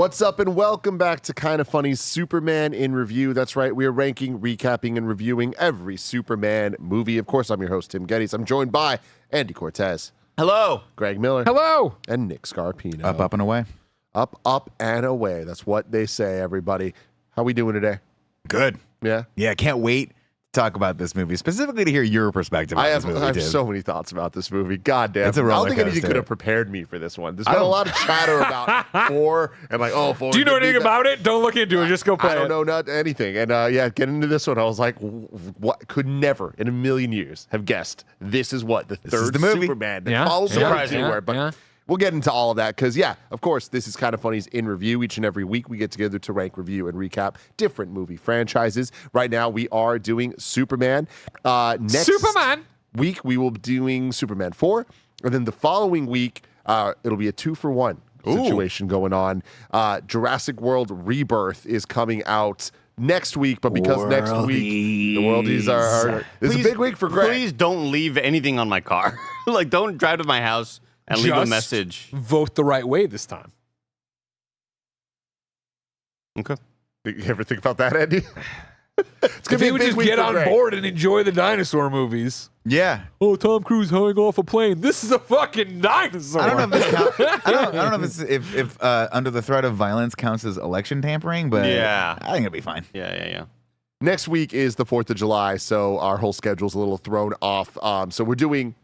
What's up and welcome back to Kinda Funny's Superman in Review. That's right, we are ranking, recapping, and reviewing every Superman movie. Of course, I'm your host, Tim Geddes. I'm joined by Andy Cortez. Hello. Greg Miller. Hello. And Nick Scarpino. Up, and away. Up, and away. That's what they say, everybody. How we doing today? Good. Yeah? Yeah, can't wait to talk about this movie, specifically to hear your perspective on this movie, I have Tim. so many thoughts about this movie. God damn. It's a I don't roller think anything coaster. could have prepared me for this one. There's been a lot of chatter about 4 and like, oh, 4. Do you know anything about it? Don't look into it. Just go play I don't it. know not anything. And getting into this one, I was like, what could never in a million years have guessed this is what the third the movie. Superman. Yeah. Follows the Yeah. anywhere, Yeah. but Yeah. we'll get into all of that because, of course, this is Kinda Funny's in review. Each and every week, we get together to rank, review, and recap different movie franchises. Right now, we are doing Superman. Next week, we will be doing Superman 4. And then the following week, it'll be a 2-for-1 situation going on. Jurassic World Rebirth is coming out next week, but because next week the worldies are it's a big week for Greg. Please don't leave anything on my car. Like, don't drive to my house and leave a Just message. Vote the right way this time. Okay. You ever think about that, Andy? It's If he would just get on Greg. board and enjoy the dinosaur movies. Yeah. Oh, Tom Cruise hanging off a plane. This is a fucking dinosaur. I don't know if this counts. I don't know if under the threat of violence counts as election tampering, but Yeah. I think it'll be fine. Yeah. Next week is the 4th of July, so our whole schedule's a little thrown off. So we're doing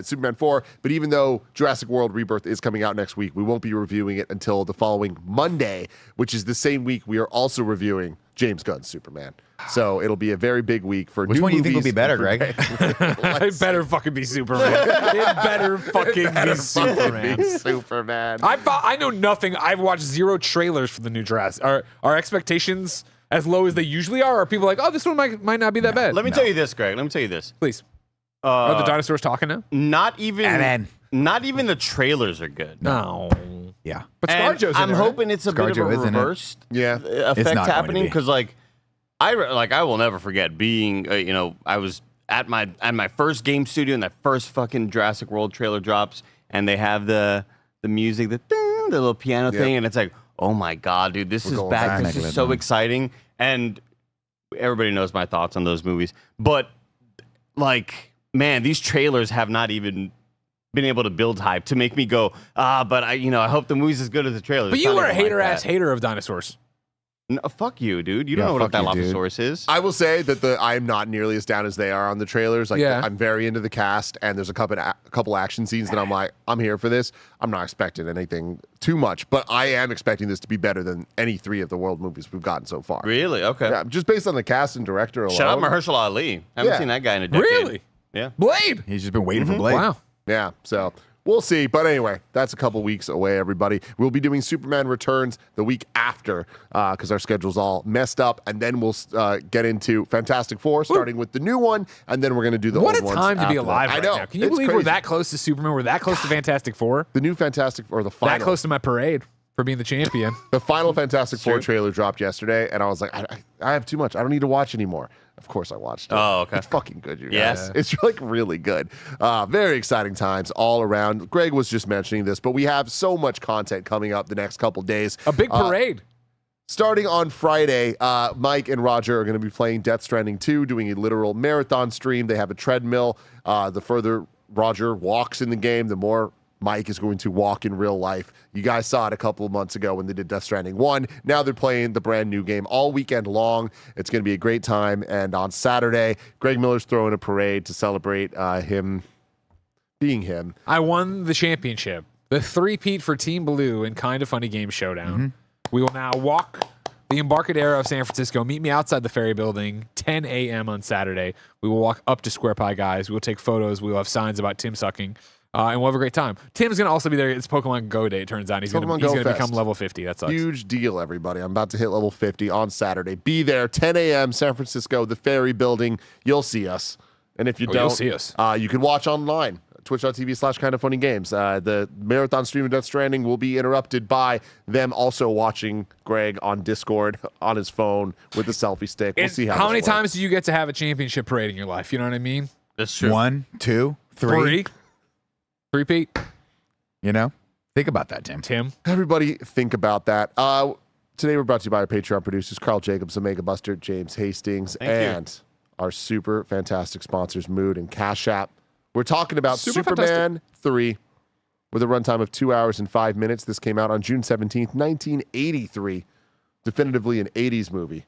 Superman 4, but even though Jurassic World Rebirth is coming out next week, we won't be reviewing it until the following Monday, which is the same week we are also reviewing James Gunn's Superman. So it'll be a very big week for Which new one do you think will movies be better, for Greg? It better fucking be Superman. It better fucking be Superman. Superman. I know nothing. I've watched 0 trailers for the new Jurassic. Are expectations as low as they usually are? Or are people like, oh, this one might not be that bad? Let me tell you this, Greg. Let me tell you this. Please. Are the dinosaurs talking now? Not even Amen. the trailers are good. No. Yeah. But And ScarJo's in I'm there, right? hoping it's a bit of a ScarJo is in it. reversed Yeah. It's effect not going to happening be. because, I will never forget being, I was at my first game studio and that first fucking Jurassic World trailer drops, and they have the music, the little piano thing, and it's like, oh my god, dude, this is going back. back. This is so exciting, and everybody knows my thoughts on those movies, but man, these trailers have not even been able to build hype to make me go, but I hope the movie's as good as the trailer. But you were a hater-ass hater of dinosaurs. No, fuck you, dude. You don't know what fuck that you, dude. Dilophosaurus is. I will say that I'm not nearly as down as they are on the trailers. I'm very into the cast, and there's a couple action scenes that I'm like, I'm here for this. I'm not expecting anything too much, but I am expecting this to be better than any 3 of the world movies we've gotten so far. Really? Okay. Yeah, just based on the cast and director alone. Shout out Mahershala Ali. Haven't seen that guy in a decade. Really? Yeah. Blade. He's just been waiting for Blade. Wow. Yeah, so we'll see. But anyway, that's a couple weeks away, everybody. We'll be doing Superman Returns the week after because our schedule's all messed up. And then we'll get into Fantastic Four, starting with the new one. And then we're going to do the What old a ones time to be after alive that. right I know. now. Can you It's believe we're crazy. that close to Superman? We're that close to Fantastic Four? The new Fantastic Four, the final. That close to my parade for being the champion. The final Fantastic Four true. trailer dropped yesterday. And I was like, I have too much. I don't need to watch anymore. Of course I watched it. Oh, okay. It's fucking good, you guys. Yes. It's really good. Very exciting times all around. Greg was just mentioning this, but we have so much content coming up the next couple days. A big parade. Starting on Friday, Mike and Roger are going to be playing Death Stranding 2, doing a literal marathon stream. They have a treadmill. The further Roger walks in the game, the more Mike is going to walk in real life. You guys saw it a couple of months ago when they did Death Stranding 1. Now they're playing the brand new game all weekend long. It's going to be a great time. And on Saturday, Greg Miller's throwing a parade to celebrate him being him. I won the championship. The 3-peat for Team Blue in Kinda Funny Game Showdown. We will now walk the Embarcadero of San Francisco. Meet me outside the Ferry Building, 10 a.m. on Saturday. We will walk up to Square Pie Guys. We will take photos. We will have signs about Tim sucking. And we'll have a great time. Tim's going to also be there. It's Pokemon Go Day, it turns out. He's going to become level 50. That sucks. Huge deal, everybody. I'm about to hit level 50 on Saturday. Be there, 10 a.m., San Francisco, the Ferry Building. You'll see us. And if you don't, you'll see us. You can watch online. Twitch.tv/kindafunnygames. The marathon stream of Death Stranding will be interrupted by them also watching Greg on Discord on his phone with the selfie stick. We'll see how many times do you get to have a championship parade in your life? You know what I mean? That's true. 1, 2, 3. 3-peat. You know? Think about that, Tim. Everybody think about that. Today we're brought to you by our Patreon producers, Carl Jacobs, Omega Buster, James Hastings, and our super fantastic sponsors, Mood and Cash App. We're talking about Superman 3 with a runtime of 2 hours and 5 minutes. This came out on June 17th, 1983. Definitively an 80s movie.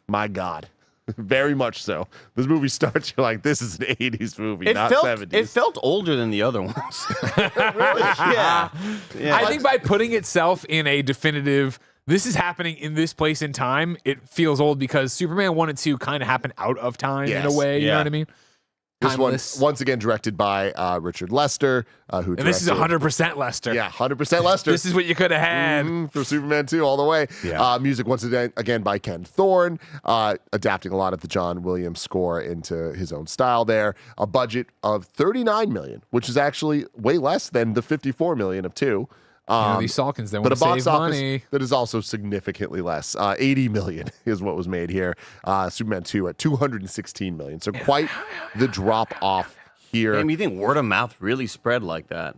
My God. Very much so. This movie starts, you're like, this is an 80s movie, not 70s. It felt older than the other ones. Really? Yeah. I think by putting itself in a definitive, this is happening in this place in time, it feels old because Superman 1 and 2 kind of happen out of time in a way. You know what I mean? This one, Timeless. once again, directed by Richard Lester, who directed. And this is 100% Lester. Yeah, 100% Lester. This is what you could have had. For Superman 2 all the way. Yeah. Music, once again, by Ken Thorne, adapting a lot of the John Williams score into his own style there. A budget of $39 million, which is actually way less than the $54 million of 2. These Salkins, they But want a to box save office money. that is also significantly less. $80 million is what was made here. Superman 2 at $216 million. So quite the drop off here. Damn, you think word of mouth really spread like that?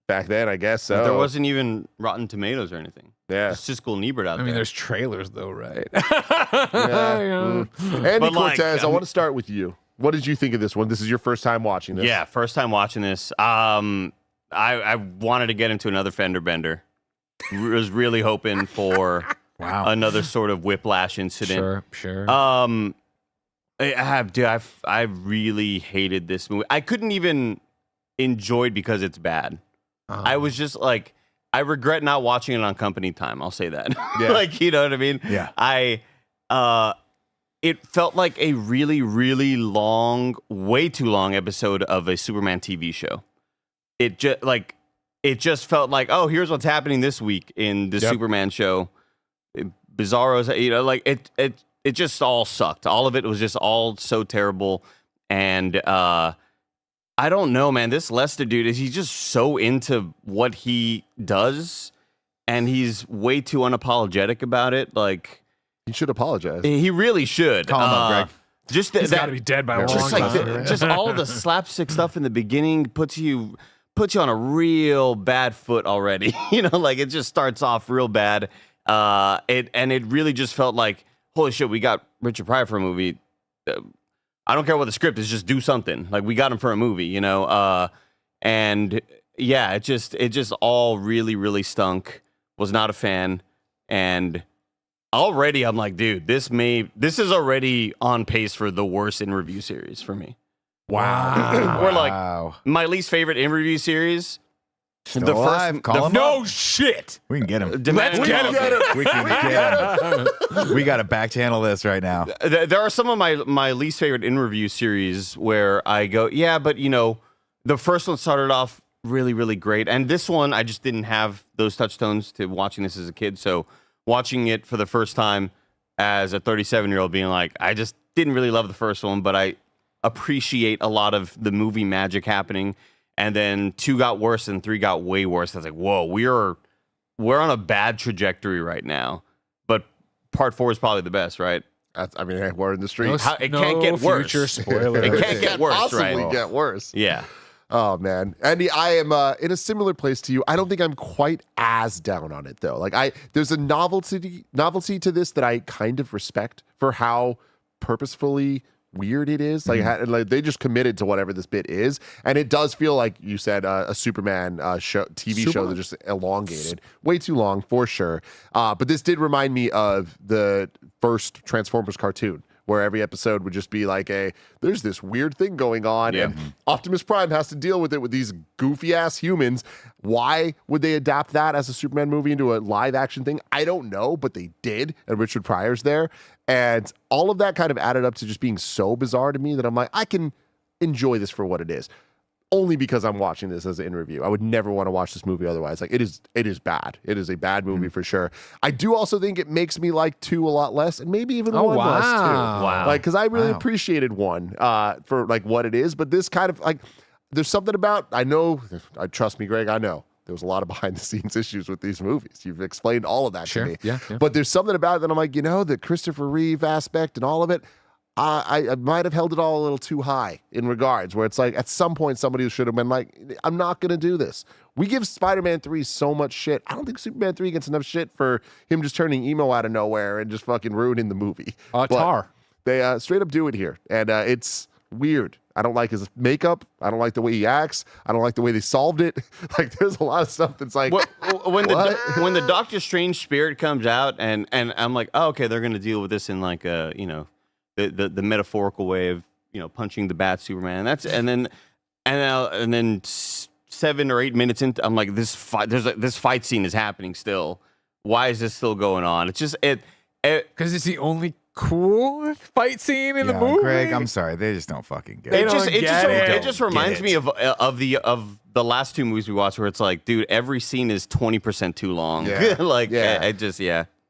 Back then, I guess so. There wasn't even Rotten Tomatoes or anything. Yeah. It's Siskel and Ebert out I mean, there. there's trailers though, right? Andy But, like, Cortez, I want to start with you. What did you think of this one? This is your first time watching this. Yeah, first time watching this. I wanted to get into another fender bender. Was really hoping for another sort of whiplash incident. Sure. I really hated this movie. I couldn't even enjoy it because it's bad. I was just like, I regret not watching it on company time. I'll say that. Yeah. Like, you know what I mean? Yeah. It felt like a really, really long, way too long episode of a Superman TV show. It just felt like, oh, here's what's happening this week in the Superman show. Bizarro's, you know, like it just all sucked. All of it was just all so terrible. And I don't know, man. This Lester dude he's just so into what he does, and he's way too unapologetic about it. Like, You should apologize. he really should. Call him up, Greg. Just He's got to be dead by a long just time. like just all the slapstick stuff in the beginning puts you on a real bad foot already. You know, like it just starts off real bad. It really just felt like, holy shit, we got Richard Pryor for a movie. I don't care what the script is, just do something. Like, we got him for a movie, you know. And yeah, it just all really, really stunk. Was not a fan. And already I'm like, dude, this is already on pace for the worst in review series for me. Wow. Or like my least favorite in review series. Still alive. Call him No up. shit. We can get him. Let's get him. We can get him. We got to back channel this right now. There are some of my least favorite in review series where I go, yeah, but you know, the first one started off really, really great, and this one I just didn't have those touchstones to watching this as a kid. So watching it for the first time as a 37-year-old, being like, I just didn't really love the first one, but I appreciate a lot of the movie magic happening. And then 2 got worse and 3 got way worse. I was like, whoa, we're on a bad trajectory right now. But part 4 is probably the best, right? I mean, hey, we're in the street. It can't get worse. Future spoiler. It can't get worse, possibly right? get worse. Yeah. Oh man, Andy, I am in a similar place to you. I don't think I'm quite as down on it though. Like there's a novelty to this that I kind of respect for how purposefully weird it is. Like they just committed to whatever this bit is, and it does feel like you said a Superman TV show that just elongated, way too long for sure. But this did remind me of the first Transformers cartoon, where every episode would just be like there's this weird thing going on, and Optimus Prime has to deal with it with these goofy ass humans. Why would they adapt that as a Superman movie into a live action thing? I don't know, but they did, and Richard Pryor's there. And all of that kind of added up to just being so bizarre to me that I'm like, I can enjoy this for what it is. Only because I'm watching this as an in-review. I would never want to watch this movie otherwise. Like, it is bad. It is a bad movie for sure. I do also think it makes me like 2 a lot less, and maybe even 1 less too. Wow. Like, because I really appreciated 1 for like what it is, but this kind of like, there's something about, trust me, Greg, I know. There was a lot of behind-the-scenes issues with these movies. You've explained all of that to me. Yeah. But there's something about it that I'm like, the Christopher Reeve aspect and all of it, I might have held it all a little too high in regards where it's like at some point somebody should have been like, I'm not going to do this. We give Spider-Man 3 so much shit. I don't think Superman 3 gets enough shit for him just turning emo out of nowhere and just fucking ruining the movie. Tar. They straight up do it here. And it's weird. I don't like his makeup. I don't like the way he acts. I don't like the way they solved it. Like, there's a lot of stuff that's like, when the Doctor Strange spirit comes out, and I'm like, oh, okay, they're gonna deal with this in like a, you know, the metaphorical way of, you know, punching the bat Superman. And then 7 or 8 minutes into, I'm like, this fight scene is happening still. Why is this still going on? It's just because it's the only cool fight scene in the movie. Greg, I'm sorry, they just don't fucking get It it. just reminds me of the last 2 movies we watched, where it's like, dude, every scene is 20% too long. Yeah.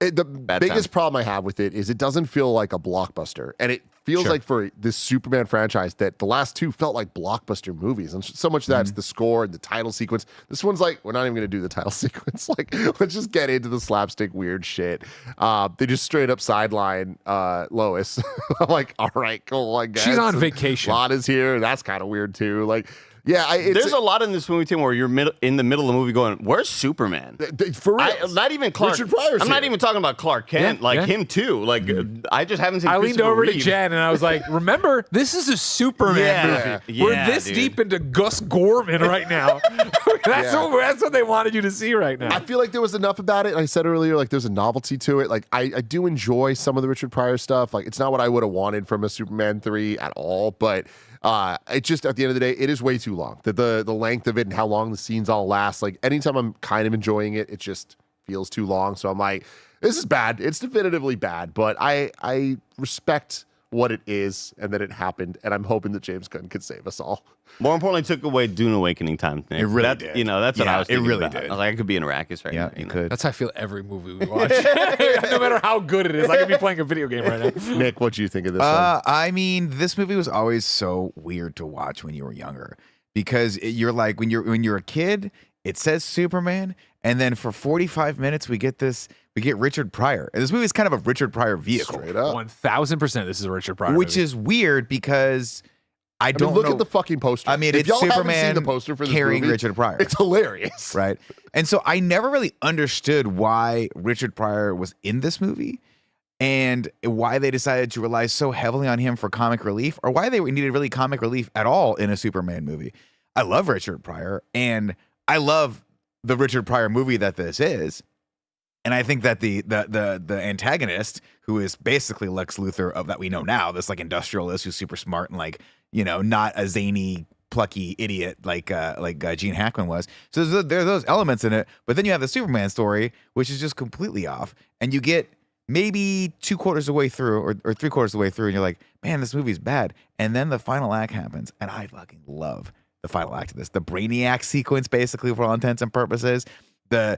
The biggest problem I have with it is it doesn't feel like a blockbuster. And it feels like for this Superman franchise that the last 2 felt like blockbuster movies. And so much of that's the score and the title sequence. This one's like, we're not even going to do the title sequence. Like, let's just get into the slapstick weird shit. They just straight up sideline Lois. I'm like, all right, cool. I guess. She's on vacation. Lana's here. That's kind of weird too. Like, yeah, there's a lot in this movie too where you're in the middle of the movie going, "Where's Superman?" For real, not even Clark. Richard Pryor's I'm not here. even talking about Clark Kent, him too. Like, I just haven't seen. I leaned Christopher over to Reeve. Jen and I was like, "Remember, this is a Superman movie. We're this deep into Gus Gorman right now. That's what they wanted you to see right now." I feel like there was enough about it. I said earlier, like there's a novelty to it. Like I do enjoy some of the Richard Pryor stuff. Like it's not what I would have wanted from a Superman 3 at all, but it just at the end of the day, it is way too long. The length of it and how long the scenes all last. Like anytime I'm kind of enjoying it, it just feels too long. So I'm like, this is bad. It's definitively bad, but I respect what it is and that it happened, and I'm hoping that James Gunn could save us all. More importantly, took away Dune Awakening time. Nick. It really did. You know, that's what I was thinking it really about. did. I was like, I could be in Arrakis right now. Yeah, you could. That's how I feel every movie we watch. No matter how good it is, I could be playing a video game right now. Nick, what do you think of this one? I mean, this movie was always so weird to watch when you were younger because you're like when you're a kid, it says Superman, and then for 45 minutes we get Richard Pryor, and this movie is kind of a Richard Pryor vehicle. Straight up. 1000%. This is a Richard Pryor, which movie. is weird because I don't look know. at the fucking poster. I mean, if it's y'all haven't Superman seen the poster for this carrying movie, Richard Pryor. It's hilarious, right? And so I never really understood why Richard Pryor was in this movie and why they decided to rely so heavily on him for comic relief, or why they needed really comic relief at all in a Superman movie. I love Richard Pryor, and I love the Richard Pryor movie that this is. And I think that the antagonist, who is basically Lex Luthor of that we know now, this like industrialist who's super smart and like, you know, not a zany, plucky idiot like Gene Hackman was. So there are those elements in it, but then you have the Superman story, which is just completely off, and you get maybe 2/4 of the way through or 3/4 of the way through, and you're like, man, this movie's bad. And then the final act happens, and I fucking love the final act of this. The Brainiac sequence, basically, for all intents and purposes. The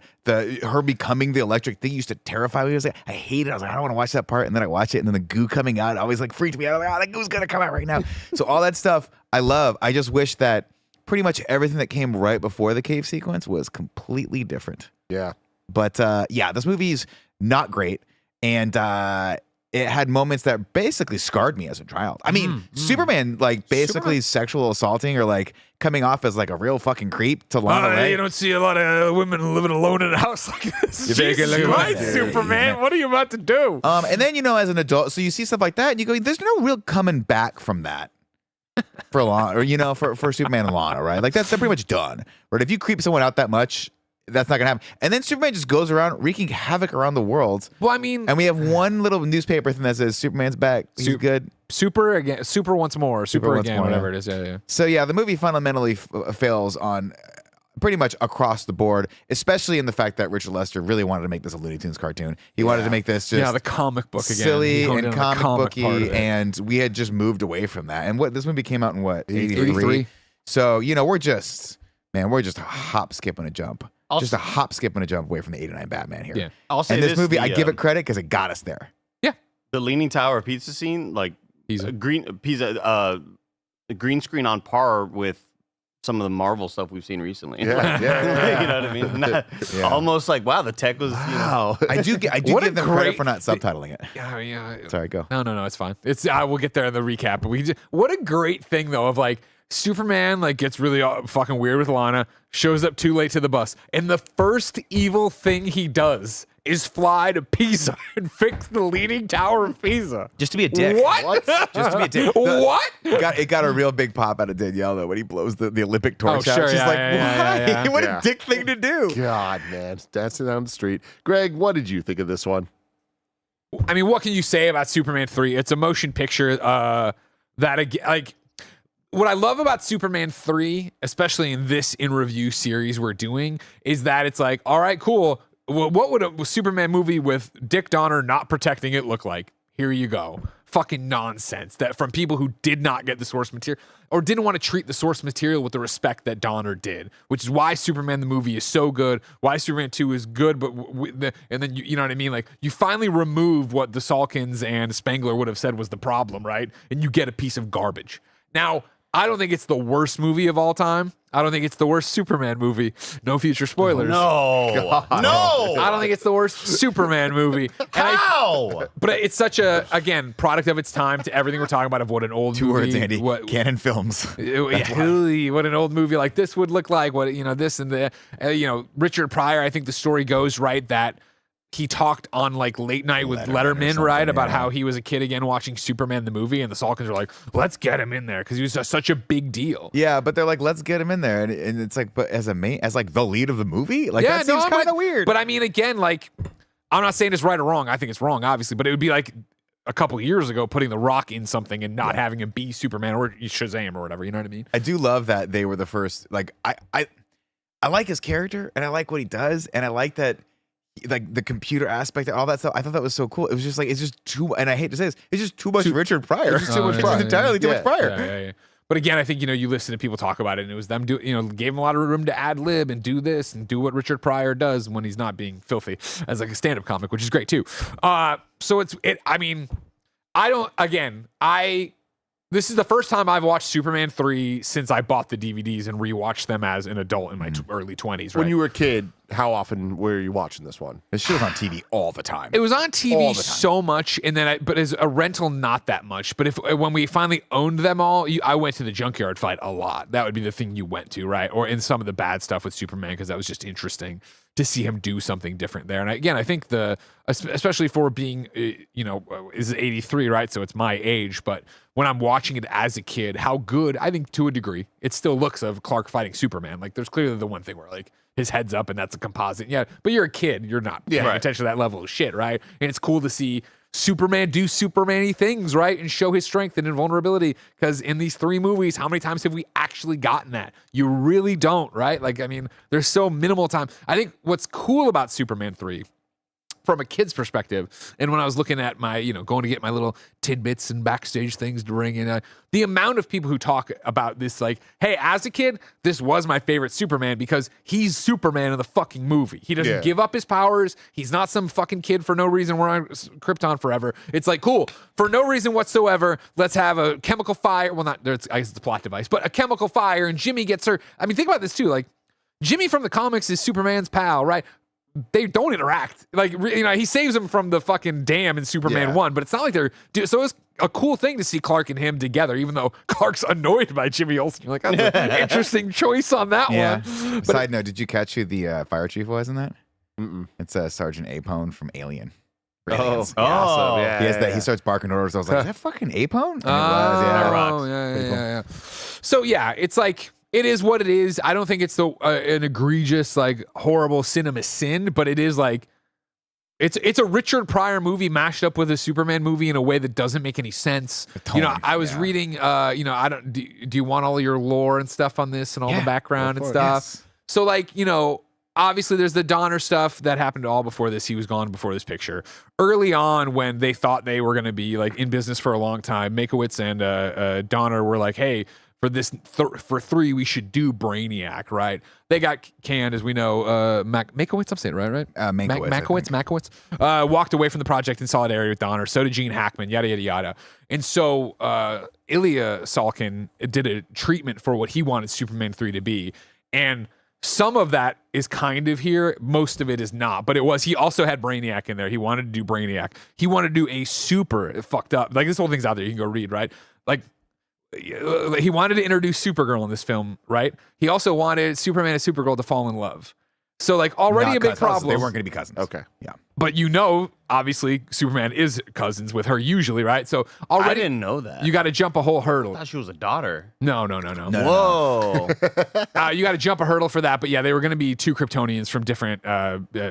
her becoming the electric thing used to terrify me. I was like, I hate it. I was like, I don't want to watch that part. And then I watch it, and then the goo coming out always like freaked me out. I was like, oh, that goo's gonna come out right now. So all that stuff I love. I just wish that pretty much everything that came right before the cave sequence was completely different. Yeah. But yeah, this movie's not great, and it had moments that basically scarred me as a child. I mean, Superman like basically sexual assaulting or like coming off as like a real fucking creep to Lana Ray. You don't see a lot of women living alone in a house like this. Jesus Christ, Superman, what are you about to do? And then, you know, as an adult, so you see stuff like that and you go, there's no real coming back from that for Lana, or, you know, for Superman and Lana, right? Like they're pretty much done. Right? If you creep someone out that much, that's not gonna happen. And then Superman just goes around wreaking havoc around the world. Well, I mean, and we have one little newspaper thing that says Superman's back. He's good. Super again. Super once more. Super once again. more, Whatever yeah. it is. Yeah. So yeah, the movie fundamentally fails on pretty much across the board, especially in the fact that Richard Lester really wanted to make this a Looney Tunes cartoon. He wanted to make this just the comic book again. Silly He honed in and on the comic part of booky, it. and we had just moved away from that. And this movie came out in what, 83? So, you know, we're just a hop, skip, and a jump. Just a hop, skip, and a jump away from the 89 Batman here. Yeah. I'll say And this movie, I the, give it credit because it got us there. Yeah. The Leaning Tower pizza scene, like Pizza. the green screen on par with some of the Marvel stuff we've seen recently. Yeah. You know what I mean? Almost like, wow, the tech was. Wow. I do give them credit for not subtitling it. Yeah. Sorry, go. No, it's fine. I will get there in the recap. But what a great thing though of like Superman like gets really fucking weird with Lana, shows up too late to the bus, and the first evil thing he does is fly to Pisa and fix the Leaning Tower of Pisa. Just to be a dick. What? Just to be a dick. What? It got a real big pop out of Danielle though when he blows the Olympic torch out. Sure, She's like, yeah. why? What Yeah. a dick thing to do. God, man, dancing down the street. Greg, what did you think of this one? I mean, what can you say about Superman 3? It's a motion picture that what I love about Superman 3, especially in this in review series we're doing, is that it's like, all right, cool. What would a Superman movie with Dick Donner not protecting it look like? Here you go. Fucking nonsense that from people who did not get the source material or didn't want to treat the source material with the respect that Donner did, which is why Superman the movie is so good, why Superman 2 is good, but and then you know what I mean? Like you finally remove what the Salkins and Spengler would have said was the problem, right? And you get a piece of garbage. Now, I don't think it's the worst movie of all time. I don't think it's the worst Superman movie. No future spoilers. No. I don't think it's the worst Superman movie. How? But it's such a, again, product of its time to everything we're talking about of what an old Two movie. words, Andy. Canon Films. What an old movie like this would look like. What, this and the, Richard Pryor, I think the story goes, right, that he talked on like late night with Letterman, right, about how he was a kid again watching Superman the movie, and the Salkins are like, let's get him in there because he was such a big deal. Yeah, but they're like, let's get him in there, and it's like, but as like the lead of the movie, like that seems kind of weird. But I mean, again, like, I'm not saying it's right or wrong. I think it's wrong, obviously, but it would be like a couple years ago putting The Rock in something and not having him be Superman or Shazam or whatever. You know what I mean? I do love that they were the first. Like, I like his character, and I like what he does, and I like that. Like the computer aspect, all that stuff. I thought that was so cool. It was just like, it's just too, and I hate to say this, it's just too much Richard Pryor. It's just too much Pryor. Entirely too much Pryor. Yeah. But again, I think, you listen to people talk about it, and it was them gave him a lot of room to ad lib and do this and do what Richard Pryor does when he's not being filthy as like a stand-up comic, which is great too. This is the first time I've watched Superman 3 since I bought the DVDs and rewatched them as an adult in my early 20s, right? When you were a kid, how often were you watching this one? This shit was on TV all the time. It was on TV so much, and then but as a rental, not that much. But when we finally owned them all, I went to the junkyard fight a lot. That would be the thing you went to, right? Or in some of the bad stuff with Superman, because that was just interesting to see him do something different there. And again, I think especially for being, is 83, right? So it's my age, but when I'm watching it as a kid, how good, I think to a degree, it still looks of Clark fighting Superman. Like there's clearly the one thing where like his head's up and that's a composite. Yeah, but you're a kid. You're not paying attention to that level of shit, right? And it's cool to see Superman do Superman-y things, right? And show his strength and invulnerability. Because in these 3 movies, how many times have we actually gotten that? You really don't, right? Like, I mean, there's so minimal time. I think what's cool about Superman 3 from a kid's perspective, and when I was looking at my, going to get my little tidbits and backstage things to bring in, the amount of people who talk about this, like, hey, as a kid, this was my favorite Superman because he's Superman in the fucking movie. He doesn't give up his powers. He's not some fucking kid for no reason. We're on Krypton forever. It's like, cool, for no reason whatsoever, let's have a chemical fire. Well, I guess it's a plot device, but a chemical fire, and Jimmy gets hurt. I mean, think about this too. Like, Jimmy from the comics is Superman's pal, right? They don't interact. Like, he saves him from the fucking dam in Superman 1, but it's not like they're... So it's a cool thing to see Clark and him together, even though Clark's annoyed by Jimmy Olsen. You're like, that's an interesting choice on that one. But Side note, did you catch who the fire chief was in that? Mm-mm. It's Sergeant Apone from Aliens. Awesome. Yeah, he has that. He starts barking orders. I was like, is that fucking Apone? And it was, yeah. So, yeah, it's like... It is what it is. I don't think it's an egregious, like, horrible cinema sin, but it is like it's a Richard Pryor movie mashed up with a Superman movie in a way that doesn't make any sense. I was reading, do you want all your lore and stuff on this and all the background and stuff? Yes. So, like, obviously there's the Donner stuff that happened all before this. He was gone before this picture. Early on, when they thought they were going to be like in business for a long time, Makowitz and Donner were like, hey, for this for 3, we should do Brainiac, right? They got canned, as we know. Makowitz, I'm saying it right? Makowitz. Walked away from the project in solidarity with Donner. So did Gene Hackman, yada, yada, yada. And so Ilya Salkin did a treatment for what he wanted Superman 3 to be. And some of that is kind of here. Most of it is not. But it was. He also had Brainiac in there. He wanted to do Brainiac. He wanted to do a super fucked up. Like, this whole thing's out there. You can go read, right? Like, he wanted to introduce Supergirl in this film, right? He also wanted Superman and Supergirl to fall in love. So, like, already Not a big cousins. problem. They weren't going to be cousins. Okay. Yeah. But obviously, Superman is cousins with her usually, right? So I already didn't know that. you got to jump a whole hurdle. I thought she was a daughter. No. Whoa. You got to jump a hurdle for that. But yeah, they were going to be two Kryptonians from different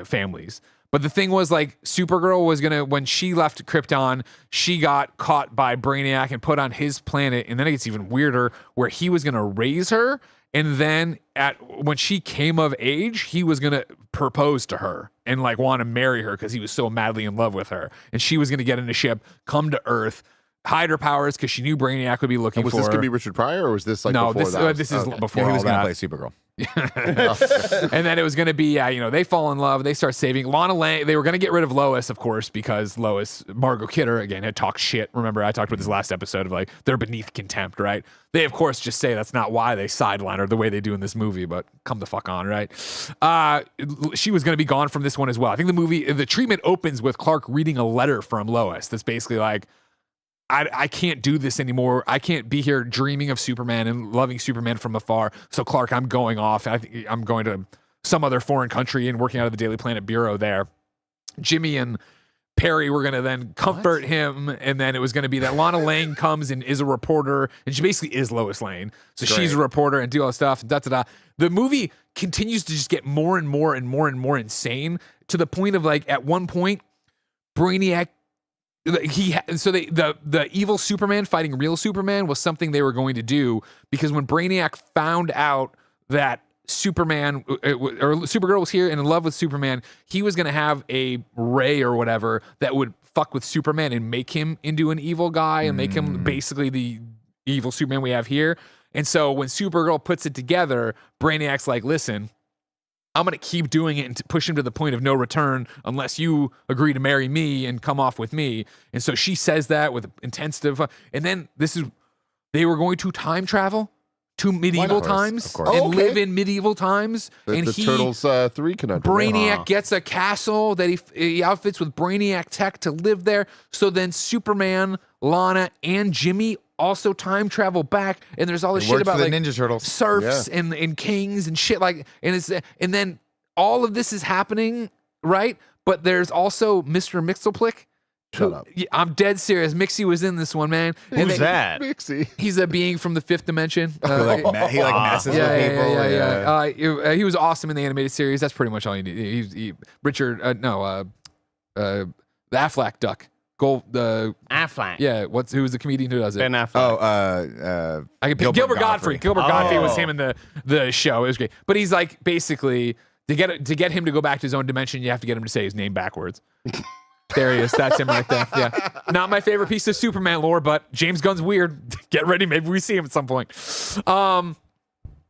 families. But the thing was, like, Supergirl was going to, when she left Krypton, she got caught by Brainiac and put on his planet. And then it gets even weirder, where he was going to raise her. And then when she came of age, he was going to propose to her and, like, want to marry her because he was so madly in love with her. And she was going to get in a ship, come to Earth, hide her powers because she knew Brainiac would be looking Was for her. this going to be Richard Pryor, or was this like No, before that? this is Okay. before Yeah, he all was going to that. play Supergirl. And then it was going to be, they fall in love. They start saving Lana Lang. They were going to get rid of Lois, of course, because Lois, Margot Kidder, again, had talked shit. Remember, I talked about this last episode of, like, they're beneath contempt, right? They, of course, just say that's not why they sideline her the way they do in this movie, but come the fuck on, right? She was going to be gone from this one as well. I think the treatment opens with Clark reading a letter from Lois that's basically like, I can't do this anymore. I can't be here dreaming of Superman and loving Superman from afar. So, Clark, I'm going off. I think I'm going to some other foreign country and working out of the Daily Planet bureau there. Jimmy and Perry were going to then comfort him. And then it was going to be that Lana Lang comes and is a reporter. And she basically is Lois Lane. So she's a reporter and do all this stuff. Da-da-da. The movie continues to just get more and more and more and more insane, to the point of, like, at one point, Brainiac, the evil Superman fighting real Superman was something they were going to do, because when Brainiac found out that Supergirl was here and in love with Superman, he was going to have a ray or whatever that would fuck with Superman and make him into an evil guy and make him basically the evil Superman we have here. And so when Supergirl puts it together, Brainiac's like, listen, I'm going to keep doing it and push him to the point of no return unless you agree to marry me and come off with me. And so she says that with intensive. And then they were going to time travel to medieval times and live in medieval times. The Turtles 3 conundrum. Brainiac gets a castle that he outfits with Brainiac tech to live there. So then Superman, Lana, and Jimmy also time travel back, and there's all this shit about, the like, Ninja Turtles, serfs and kings and shit, like, and then all of this is happening, right? But there's also Mr. Mixelplick. Shut up. Yeah, I'm dead serious. Mixie was in this one, man. Who's that? Mixie. He's a being from the fifth dimension. he messes with people. Yeah. He was awesome in the animated series. That's pretty much all you need. Richard, the Affleck duck. Affleck. Yeah, who was the comedian who does it? Ben Affleck. I can pick Gilbert Godfrey. Gilbert Godfrey was him in the show. It was great. But he's like, basically, to get him to go back to his own dimension, you have to get him to say his name backwards. There he is. That's him right there. Yeah. Not my favorite piece of Superman lore, but James Gunn's weird. Get ready. Maybe we see him at some point.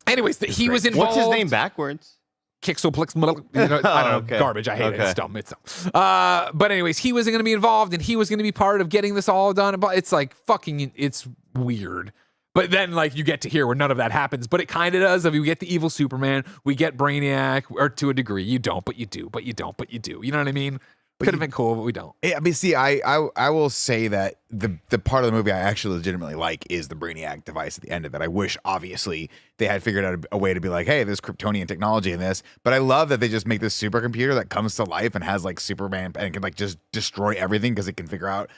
Anyways, he was involved. What's his name backwards? Kixelplix, I don't know, garbage. I hate it. It's dumb. It's dumb. But anyways, he wasn't going to be involved, and he was going to be part of getting this all done. It's like it's weird. But then, like, you get to hear where none of that happens, but it kind of does. I mean, we get the evil Superman, we get Brainiac, or to a degree, you don't, but you do, but you don't, but you do. You know what I mean? Could have been cool, but we don't. I mean, see, I will say that the part of the movie I actually legitimately like is the Brainiac device at the end of it. I wish, obviously, they had figured out a way to be like, hey, there's Kryptonian technology in this. But I love that they just make this supercomputer that comes to life and has, like, Superman and can, like, just destroy everything because it can figure out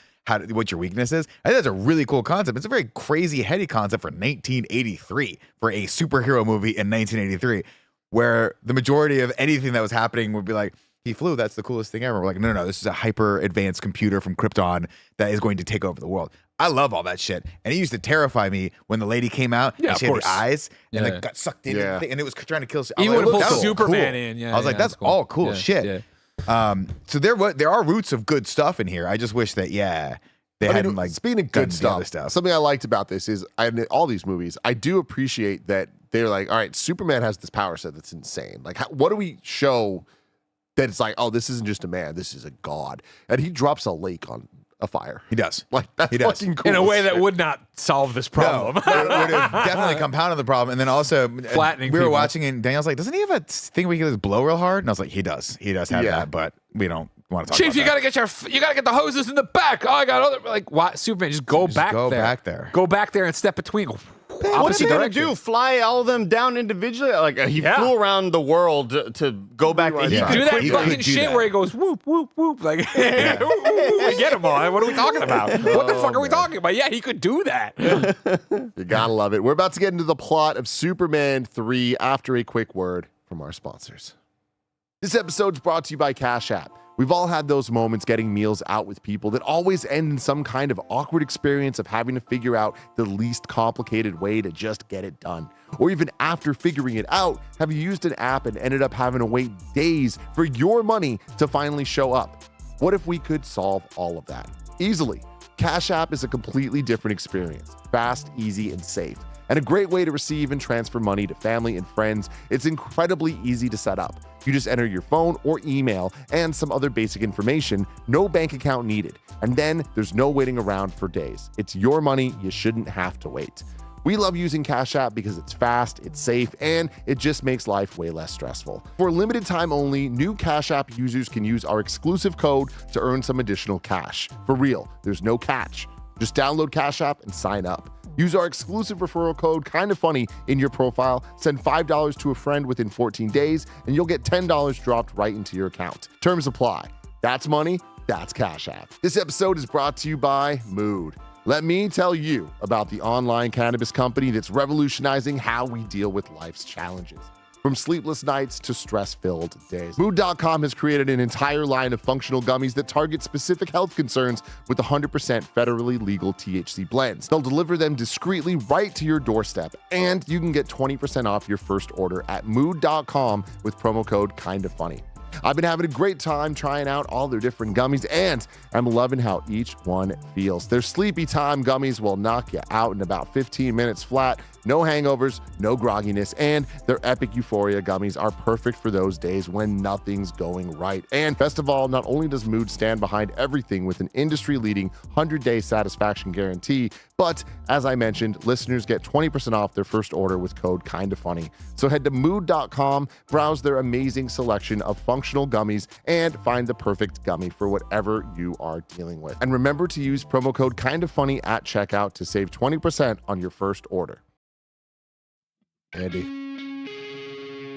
what your weakness is. I think that's a really cool concept. It's a very crazy, heady concept for 1983, for a superhero movie in 1983, where the majority of anything that was happening would be like, he flew, that's the coolest thing ever. We're like, no, this is a hyper advanced computer from Krypton that is going to take over the world. I love all that shit. And it used to terrify me when the lady came out and she had the eyes and like got sucked in and it was trying to kill. Even when it pulled pulled Superman in. Yeah, I was like, that's cool. all cool shit. Yeah. So there are roots of good stuff in here. I just wish that, they hadn't, like, speaking of good stuff, something I liked about this is all these movies, I do appreciate that they're like, all right, Superman has this power set that's insane. Like, what do we show that it's like, oh, this isn't just a man, this is a god? And he drops a lake on a fire. He does. Like, that's He does. fucking cool. In a way as that shit. would not solve this problem. No, it would have definitely compounded the problem. And then also, Flattening we were people. watching and Daniel's like, doesn't he have a thing where he can just blow real hard? And I was like, he does. He does have Yeah. that, but we don't want to talk Chief, about you that. gotta get the hoses in the back. Oh, I got other like what? Superman, just go back go there. back there. Go back there and step between. What's Opposite he gonna direction. do? Fly all of them down individually? Like he Yeah. flew around the world to go back. Rewind He time. could Do that quickly- fucking do shit that. where he goes whoop whoop whoop like we get him all. What are we talking about? What the fuck are we talking about? Yeah, he could do that. You gotta love it. We're about to get into the plot of Superman 3 after a quick word from our sponsors. This episode's brought to you by Cash App. We've all had those moments getting meals out with people that always end in some kind of awkward experience of having to figure out the least complicated way to just get it done. Or even after figuring it out, have you used an app and ended up having to wait days for your money to finally show up? What if we could solve all of that easily? Cash App is a completely different experience, fast, easy, and safe, and a great way to receive and transfer money to family and friends. It's incredibly easy to set up. You just enter your phone or email and some other basic information, no bank account needed, and then there's no waiting around for days. It's your money, you shouldn't have to wait. We love using Cash App because it's fast, it's safe, and it just makes life way less stressful. For a limited time only, new Cash App users can use our exclusive code to earn some additional cash. For real, there's no catch. Just download Cash App and sign up. Use our exclusive referral code, Kinda Funny, in your profile. Send $5 to a friend within 14 days, and you'll get $10 dropped right into your account. Terms apply. That's money, that's Cash App. This episode is brought to you by Mood. Let me tell you about the online cannabis company that's revolutionizing how we deal with life's challenges. From sleepless nights to stress-filled days. Mood.com has created an entire line of functional gummies that target specific health concerns with 100% federally legal THC blends. They'll deliver them discreetly right to your doorstep, and you can get 20% off your first order at Mood.com with promo code KINDAFUNNY. I've been having a great time trying out all their different gummies, and I'm loving how each one feels. Their sleepy time gummies will knock you out in about 15 minutes flat. No hangovers, no grogginess, and their Epic Euphoria gummies are perfect for those days when nothing's going right. And best of all, not only does Mood stand behind everything with an industry-leading 100-day satisfaction guarantee, but as I mentioned, listeners get 20% off their first order with code KINDAFUNNY. So head to mood.com, browse their amazing selection of functional gummies, and find the perfect gummy for whatever you are dealing with. And remember to use promo code KINDAFUNNY at checkout to save 20% on your first order. Andy.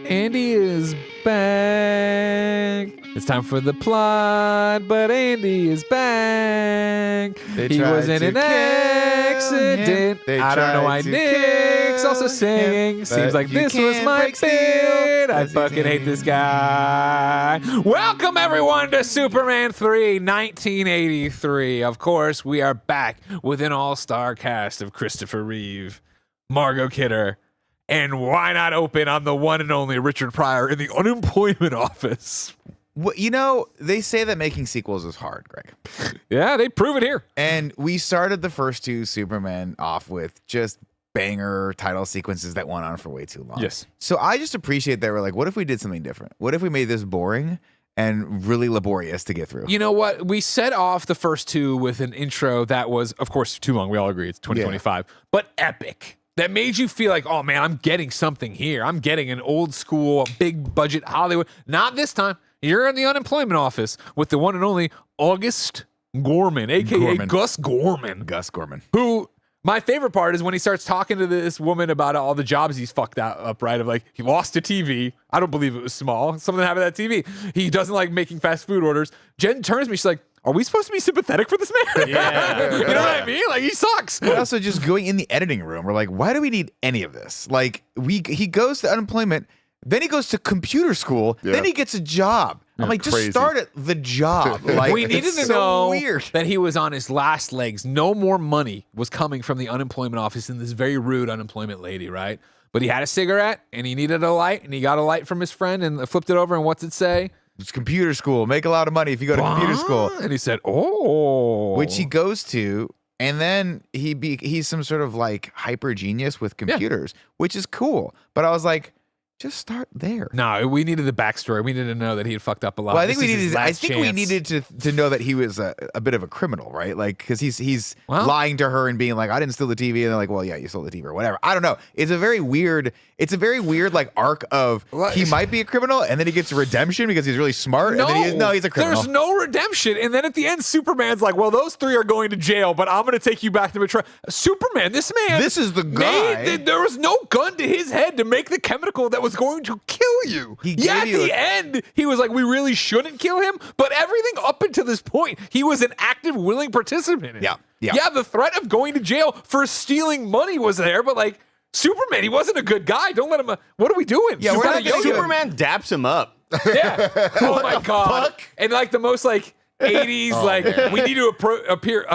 Andy is back. It's time for the plot, but Andy is back. They He tried was in to an kill accident. him. They I don't know tried why to Nick's kill also singing. him, Seems but like you this was can't my break steel, bid. I 'cause he's fucking hate this guy. Welcome everyone to Superman 3, 1983. Of course, we are back with an all-star cast of Christopher Reeve, Margot Kidder, and why not open on the one and only Richard Pryor in the unemployment office? Well, you know, they say that making sequels is hard, Greg. Yeah, they prove it here. And we started the first two Superman off with just banger title sequences that went on for way too long. Yes. So I just appreciate that we're like, what if we did something different? What if we made this boring and really laborious to get through? You know what? We set off the first two with an intro that was, of course, too long. We all agree it's 2025, but epic. That made you feel like, oh man, I'm getting something here. I'm getting an old school, big budget Hollywood. Not this time. You're in the unemployment office with the one and only August Gorman, aka Gorman. Gus Gorman. Gus Gorman. Who, my favorite part is when he starts talking to this woman about all the jobs he's fucked up, right? Of like, he lost a TV. I don't believe it was small. Something happened to that TV. He doesn't like making fast food orders. Jen turns to me. She's like, are we supposed to be sympathetic for this man? Yeah. You know what I mean? Like, he sucks. But also just going in the editing room, we're like, why do we need any of this? Like, he goes to unemployment, then he goes to computer school, then he gets a job. I'm like, just crazy. start at the job. Like, We needed it's to so know weird. that he was on his last legs. No more money was coming from the unemployment office and this very rude unemployment lady, right? But he had a cigarette and he needed a light and he got a light from his friend and flipped it over and what's it say? It's computer school. Make a lot of money if you go to computer school. And he said, oh. Which he goes to, and then he's some sort of like hyper genius with computers, which is cool. But I was like, Just start there. No, we needed the backstory. We needed to know that he had fucked up a lot. Well, I think This we is his needed. I last think we chance. needed to know that he was a bit of a criminal, right? Like, because he's Well- lying to her and being like, "I didn't steal the TV," and they're like, "Well, yeah, you stole the TV or whatever." I don't know. It's a very weird like arc of he might be a criminal, and then he gets redemption because he's really smart. No, and then he's a criminal. There's no redemption. And then at the end, Superman's like, well, those three are going to jail, but I'm going to take you back to Metropolis. Superman, this man. This is the guy. There was no gun to his head to make the chemical that was going to kill you. He Yeah, at gave you the end, he was like, we really shouldn't kill him. But everything up until this point, he was an active, willing participant in it. Yeah. The threat of going to jail for stealing money was there, but like, Superman, he wasn't a good guy. Don't let him. What are we doing? Yeah, we're not gonna give him- Superman daps him up. Yeah. Oh my God. fuck? And like the most like 80s, we need to appear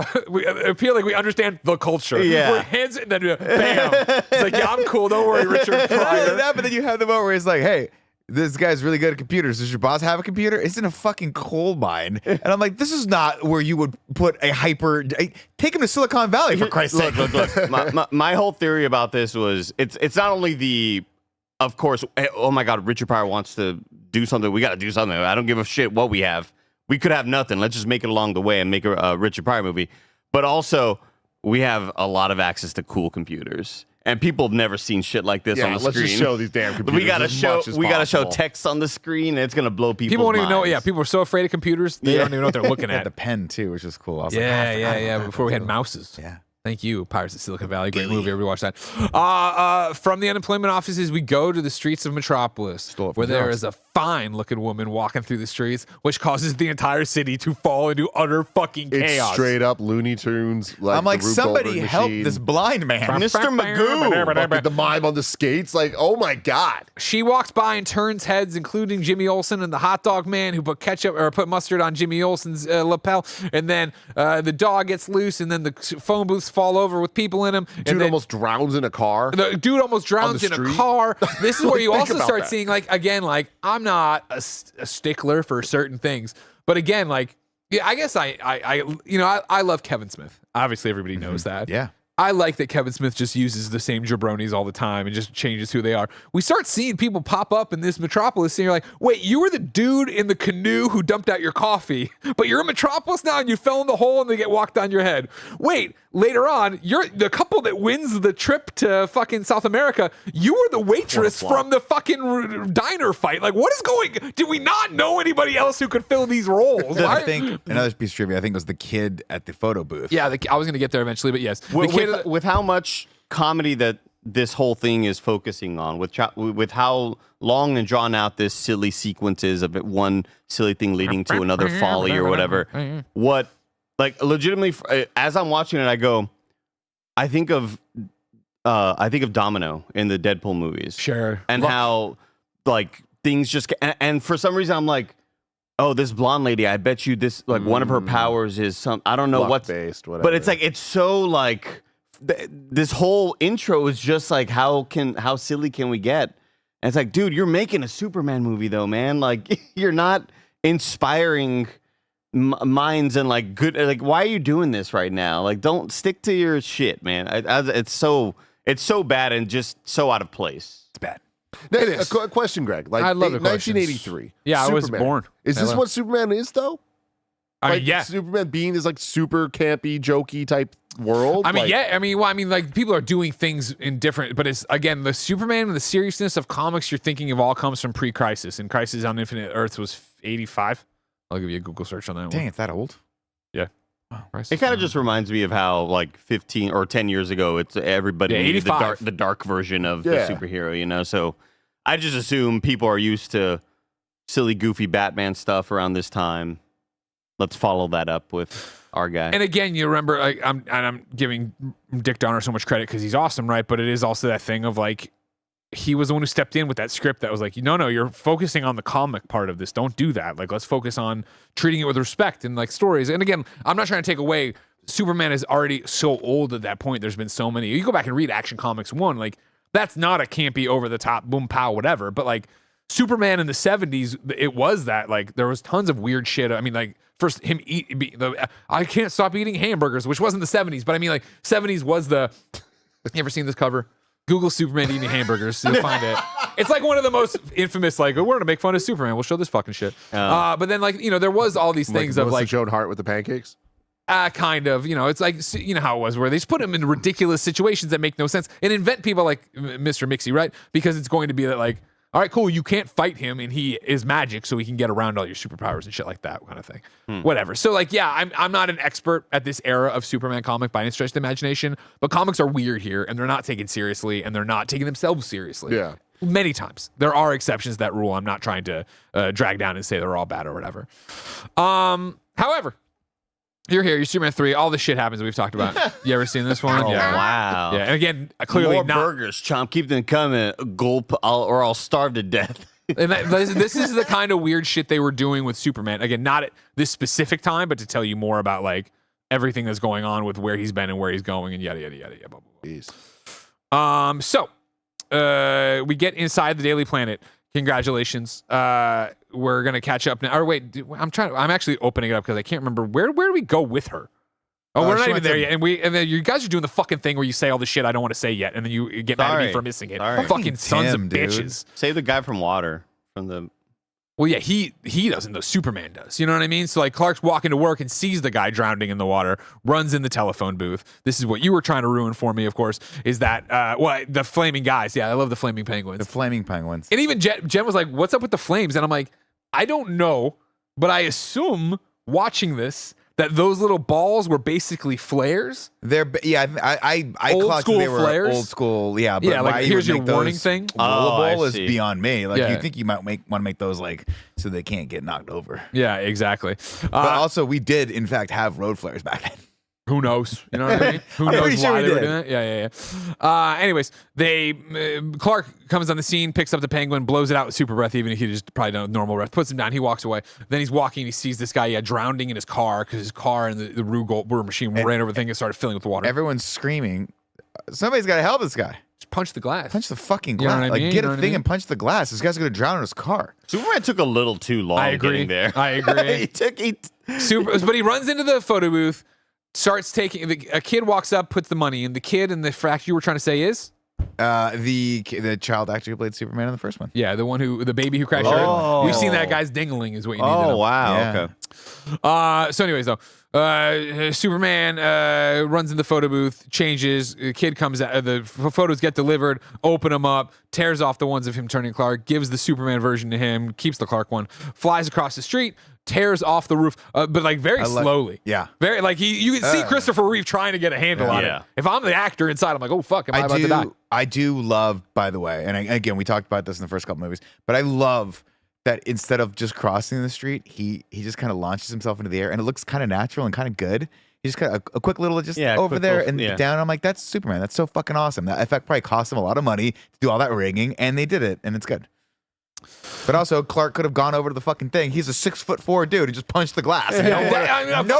like we understand the culture. Yeah. We're hands and then bam. It's like, yeah, I'm cool. Don't worry, Richard Pryor. But then you have the moment where he's like, "Hey, this guy's really good at computers. Does your boss have a computer?" It's in a fucking coal mine, and I'm like, "This is not where you would put a hyper. Take him to Silicon Valley for Christ's sake." Look. My whole theory about this was it's not only the, of course, oh my God, Richard Pryor wants to do something. We got to do something. I don't give a shit what we have. We could have nothing. Let's just make it along the way and make a Richard Pryor movie. But also, we have a lot of access to cool computers. And people have never seen shit like this on the screen. Let's just show these damn computers. We gotta as show much as we gotta show possible. text on the screen, and it's gonna blow people's People won't even know. minds. Yeah, people are so afraid of computers, they don't even know what they're looking Had at. the pen too, which was cool. I was like, Yeah. Before we had mouses. Yeah. Thank you, Pirates of Silicon Valley. Great movie. Everybody watch that. From the unemployment offices, we go to the streets of Metropolis, Stole it from where there Xerox. is a fine-looking woman walking through the streets, which causes the entire city to fall into utter fucking It's chaos. straight up Looney Tunes. I'm like, the Rube somebody Goldberg help machine. this blind man. Mr. Magoo. Fucking the mime on the skates. Like, oh my God. She walks by and turns heads, including Jimmy Olsen and the hot dog man who put ketchup or put mustard on Jimmy Olsen's lapel. And then the dog gets loose, and then the phone booths fall over with people in them. Dude and then almost drowns in a car. the dude almost drowns the in a street? car. This is where you Think also about start that. seeing, like, again, like, I'm not a stickler for certain things, but again, like, yeah, I guess I love Kevin Smith. Obviously, everybody knows that. Yeah. I like that Kevin Smith just uses the same jabronis all the time and just changes who they are. We start seeing people pop up in this Metropolis, and you're like, wait, you were the dude in the canoe who dumped out your coffee, but you're in Metropolis now and you fell in the hole and they get walked on your head. Wait, later on, you're the couple that wins the trip to fucking South America. You were the waitress flop. from the fucking diner fight. Like, what is going? Did we not know anybody else who could fill these roles? I think another piece of trivia. I think was the kid at the photo booth. Yeah, I was going to get there eventually, but yes. The with, kid- with how much comedy that this whole thing is focusing on, with how long and drawn out this silly sequence is of it, one silly thing leading to another folly or whatever. What, like, legitimately, as I'm watching it, I go, I think of Domino in the Deadpool movies. Sure. And how, like, things just, and for some reason I'm like, oh, this blonde lady, I bet you this, like, one of her powers is some, I don't know what, Luck-based, whatever. but it's like, it's so like, this whole intro is just like, how silly can we get? And it's like, dude, you're making a Superman movie though, man. Like, you're not inspiring minds and like good, like, why are you doing this right now? Like, don't stick to your shit, man. It's so bad and just so out of place. It's bad. Now, a question, Greg. Like, I love the questions. 1983. Yeah, I was Superman. born. Is this what Superman is, though? I Like, mean, yeah. Superman being this like super campy, jokey type world. I mean, Like, yeah. I mean, like, people are doing things in different, but it's, again, the Superman and the seriousness of comics you're thinking of all comes from pre-Crisis, and Crisis on Infinite Earths was 85. I'll give you a Google search on that Dang, one. it's that old. Yeah. It kind of just reminds me of how, like, 15 or 10 years ago, it's everybody Yeah, needed 85. the dark version of Yeah. the superhero, you know? So I just assume people are used to silly, goofy Batman stuff around this time. Let's follow that up with our guy. And again, you remember, like, I'm giving Dick Donner so much credit because he's awesome, right? But it is also that thing of, like, he was the one who stepped in with that script that was like, no, you're focusing on the comic part of this. Don't do that. Like, let's focus on treating it with respect and, like, stories. And again, I'm not trying to take away. Superman is already so old at that point. There's been so many. You go back and read Action Comics 1, like, that's not a campy, over the top, boom, pow, whatever. But, like, Superman in the 70s, it was that. Like, there was tons of weird shit. I mean, like, first him I can't stop eating hamburgers, which wasn't the 70s, but I mean, like, 70s was the. You ever seen this cover? Google Superman eating hamburgers. You'll find it. It's like one of the most infamous, like, we're going to make fun of Superman. We'll show this fucking shit. But then, like, there was all these things of, like, Joan Hart with the pancakes. Kind of, it's like, how it was where they just put him in ridiculous situations that make no sense and invent people like Mr. Mixie, right? Because it's going to be that, like, all right, cool, you can't fight him and he is magic, so he can get around all your superpowers and shit like that kind of thing. Whatever. So, like, yeah, I'm not an expert at this era of Superman comic by any stretch of the imagination, but comics are weird here and they're not taken seriously and they're not taking themselves seriously. Yeah. Many times. There are exceptions to that rule. I'm not trying to drag down and say they're all bad or whatever. However, you're here, you're Superman 3, all this shit happens that we've talked about. You ever seen this one? Oh, Yeah. wow. Yeah, and again, clearly More not. burgers, Chomp. Keep them coming. Gulp, or I'll starve to death. And this is the kind of weird shit they were doing with Superman. Again, not at this specific time, but to tell you more about, like, everything that's going on with where he's been and where he's going and yada, yada, yada, yada, blah, blah, blah. So, we get inside the Daily Planet. Congratulations. We're going to catch up now. Or wait, I'm actually opening it up because I can't remember. Where do we go with her? Oh, we're not even there yet. And then you guys are doing the fucking thing where you say all the shit I don't want to say yet, and then you get mad at me for missing it. Sorry. Fucking sons of Tim, dude. bitches. Save the guy from water. From the. Well, yeah, he doesn't, though. Superman does. You know what I mean? So, like, Clark's walking to work and sees the guy drowning in the water, runs in the telephone booth. This is what you were trying to ruin for me, of course, is that, the flaming guys. Yeah, I love the flaming penguins. The flaming penguins. And even Jen was like, what's up with the flames? And I'm like, I don't know, but I assume watching this that those little balls were basically flares. I Old clocked school they were flares? old school. Yeah, but Yeah, like, why you here's would your make warning those thing. rollable I is see. beyond me. Like, Yeah. you think you might want to make those, like, so they can't get knocked over. Yeah, exactly. But also, we did in fact have road flares back then. Who knows? You know what I mean? Who I'm knows pretty sure why we they were did. doing that? Yeah. Anyways, Clark comes on the scene, picks up the penguin, blows it out with super breath, even if he just probably done normal breath, puts him down, he walks away. Then he's walking, he sees this guy drowning in his car because his car and the RaGu machine ran over the thing and started filling with water. Everyone's screaming. Somebody's got to help this guy. Just punch the glass. Punch the fucking You know glass. what I Like, mean? get You know a what I thing mean? and punch the glass. This guy's going to drown in his car. Superman took a little too long I agree. getting there. I agree. But he runs into the photo booth, starts taking a kid walks up, puts the money in. The kid and the fact you were trying to say is The child actor who played Superman in the first one. yeah, the baby who crashed. Oh. We've seen that guy's dingling is what you need to Oh, know. wow. Yeah. Okay. So anyways, though, Superman runs in the photo booth, changes. The kid comes out. The photos get delivered. Open them up. Tears off the ones of him turning Clark. Gives the Superman version to him. Keeps the Clark one. Flies across the street. Tears off the roof, but like very slowly. Yeah. Very like you can see Christopher Reeve trying to get a handle on it. Yeah. If I'm the actor inside, I'm like, oh fuck, am I about to die? I do love, by the way, and again, we talked about this in the first couple movies, but I love that instead of just crossing the street, he just kind of launches himself into the air, and it looks kind of natural and kind of good. He just got a quick little over quick there little- and yeah. down. I'm like, that's Superman. That's so fucking awesome. That effect probably cost him a lot of money to do all that rigging, and they did it, and it's good. But also, Clark could have gone over to the fucking thing. He's a 6'4" dude who just punched the glass. No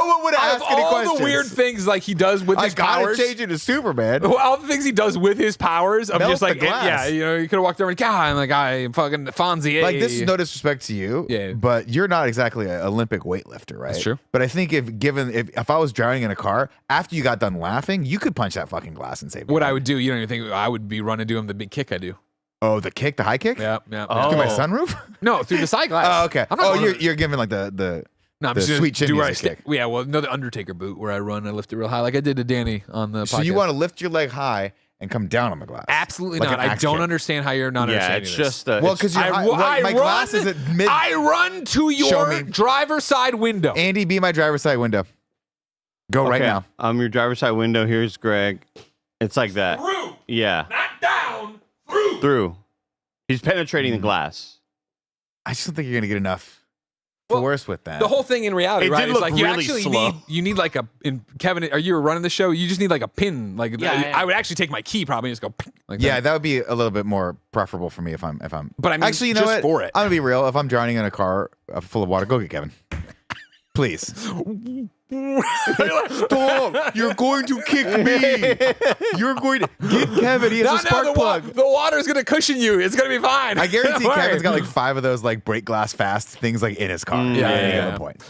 one would Out of ask any all questions. the weird things like he does with I his gotta powers. change it to Superman. Well, all the things he does with his powers of Melt just like the glass. yeah, you could have walked over and God, I'm like I'm fucking Fonzie. Like, this is no disrespect to you, Yeah. but you're not exactly an Olympic weightlifter, right? That's true. But I think if I was drowning in a car, after you got done laughing, you could punch that fucking glass and save me. What I would do, you don't even think I would be running to him the big kick I do. Oh, the high kick? Yeah. Oh. Through my sunroof? No, through the side glass. Oh, okay. I'm not going You're giving like the no, I'm the just gonna sweet chin do where I music kick. Yeah, well, no, the Undertaker boot where I run, I lift it real high, like I did to Danny on the podcast. So you want to lift your leg high and come down on the glass? Absolutely Like not. an I axe don't kick. understand how you're not Yeah, understanding it's this. just Well, because my glass is at mid. I run to Show your me. driver's side window. Andy, be my driver's side window. Go right now. Your driver's side window. Here's Greg. It's like that. Through, Yeah. not down, through. Through. He's penetrating the glass. I just don't think you're gonna get enough Well, force with that. The whole thing in reality, It right? did is look like you really actually slow. need like Kevin, are you running the show? You just need like a pin. Like Yeah. I would actually take my key probably and just go like Yeah, that. that would be a little bit more preferable for me if I'm. But I mean, actually, you know just what? for it. I'm gonna be real. If I'm drowning in a car full of water, go get Kevin. Please. Stop. You're going to kick me. You're going to get Kevin. He has a spark plug. The water's going to cushion you. It's going to be fine. I guarantee Kevin's got like 5 of those like break glass fast things like in his car. Yeah. Point.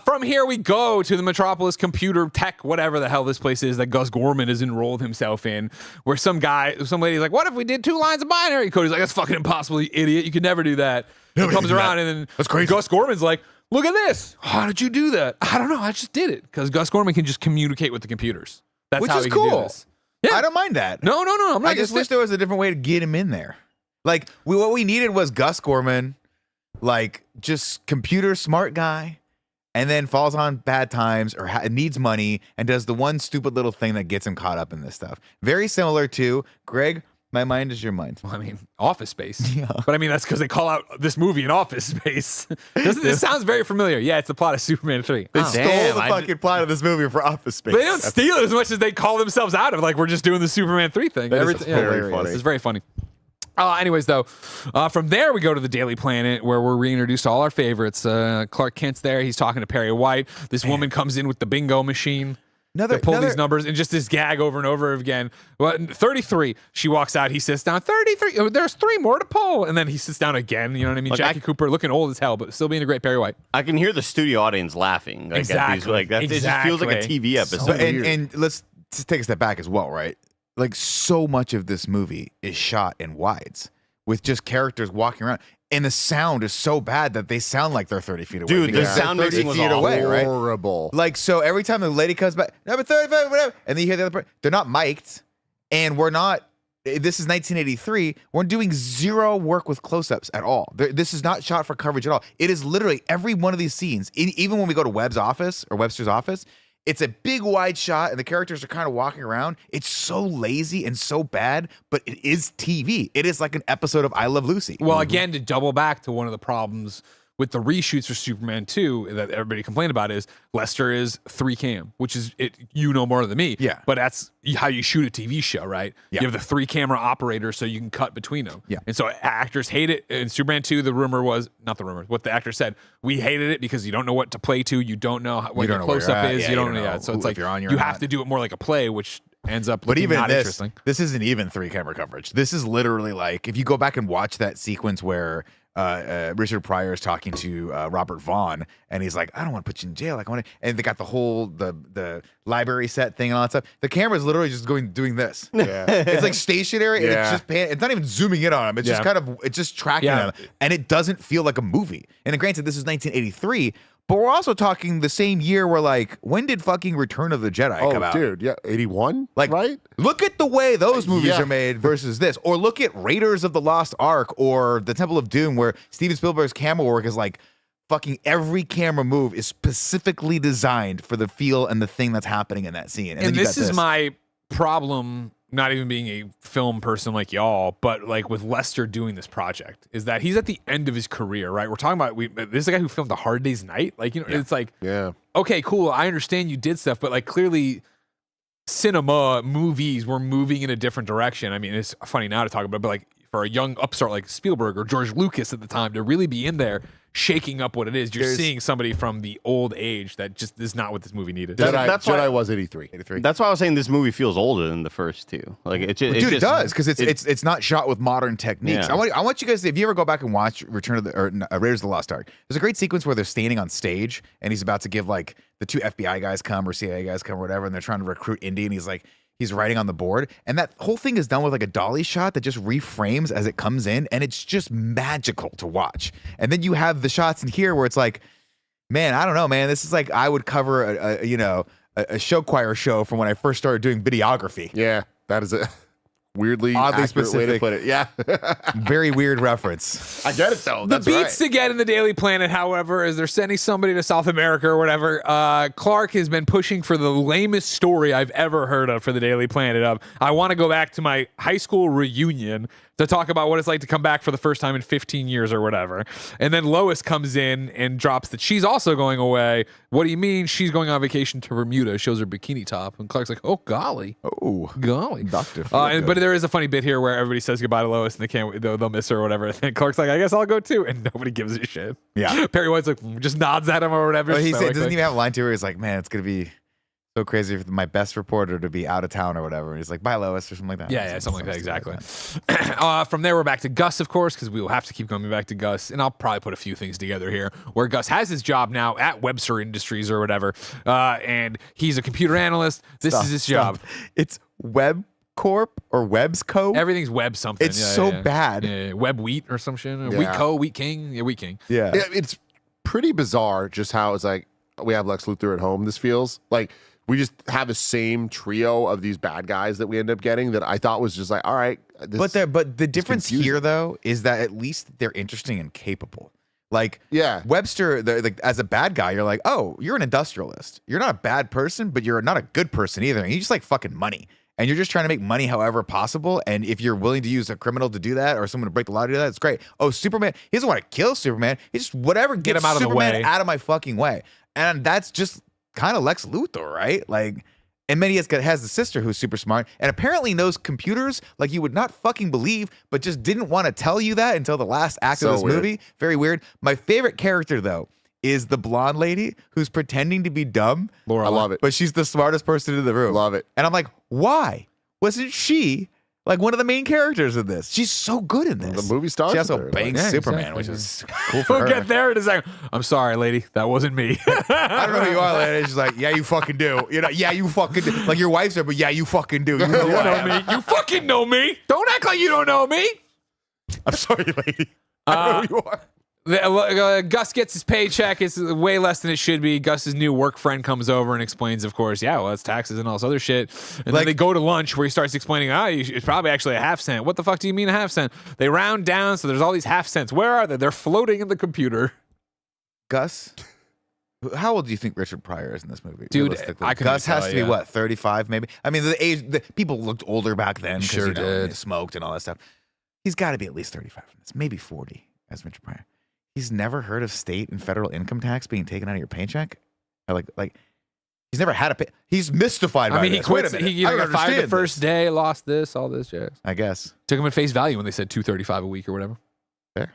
From here we go to the Metropolis Computer Tech, whatever the hell this place is that Gus Gorman has enrolled himself in, where some lady's like, what if we did 2 lines of binary code? He's like, that's fucking impossible, you idiot. You could never do that. He comes around and then that's crazy. Gus Gorman's like, look at this. How did you do that? I don't know. I just did it. Because Gus Gorman can just communicate with the computers. That's Which how is he can do cool. this. Yeah. I don't mind that. No. I'm not I just wish there was a different way to get him in there. Like, what we needed was Gus Gorman, like, just computer smart guy, and then falls on bad times or needs money and does the one stupid little thing that gets him caught up in this stuff. Very similar to Greg. My mind is your mind. Well, I mean, Office Space. Yeah. But I mean, that's because they call out this movie in Office Space. This sounds very familiar. Yeah, it's the plot of Superman 3. They stole the fucking plot of this movie for Office Space. They don't steal it as much as they call themselves out of it. Like, we're just doing the Superman 3 thing. It's very funny. It's very funny. Anyways, though, from there we go to the Daily Planet where we're reintroduced to all our favorites. Clark Kent's there. He's talking to Perry White. This woman comes in with the bingo machine. They pull these numbers and just this gag over and over again. Well, 33. She walks out. He sits down. 33. Oh, there's 3 more to pull. And then he sits down again. You know what I mean? Jackie Cooper looking old as hell, but still being a great Perry White. I can hear the studio audience laughing. Like, Exactly. At these, like that. It just feels like a TV episode. And let's take a step back as well, right? Like, so much of this movie is shot in wides with just characters walking around. And the sound is so bad that they sound like they're 30 feet away. Dude, the sound mixing was away, right? Horrible. Like, so every time the lady comes back, number 35, whatever, and then you hear the other part, they're not mic'd, and we're not, this is 1983, we're doing 0 work with close-ups at all. This is not shot for coverage at all. It is literally every one of these scenes, even when we go to Webster's office, it's a big wide shot and the characters are kind of walking around. It's so lazy and so bad, but it is TV. It is like an episode of I Love Lucy. Well, again, to double back to one of the problems with the reshoots for Superman 2 that everybody complained about is Lester is 3 cam, which is, you know more than me. Yeah. But that's how you shoot a TV show, right? Yeah. You have the 3 camera operator so you can cut between them. Yeah. And so actors hate it. In Superman 2, the rumor was, not the rumor, what the actor said, we hated it because you don't know what to play to. You don't know what your close-up is. Yeah, you don't know. So it's like, you're on, you have to do it more like a play, which ends up but looking even not interesting. This isn't even 3 camera coverage. This is literally like, if you go back and watch that sequence where Richard Pryor is talking to Robert Vaughn, and he's like, I don't want to put you in jail. Like, I want to, and they got the whole the library set thing and all that stuff. The camera's literally just doing this. Yeah. It's like stationary, and Yeah. it's not even zooming in on him. It's just kind of, it's just tracking them, and it doesn't feel like a movie. And granted, this is 1983. But we're also talking the same year where, like, when did fucking Return of the Jedi come out? Dude, yeah, 81? Like, right? Look at the way those movies Yeah. are made versus this. Or look at Raiders of the Lost Ark or The Temple of Doom, where Steven Spielberg's camera work is like, fucking every camera move is specifically designed for the feel and the thing that's happening in that scene. And this is my problem, not even being a film person like y'all, but like with Lester doing this project, is that he's at the end of his career, right? We're talking about, this is a guy who filmed A Hard Day's Night. Like, you know, it's like, okay, cool. I understand you did stuff, but like clearly cinema, movies were moving in a different direction. I mean, it's funny now to talk about it, but like for a young upstart like Spielberg or George Lucas at the time to really be in there shaking up what it is, you're seeing somebody from the old age that just is not what this movie needed. Jedi was 83. That's why I was saying this movie feels older than the first 2. Like it does, because it's not shot with modern techniques. Yeah. I want you guys, if you ever go back and watch Raiders of the Lost Ark, there's a great sequence where they're standing on stage and he's about to give, like, the 2 FBI guys come or CIA guys come or whatever, and they're trying to recruit Indy, and he's writing on the board, and that whole thing is done with like a dolly shot that just reframes as it comes in, and it's just magical to watch. And then you have the shots in here where it's like, man, I don't know, man, this is like I would cover a show choir show from when I first started doing videography. Yeah, that is a weirdly oddly accurate specific way to put it. Yeah. Very weird reference. I get it though. The That's beats right. to get in the Daily Planet, however, is they're sending somebody to South America or whatever. Clark has been pushing for the lamest story I've ever heard of for the Daily Planet of, I want to go back to my high school reunion to talk about what it's like to come back for the first time in 15 years or whatever. And then Lois comes in and drops that she's also going away. What do you mean? She's going on vacation to Bermuda, shows her bikini top. And Clark's like, oh, golly. Oh, Golly. Doctor. But there is a funny bit here where everybody says goodbye to Lois and they'll miss her or whatever. And Clark's like, I guess I'll go too. And nobody gives a shit. Yeah. Perry White's like, just nods at him or whatever. But he So, doesn't even have a line to where he's like, man, it's going to be so crazy for my best reporter to be out of town or whatever. And he's like, bye, Lois, or something like that. Yeah, something like that, exactly. From there, we're back to Gus, of course, because we will have to keep coming back to Gus. And I'll probably put a few things together here where Gus has his job now at Webster Industries or whatever. And he's a computer analyst. This is his job. It's Web Corp or Webs Co. Everything's Web something. It's so bad. Yeah, Web Wheat or some shit. Yeah. Wheat Co, Wheat King. Yeah, Wheat King. Yeah. It's pretty bizarre just how it's like we have Lex Luthor at home. This feels like we just have the same trio of these bad guys that we end up getting that I thought was just like, all right. But the difference here, though, is that at least they're interesting and capable. Like, Yeah. Webster, as a bad guy, you're like, oh, you're an industrialist. You're not a bad person, but you're not a good person either. And you just like fucking money. And you're just trying to make money however possible. And if you're willing to use a criminal to do that or someone to break the law to do that, it's great. Oh, Superman, he doesn't want to kill Superman. He just whatever gets him out of the Superman way. out of my fucking way. And that's just kind of Lex Luthor, right? Like, and then he has the sister who's super smart and apparently knows computers like you would not fucking believe, but just didn't want to tell you that until the last act of this weird. movie. Very weird. My favorite character, though, is the blonde lady who's pretending to be dumb. Laura, I love it. But she's the smartest person in the room. Love it. And I'm like, why wasn't she like one of the main characters in this? She's so good in this. The movie stars She with also her, bangs like- Yeah, Superman, exactly. which is cool for We'll her. get there in a second. I'm sorry, lady. That wasn't me. I don't know who you are, lady. She's like, yeah, you fucking do. You know, yeah, you fucking do. Like your wife's there, but yeah, you fucking do. You know You who I know am. me. You fucking know me. Don't act like you don't know me. I'm sorry, lady. I don't know who you are. Gus gets his paycheck. It's way less than it should be. Gus's new work friend comes over and explains, of course, yeah, well, it's taxes and all this other shit. And then they go to lunch where he starts explaining, it's probably actually a half cent. What the fuck do you mean a half cent? They round down, so there's all these half cents. Where are they? They're floating in the computer. Gus, how old do you think Richard Pryor is in this movie? Dude, realistically? I couldn't Gus has tell to be you. what, 35 maybe? I mean, the age, the people looked older back then. 'cause, Sure you know, did. They smoked and all that stuff. He's got to be at least 35 in this, maybe 40 as Richard Pryor. He's never heard of state and federal income tax being taken out of your paycheck. Or like he's never had a pay. He's mystified. I mean, by he this. Wait a quits. minute. He I don't got fired the understand first this. day, lost this, all this jazz. I guess. Took him at face value when they said $235 a week or whatever. Fair.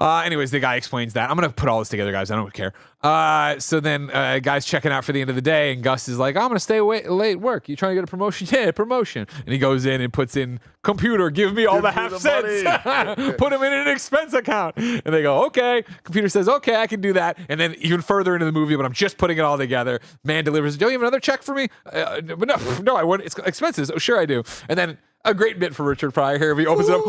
Anyways, the guy explains that. I'm going to put all this together, guys. I don't care. So then guy's checking out for the end of the day, and Gus is like, I'm going to stay late at work. You trying to get a promotion? Yeah, promotion. And he goes in and puts in, computer, give me all the half cents. Put them in an expense account. And they go, okay. Computer says, okay, I can do that. And then even further into the movie, but I'm just putting it all together. Man delivers, don't you have another check for me? But no, I want it's expenses. Oh, sure I do. And then a great bit for Richard Pryor here. He opens it up.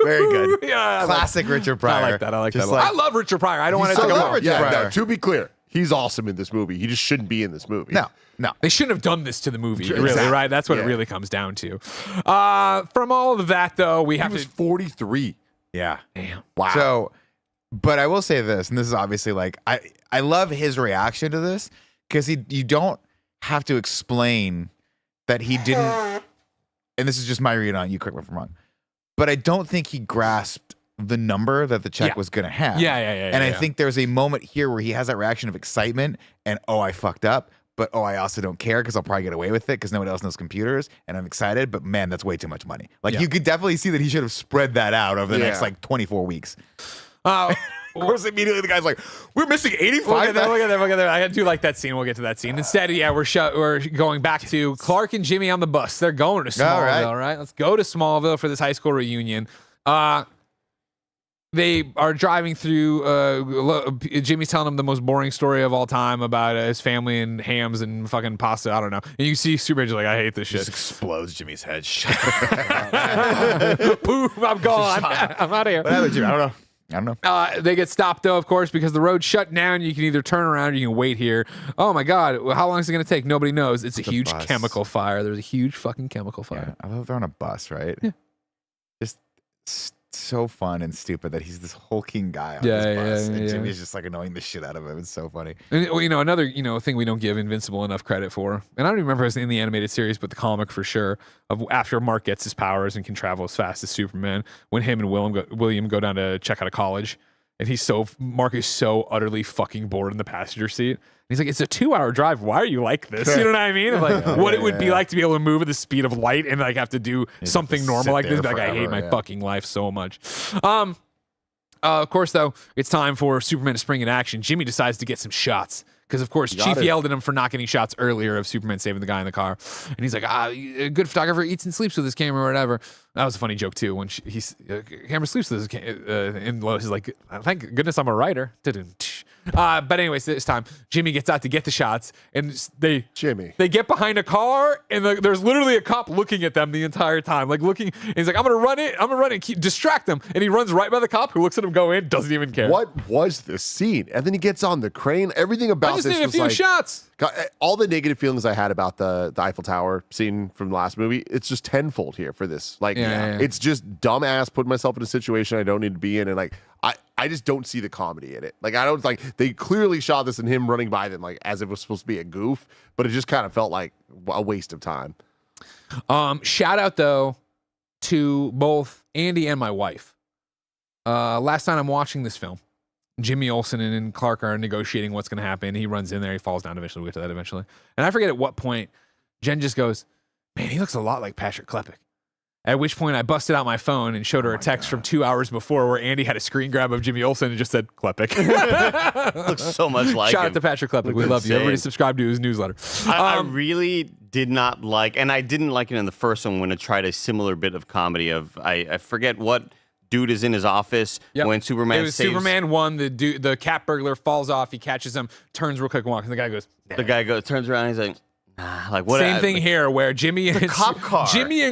Very good. Yeah, Classic Richard Pryor. I like that. I like Just that. I love Richard Pryor. I don't want it so to go love wrong. Richard Yeah, Pryor. no, to be clear, he's awesome in this movie. He just shouldn't be in this movie. No. They shouldn't have done this to the movie, Sure, really, exactly. right? That's what it Yeah. really comes down to. From all of that, though, we He have was to. 43. Yeah. Damn. Wow. So, but I will say this, and this is obviously like I love his reaction to this because you don't have to explain that he didn't. And this is just my read on it, you. Correct me if I'm wrong, but I don't think he grasped the number that the check Yeah. was going to have. Yeah. And I think there's a moment here where he has that reaction of excitement and I fucked up. But I also don't care because I'll probably get away with it because nobody else knows computers and I'm excited. But man, that's way too much money. Like Yeah. you could definitely see that he should have spread that out over the next Yeah. like 24 weeks. Uh, Of course, immediately the guy's like, "We're missing 85." We'll get there. I do like that scene. We'll get to that scene. Instead, yeah, we're going back to Clark and Jimmy on the bus. They're going to Smallville, All right. right? Let's go to Smallville for this high school reunion. They are driving through. Jimmy's telling them the most boring story of all time about his family and hams and fucking pasta. I don't know. And you see Superman's like, I hate this Just shit. explodes Jimmy's head. Boom! I'm gone. I'm out of here. What happened, Jimmy? I don't know. They get stopped though, of course, because the road's shut down. You can either turn around or you can wait here. Oh my God, how long is it going to take? Nobody knows. It's a huge bus. chemical fire. There's a huge fucking chemical fire. Yeah, I love they're on a bus, right? Yeah. Just so fun and stupid that he's this hulking guy on Yeah, this bus, yeah, and yeah. Jimmy's just like annoying the shit out of him. It's so funny. And, well, another thing we don't give Invincible enough credit for, and I don't even remember if it was in the animated series, but the comic for sure, of after Mark gets his powers and can travel as fast as Superman, when him and William go down to check out of college, and Mark is so utterly fucking bored in the passenger seat. He's like, it's a 2-hour drive. Why are you like this? You know what I mean? Of like what it would be like to be able to move at the speed of light and like have to do something normal like this. Like, I hate my fucking life so much. Of course, though, it's time for Superman to spring in action. Jimmy decides to get some shots. Because, of course, Chief yelled at him for not getting shots earlier of Superman saving the guy in the car. And he's like, a good photographer eats and sleeps with his camera or whatever. That was a funny joke, too, when camera sleeps with his and Lois is like, thank goodness I'm a writer. But anyways, this time, Jimmy gets out to get the shots, and they get behind a car, and there's literally a cop looking at them the entire time, like looking. And he's like, I'm gonna run it, distract them, and he runs right by the cop, who looks at him go in, doesn't even care. What was this scene? And then he gets on the crane. Everything about I just this need a was few like shots. God, all the negative feelings I had about the Eiffel Tower scene from the last movie, it's just tenfold here for this. Like, it's just dumbass putting myself in a situation I don't need to be in, and like I just don't see the comedy in it. Like, I don't they clearly shot this in him running by them like as if it was supposed to be a goof, but it just kind of felt like a waste of time. Shout out though to both Andy and my wife. Last time I'm watching this film, Jimmy Olsen and Clark are negotiating what's going to happen. He runs in there. He falls down eventually. We'll get to that eventually. And I forget at what point Jen just goes, man, he looks a lot like Patrick Klepek. At which point I busted out my phone and showed her a text from 2 hours before where Andy had a screen grab of Jimmy Olsen and just said, Klepek. Looks so much like Shout him. out to Patrick Klepek. We love you. Everybody subscribe to his newsletter. I really did not like, and I didn't like it in the first one when it tried a similar bit of comedy of, I forget what dude is in his office when Superman saves. Superman 1, the cat burglar falls off, he catches him, turns real quick and walks, and the guy goes, turns around and he's like, nah, like what? Same thing here where Jimmy and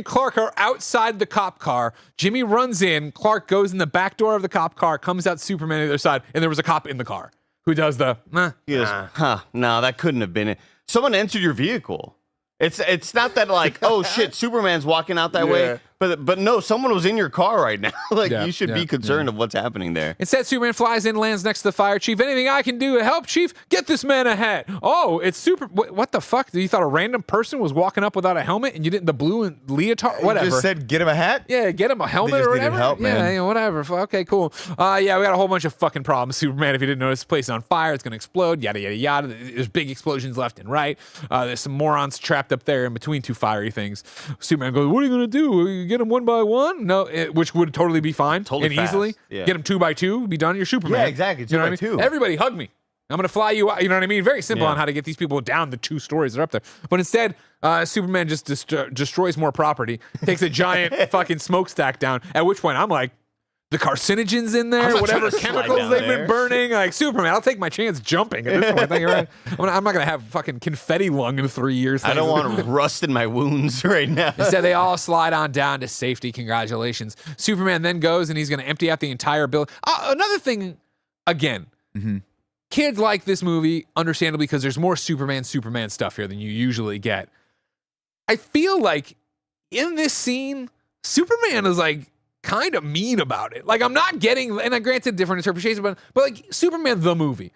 Clark are outside the cop car. Jimmy runs in, Clark goes in the back door of the cop car, comes out Superman on the other side, and there was a cop in the car who does the no, that couldn't have been it. Someone entered your vehicle. It's not that like, oh shit, Superman's walking out that way, but no, someone was in your car right now. Like you should be concerned of what's happening there. Instead, Superman flies in, lands next to the fire chief. Anything I can do to help, Chief? Get this man a hat. Oh, it's super. What the fuck? You thought a random person was walking up without a helmet, and you didn't the blue and leotard? Whatever. You just said get him a hat. Yeah, get him a helmet or whatever. Help, man. Yeah, whatever. Okay, cool. Yeah, we got a whole bunch of fucking problems. Superman, if you didn't notice, the place is on fire. It's gonna explode. Yada yada yada. There's big explosions left and right. There's some morons trapped up there in between two fiery things. Superman goes, "What are you gonna do? You get them one by one? No, which would totally be fine, totally and fast. Easily. Yeah. Get them 2 by 2. Be done. You're Superman. Yeah, exactly. 2 You know by what I 2. mean? Everybody, hug me. I'm gonna fly you out. You know what I mean? Very simple on how to get these people down the 2 stories that are up there. But instead, Superman just destroys more property, takes a giant fucking smokestack down. At which point, I'm like, the carcinogens in there, whatever chemicals they've been burning. Like, Superman, I'll take my chance jumping at this point. I think you're right. I'm not going to have fucking confetti lung in 3 years. I don't want rust in my wounds right now. Instead, they all slide on down to safety. Congratulations. Superman then goes and he's going to empty out the entire building. Another thing, again, kids like this movie, understandably, because there's more Superman stuff here than you usually get. I feel like in this scene, Superman is like, kind of mean about it. Like, I'm not getting, and I granted different interpretations, but like Superman the movie,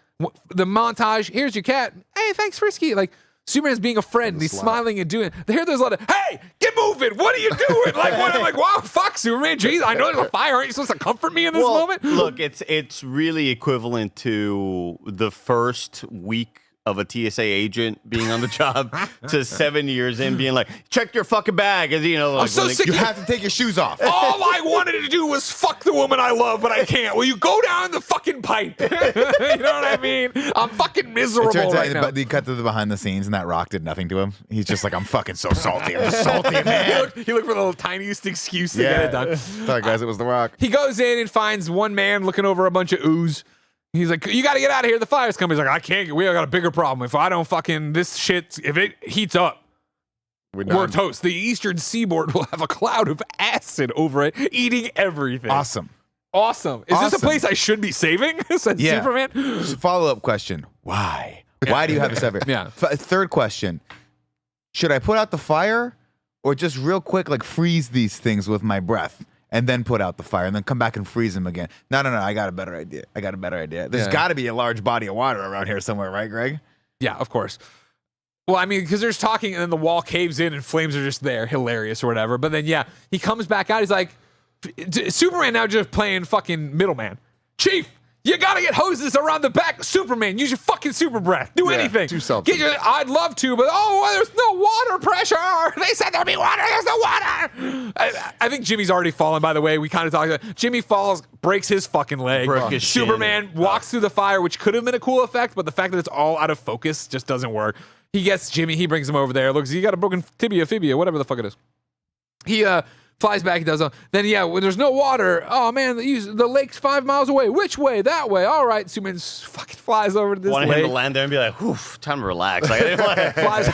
the montage, here's your cat, hey, thanks Frisky. Like, Superman's being a friend, and he's smiling and doing, there's a lot of, hey, get moving, what are you doing? Like, what? I'm like, wow, fuck Superman, jeez, I know there's a fire, aren't you supposed to comfort me in this moment? Look, it's really equivalent to the first week of a TSA agent being on the job to 7 years in being like, check your fucking bag. As you know, like, I'm so sick. You have to take your shoes off. All I wanted to do was fuck the woman I love, but I can't. Will you go down the fucking pipe? You know what I mean? I'm fucking miserable right now. But he cut to the behind the scenes, and that rock did nothing to him. He's just like, I'm fucking so salty. I'm just salty, man. He looked for the tiniest excuse to get it done. Sorry, guys, it was the rock. He goes in and finds one man looking over a bunch of ooze. He's like, you got to get out of here. The fire's coming. He's like, I can't. We got a bigger problem. If I don't fucking, this shit, if it heats up, we're toast. The eastern seaboard will have a cloud of acid over it, eating everything. Awesome. Is this a place I should be saving? Said Superman. Follow-up question. Why? Why do you have this ever? Yeah. Third question. Should I put out the fire or just real quick, like freeze these things with my breath? and then put out the fire and then come back and freeze him again. No, I got a better idea. There's got to be a large body of water around here somewhere, right, Greg? Yeah, of course. Well, I mean, because there's talking and then the wall caves in and flames are just there, hilarious or whatever. But then, yeah, he comes back out. He's like, Superman now just playing fucking middleman. Chief, you gotta get hoses around the back. Superman, use your fucking super breath. Do anything. Do something. I'd love to, but there's no water pressure. They said there'd be water. There's no water. I think Jimmy's already fallen, by the way. We kind of talked about Jimmy falls, breaks his fucking leg. Broke his Superman walks through the fire, which could have been a cool effect, but the fact that it's all out of focus just doesn't work. He gets Jimmy. He brings him over there. Looks, he got a broken tibia, fibia, whatever the fuck it is. He flies back. He does. Then when there's no water. Oh man, the lake's 5 miles away. Which way? That way. All right. Superman fucking flies over to this Wanted lake. him to land there and be like, "Whew, time to relax." Like, I didn't want Flies.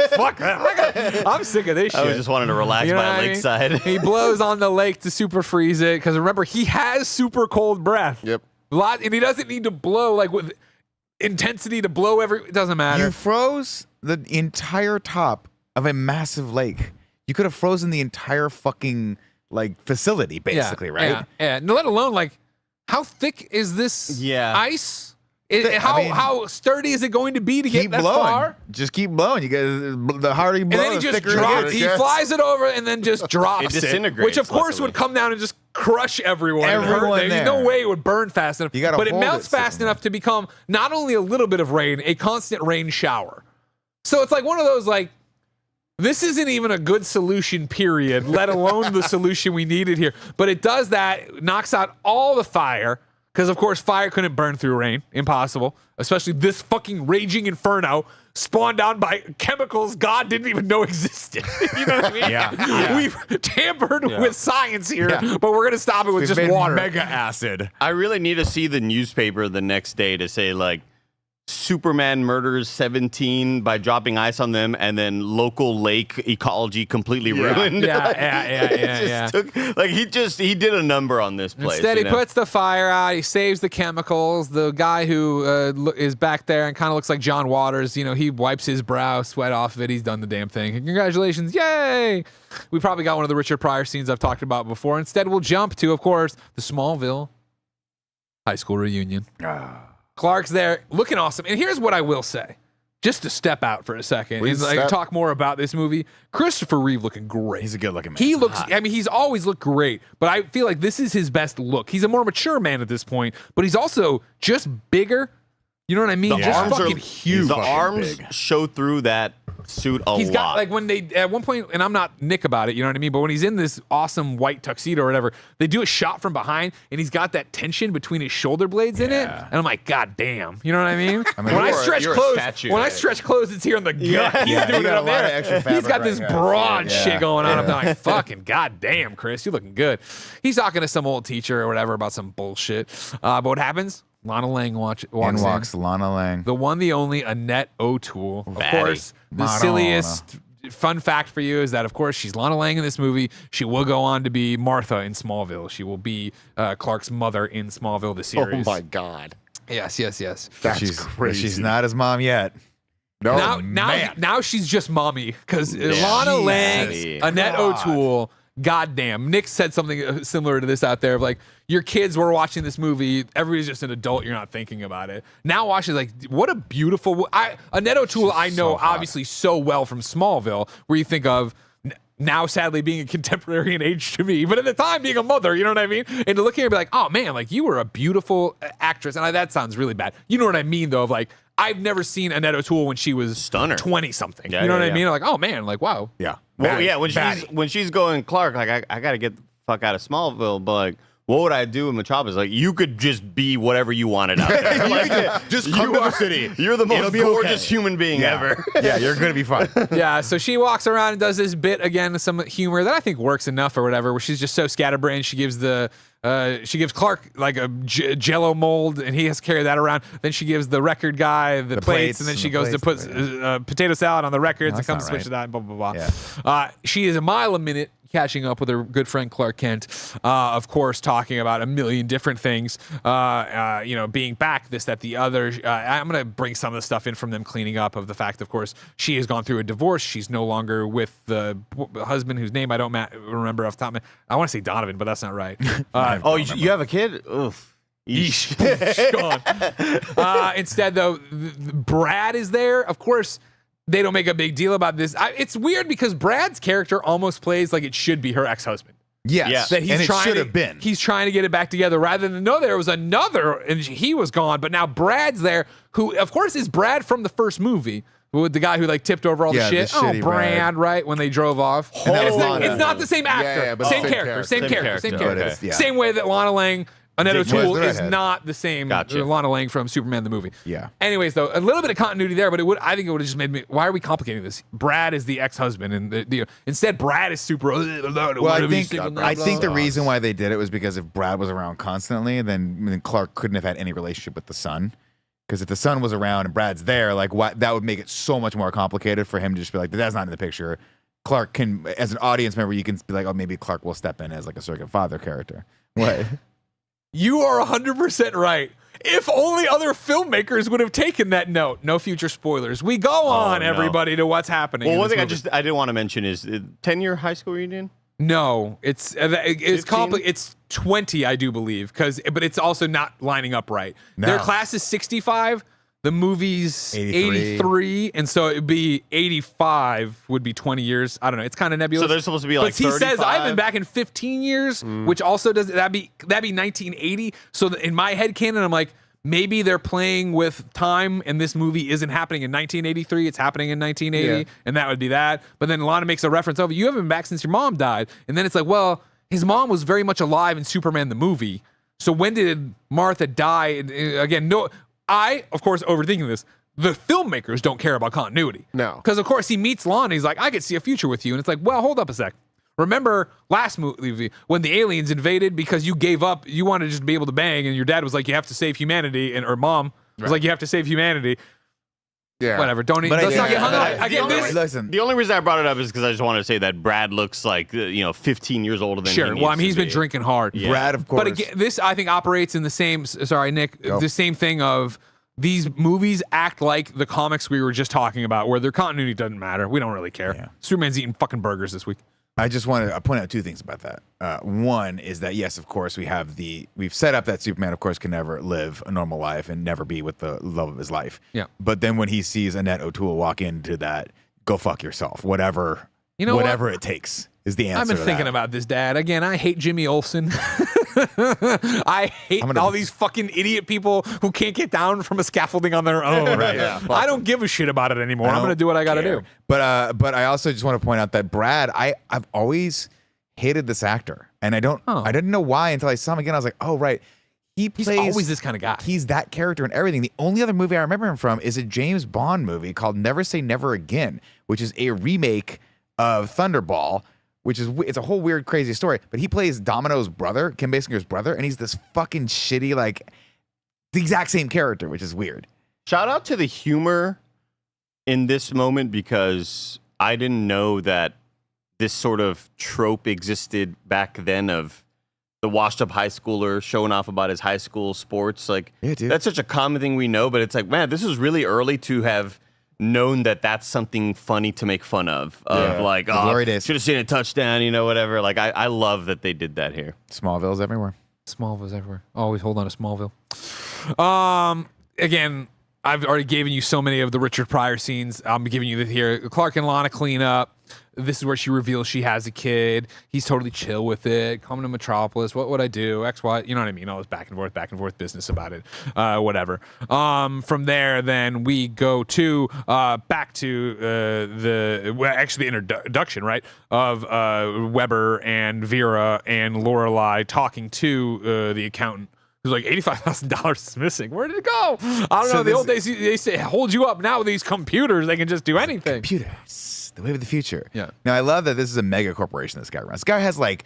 Fuck that. I'm sick of this shit. I just wanted to relax You know by what a I mean? lakeside. He blows on the lake to super freeze it because remember he has super cold breath. Yep. And he doesn't need to blow like with intensity to blow it doesn't matter. You froze the entire top of a massive lake. You could have frozen the entire fucking facility, basically, right? Yeah. No, let alone how thick is this ice? How sturdy is it going to be to Keep get that blowing. far? Just keep blowing. You guys, the harder you blow, And then he the just thicker it drops. gets. He flies it over and then just drops It disintegrates, which of course luckily. would come down and just crush everyone. Everyone There's there. no way it would burn fast enough. You gotta but it hold melts it fast sitting enough to become not only a little bit of rain, a constant rain shower. So it's like one of those this isn't even a good solution, period, let alone the solution we needed here. But it does that, knocks out all the fire, because, of course, fire couldn't burn through rain. Impossible. Especially this fucking raging inferno spawned out by chemicals God didn't even know existed. You know what I mean? Yeah. We've tampered with science here, but we're going to stop it with We've just made water. mega acid. I really need to see the newspaper the next day to say Superman murders 17 by dropping ice on them, and then local lake ecology completely ruined. Yeah. He did a number on this place. Instead, he puts the fire out. He saves the chemicals. The guy who is back there and kind of looks like John Waters, he wipes his brow, sweat off of it. He's done the damn thing. Congratulations. Yay. We probably got one of the Richard Pryor scenes I've talked about before. Instead, we'll jump to, of course, the Smallville high school reunion. Clark's there looking awesome. And here's what I will say. Just to step out for a second and talk more about this movie. Christopher Reeve looking great. He's a good looking man. He looks, he's always looked great, but I feel like this is his best look. He's a more mature man at this point, but he's also just bigger. You know what I mean? The Just arms fucking are huge. The arms show through that suit a He's lot. got when they at one point, and I'm not Nick about it, you know what I mean? But when he's in this awesome white tuxedo or whatever, they do a shot from behind, and he's got that tension between his shoulder blades in it, and I'm like, God damn, you know what I mean? When I stretch clothes, it's here on the gut. He's doing it up there. He's got this broad shit going on. I'm like, fucking God damn, Chris, you looking good. He's talking to some old teacher or whatever about some bullshit. But what happens? Lana Lang walks in. Lana Lang. The one, the only, Annette O'Toole. Of Fatty. course, the Madonna. silliest fun fact for you is that, of course, she's Lana Lang in this movie. She will go on to be Martha in Smallville. She will be Clark's mother in Smallville, the series. Oh my God. Yes. That's crazy. She's not his mom yet. No. Now she's just mommy because Lana Lang, Annette O'Toole. Goddamn. Nick said something similar to this out there of your kids were watching this movie. Everybody's just an adult. You're not thinking about it. Now watching what a beautiful. Annette O'Toole, I know obviously so well from Smallville, where you think of now sadly being a contemporary in age to me, but at the time being a mother, you know what I mean? And to look here and be like, oh man, you were a beautiful actress. And that sounds really bad. You know what I mean though, of I've never seen Annette O'Toole when she was Stunner. 20 something. Yeah, you know what I yeah. mean? Oh man, wow. Yeah. Well, when she's going Clark, I got to get the fuck out of Smallville, but what would I do in Metropolis? You could just be whatever you wanted out there. Just come to the city. You're the most be gorgeous okay. human being ever. Yeah, you're gonna be fine. Yeah, so she walks around and does this bit again, some humor that I think works enough or whatever, where she's just so scatterbrained. She gives Clark a Jello mold, and he has to carry that around. Then she gives the record guy the plates, and then she goes to put potato salad on the records and comes to switch it out. And blah blah blah. Yeah. She is a mile a minute catching up with her good friend Clark Kent, of course, talking about a million different things, being back, this, that, the other. I'm going to bring some of the stuff in from them cleaning up of the fact, of course, she has gone through a divorce. She's no longer with the husband whose name I don't remember off the top of my head. I want to say Donovan, but that's not right. You have a kid? Oof. Yeesh. Gone. Instead, though, Brad is there. Of course, they don't make a big deal about this. It's weird because Brad's character almost plays like it should be her ex-husband. Yes. That he's and it trying should to, have been. He's trying to get it back together rather than no, there was another and he was gone. But now Brad's there, who, of course, is Brad from the first movie. With the guy who like tipped over all the shit. shitty Brad, right? When they drove off. It's not the same actor. but Same same character. Same character. Okay. Yeah. Same way that Lana Lang, Annette O'Toole the is redhead. not the same Gotcha. Lana Lang from Superman the movie. Yeah. Anyways, though, a little bit of continuity there, but I think it would have just made me. Why are we complicating this? Brad is the ex-husband, and instead Brad is super. Well, I think the reason why they did it was because if Brad was around constantly, then Clark couldn't have had any relationship with the son. Because if the son was around and Brad's there, like that would make it so much more complicated for him to just be like, that's not in the picture. Clark can, as an audience member, you can be like, oh, maybe Clark will step in as like a surrogate father character. What? You are 100% right. If only other filmmakers would have taken that note. No future spoilers. We go on, everybody, to what's happening. Well, in one this thing movie. I didn't want to mention is 10-year high school reunion. No, it's 15? It's 20, I do believe, but it's also not lining up right. No. Their class is 65. The movie's 83, and so it'd be 85 would be 20 years. I don't know. It's kind of nebulous. So they're supposed to be like But he says 35? I've been back in 15 years, which also does that'd be 1980. So in my head canon, I'm like, maybe they're playing with time, and this movie isn't happening in 1983. It's happening in 1980, and that would be that. But then Lana makes a reference, you haven't been back since your mom died. And then it's like, well, his mom was very much alive in Superman the movie. So when did Martha die? Again, no, I, of course, overthinking this. The filmmakers don't care about continuity. No. Because, of course, he meets Lana. He's like, I could see a future with you. And it's like, well, hold up a sec. Remember last movie when the aliens invaded because you gave up, you wanted to just be able to bang, and your dad was like, you have to save humanity, or mom was like, you have to save humanity. Yeah. Whatever. Let's not get hung up. Listen, The only reason I brought it up is because I just wanted to say that Brad looks like 15 years older than Sure. he Well, I needs mean, he's to been be. drinking hard. Yeah. Brad, of course. But again, this I think operates in the same. Sorry, Nick. Go. The same thing of these movies act like the comics we were just talking about, where their continuity doesn't matter. We don't really care. Yeah. Superman's eating fucking burgers this week. I just want to point out two things about that. One is that, yes, of course, we've set up that Superman, of course, can never live a normal life and never be with the love of his life. Yeah. But then when he sees Annette O'Toole walk into that, go fuck yourself. Whatever it takes is the answer. I've been to thinking that. about this, Dad. Again, I hate Jimmy Olsen. I hate all these fucking idiot people who can't get down from a scaffolding on their own. Right. Yeah. I don't give a shit about it anymore. I'm going to do what I got to do. But I also just want to point out that Brad, I've always hated this actor, and I didn't know why until I saw him again. I was like, oh right, He's always this kind of guy. He's that character in everything. The only other movie I remember him from is a James Bond movie called Never Say Never Again, which is a remake of Thunderball, which is it's a whole weird, crazy story. But he plays Domino's brother, Kim Basinger's brother, and he's this fucking shitty, like the exact same character, which is weird. Shout out to the humor in this moment, because I didn't know that this sort of trope existed back then of the washed up high schooler showing off about his high school sports. Like, Yeah, dude. that's such a common thing we know, but it's like, man, this is really early to have known that that's something funny to make fun of. Yeah. Like, The glory days. should have seen a touchdown, whatever. Like, I love that they did that here. Smallville's everywhere. Smallville's everywhere. Always hold on to Smallville. Again, I've already given you so many of the Richard Pryor scenes. I'm giving you this here. Clark and Lana clean up. This is where she reveals she has a kid. He's totally chill with it. Coming to Metropolis. What would I do? X, Y. You know what I mean? All this back and forth business about it. Whatever. From there, then we go to back to the introduction, right? Of Weber and Vera and Lorelai talking to the accountant. Who's like, $85,000 is missing. Where did it go? I don't know. The old days, they say hold you up. Now with these computers, they can just do anything. Computers, the way of the future. Yeah. Now I love that this is a mega corporation this guy runs. This guy has like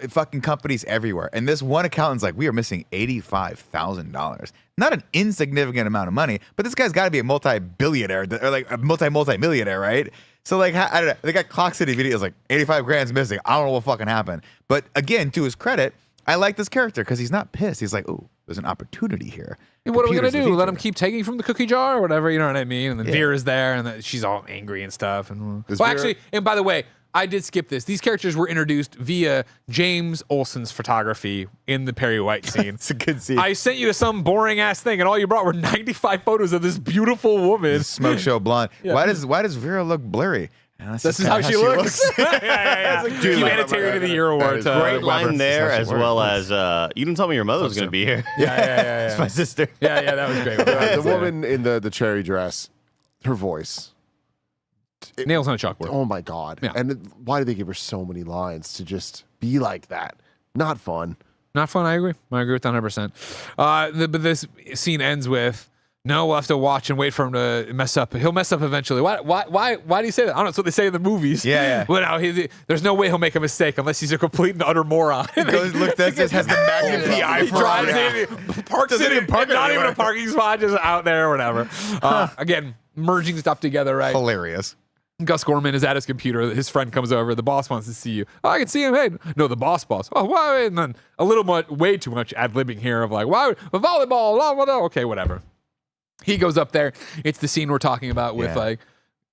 fucking companies everywhere, and this one accountant's like, we are missing $85,000. Not an insignificant amount of money, but this guy's got to be a multi-billionaire or like a multi-millionaire, right? So like, I don't know. They got Clock City videos like 85 grand's missing. I don't know what fucking happened. But again, to his credit, I like this character because he's not pissed. He's like, oh, there's an opportunity here. And what are we gonna Computer's the do? Let future. him keep taking from the cookie jar or whatever? You know what I mean? And then Vera's there, and she's all angry and stuff. And Is well, Vera- actually, and by the way, I did skip this. These characters were introduced via James Olsen's photography in the Perry White scene. It's a good scene. I sent you to some boring ass thing, and all you brought were 95 photos of this beautiful woman. Smoke show blonde. Why does Vera look blurry? This is how she looks. yeah. Dude, Humanitarian of the Year award. Great line Weber. there, That's how as she well works. as you didn't tell me your mother was going to be here. Yeah. It's my sister. Yeah, that was great. The woman in the cherry dress, her voice. Nails on a chalkboard. Oh my God. Yeah. And why do they give her so many lines to just be like that? Not fun. Not fun. I agree with that 100%. But this scene ends with, no, we'll have to watch and wait for him to mess up. He'll mess up eventually. Why do you say that? I don't know. It's what they say in the movies. Yeah. But now there's no way he'll make a mistake unless he's a complete and utter moron. He goes, look, that just has the Magnum PI He for drives it. in, parks Doesn't it, even park and not anywhere. even a parking spot, just out there or whatever. Again, merging stuff together, right? Hilarious. Gus Gorman is at his computer. His friend comes over. The boss wants to see you. Oh, I can see him. Hey, no, the boss. Oh, why? And then a little much, way too much ad-libbing here of like, why? Volleyball, blah, blah, blah. Okay, whatever. He goes up there. It's the scene we're talking about with like,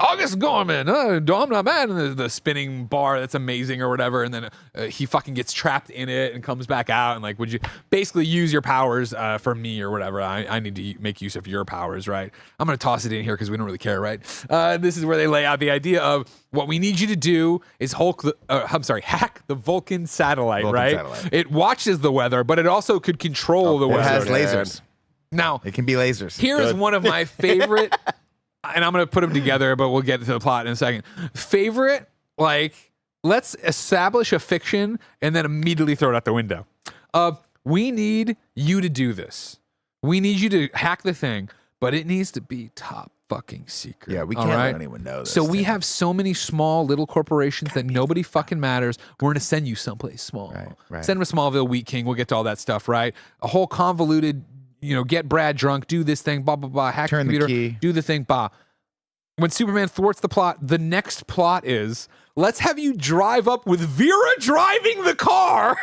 August Gorman, I'm not mad. And the spinning bar, that's amazing or whatever. And then he fucking gets trapped in it and comes back out. And like, would you basically use your powers for me or whatever? I need to make use of your powers, right? I'm going to toss it in here because we don't really care, right? This is where they lay out the idea of what we need you to do is hack the Vulcan satellite, right? Satellite. It watches the weather, but it also could control the It weather. has lasers. Now, It can be lasers. here's one of my favorite, and I'm going to put them together, but we'll get to the plot in a second. Favorite, like, let's establish a fiction and then immediately throw it out the window. We need you to do this. We need you to hack the thing, but it needs to be top fucking secret. Yeah, we all can't right? let anyone know this. So we have so many small little corporations that nobody fucking matters. We're going to send you someplace small. Right. Send them to Smallville, Wheat King. We'll get to all that stuff, right? A whole convoluted, get Brad drunk, do this thing, blah, blah, blah, hack Turn the the computer, key. do the thing, blah. When Superman thwarts the plot, the next plot is, let's have you drive up with Vera driving the car.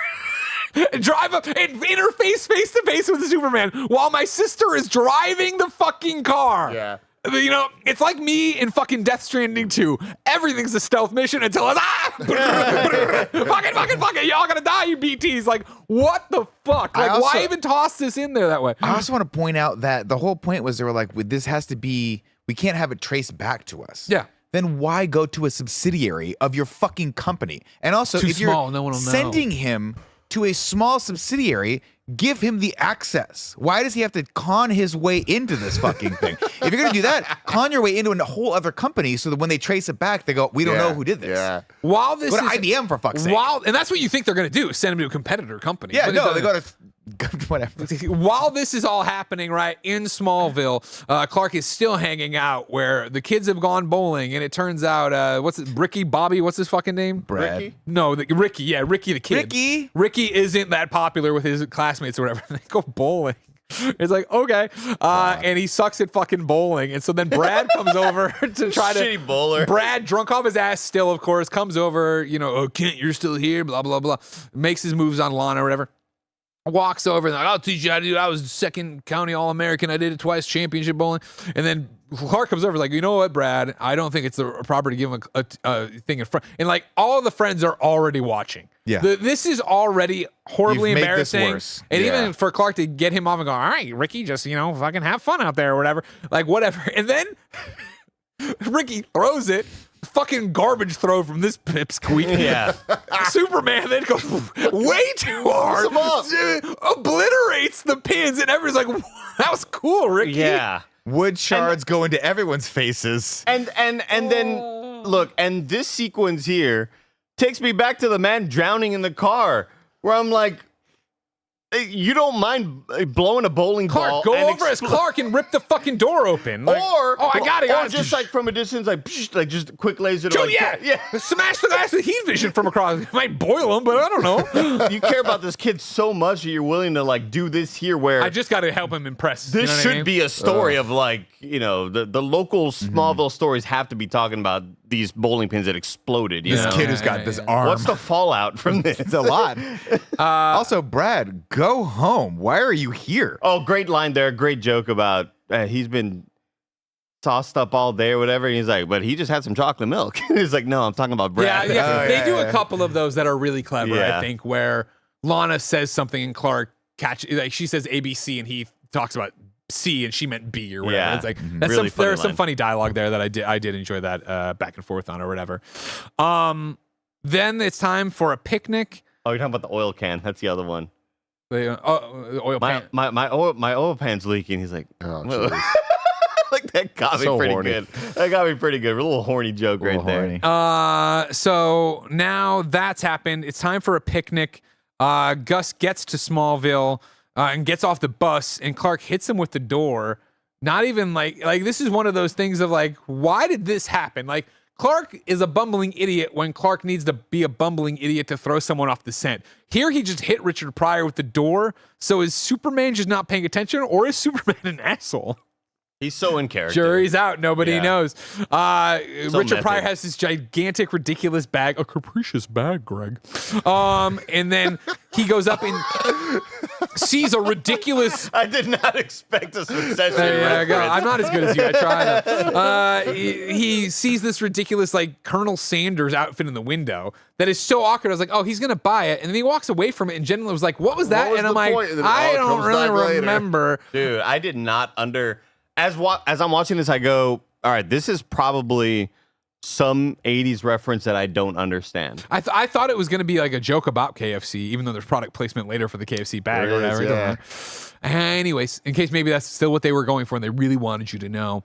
Drive up and interface face to face with Superman while my sister is driving the fucking car. Yeah. It's like me in fucking Death Stranding 2. Everything's a stealth mission until it's fuck it, y'all gonna die, you BTs. Like, what the fuck? Like, why even toss this in there that way? I also want to point out that the whole point was they were like, this has to be, we can't have it traced back to us. Yeah. Then why go to a subsidiary of your fucking company? And also, Too if you're small, no one will know. sending him to a small subsidiary, give him the access. Why does he have to con his way into this fucking thing? If you're going to do that, con your way into a whole other company so that when they trace it back, they go, we don't know who did this. Yeah. While this Go to is IBM for fuck's sake. and that's what you think they're gonna do, send him to a competitor company. Yeah, But it no, they doesn't. go to whatever. While this is all happening, right, in Smallville, Clark is still hanging out where the kids have gone bowling, and it turns out, Ricky Bobby, what's his fucking name? Brad. Ricky? No, Ricky the kid. Ricky isn't that popular with his classmates or whatever. They go bowling. It's like, okay. And he sucks at fucking bowling. And so then Brad comes over to try to. Shitty bowler. Brad, drunk off his ass still, of course, comes over, oh, Kent, you're still here, blah, blah, blah. Makes his moves on Lana or whatever. Walks over and like, I'll teach you how to do it. I was second county All-American. I did it twice, championship bowling. And then Clark comes over like, you know what, Brad? I don't think it's proper to give him a thing in front. And like all the friends are already watching. Yeah. This is already horribly You've made this embarrassing. worse. And Yeah. even for Clark to get him off and go, all right, Ricky, just, fucking have fun out there or whatever. Like, whatever. And then Ricky throws it. Fucking garbage throw from this pipsqueak. Yeah. Superman then goes way too hard. Obliterates the pins, and everyone's like, that was cool, Ricky. Yeah. Wood shards go into everyone's faces. And then look, and this sequence here takes me back to the man drowning in the car, where I'm like, you don't mind blowing a bowling ball. Clark, go and over as Clark and rip the fucking door open. Like, I got it. Or just like from a distance, like just quick laser. To, Dude, like, yeah. Smash the glass with heat vision from across. It might boil him, but I don't know. You care about this kid so much that you're willing to like do this here, where I just got to help him impress. this should be a story of like, the local Smallville stories have to be talking about these bowling pins that exploded. You This know? kid who's got this arm. What's the fallout from this? It's a lot. Also, Brad, go home. Why are you here? Oh, great line there. Great joke about he's been sauced up all day or whatever. And he's like, but he just had some chocolate milk. He's like, no, I'm talking about Brad. Yeah. They do a couple of those that are really clever, Yeah. I think, where Lana says something and Clark like she says ABC and he talks about C and she meant B or whatever. Yeah. It's like that's Really funny there's some line. funny dialogue there that I did enjoy that back and forth on or whatever. Then it's time for a picnic. Oh, you're talking about the oil can. That's the other one. The oil My pan. my oil pan's leaking. He's like, Oh, jeez. like that got me So pretty horny. good. That got me pretty good. A little horny joke right there. So now that's happened. It's time for a picnic. Gus gets to Smallville and gets off the bus, and Clark hits him with the door. Not even like this is one of those things of like, why did this happen? Like Clark is a bumbling idiot when Clark needs to be a bumbling idiot to throw someone off the scent. Here he just hit Richard Pryor with the door. So is Superman just not paying attention, or is Superman an asshole? He's so in character. Jury's out. Nobody Yeah. knows. Richard Pryor method. has this gigantic, ridiculous bag, a capricious bag, Greg. And then he goes up and sees a ridiculous. I did not expect a succession. Yeah, reference. I'm not as good as you. I tried. He sees this ridiculous, like Colonel Sanders outfit in the window that is so awkward. I was like, oh, he's gonna buy it, and then he walks away from it. And Jen was like, "What was that?" was and I'm the like, point? And then, I it don't comes really back later. remember. Dude, I did not as I'm watching this, I go, all right, this is probably some 80s reference that I don't understand. I thought it was going to be like a joke about KFC, even though there's product placement later for the KFC bag or There is, whatever. It doesn't matter. Anyways, in case maybe that's still what they were going for and they really wanted you to know.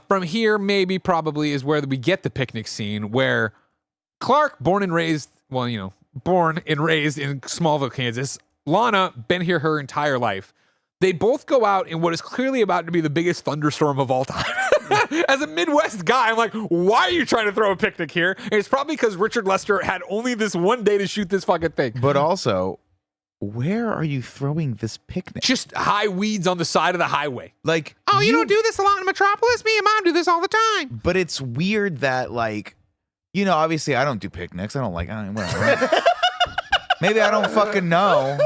From here, maybe probably is where we get the picnic scene where Clark, born and raised in Smallville, Kansas. Lana, been here her entire life. They both go out in what is clearly about to be the biggest thunderstorm of all time. As a Midwest guy, I'm like, why are you trying to throw a picnic here? And it's probably because Richard Lester had only this one day to shoot this fucking thing. But also, where are you throwing this picnic? Just high weeds on the side of the highway. Like, Oh, you don't do this a lot in Metropolis? Me and Mom do this all the time. But it's weird that, like, obviously I don't do picnics. I don't whatever. Maybe I don't fucking know.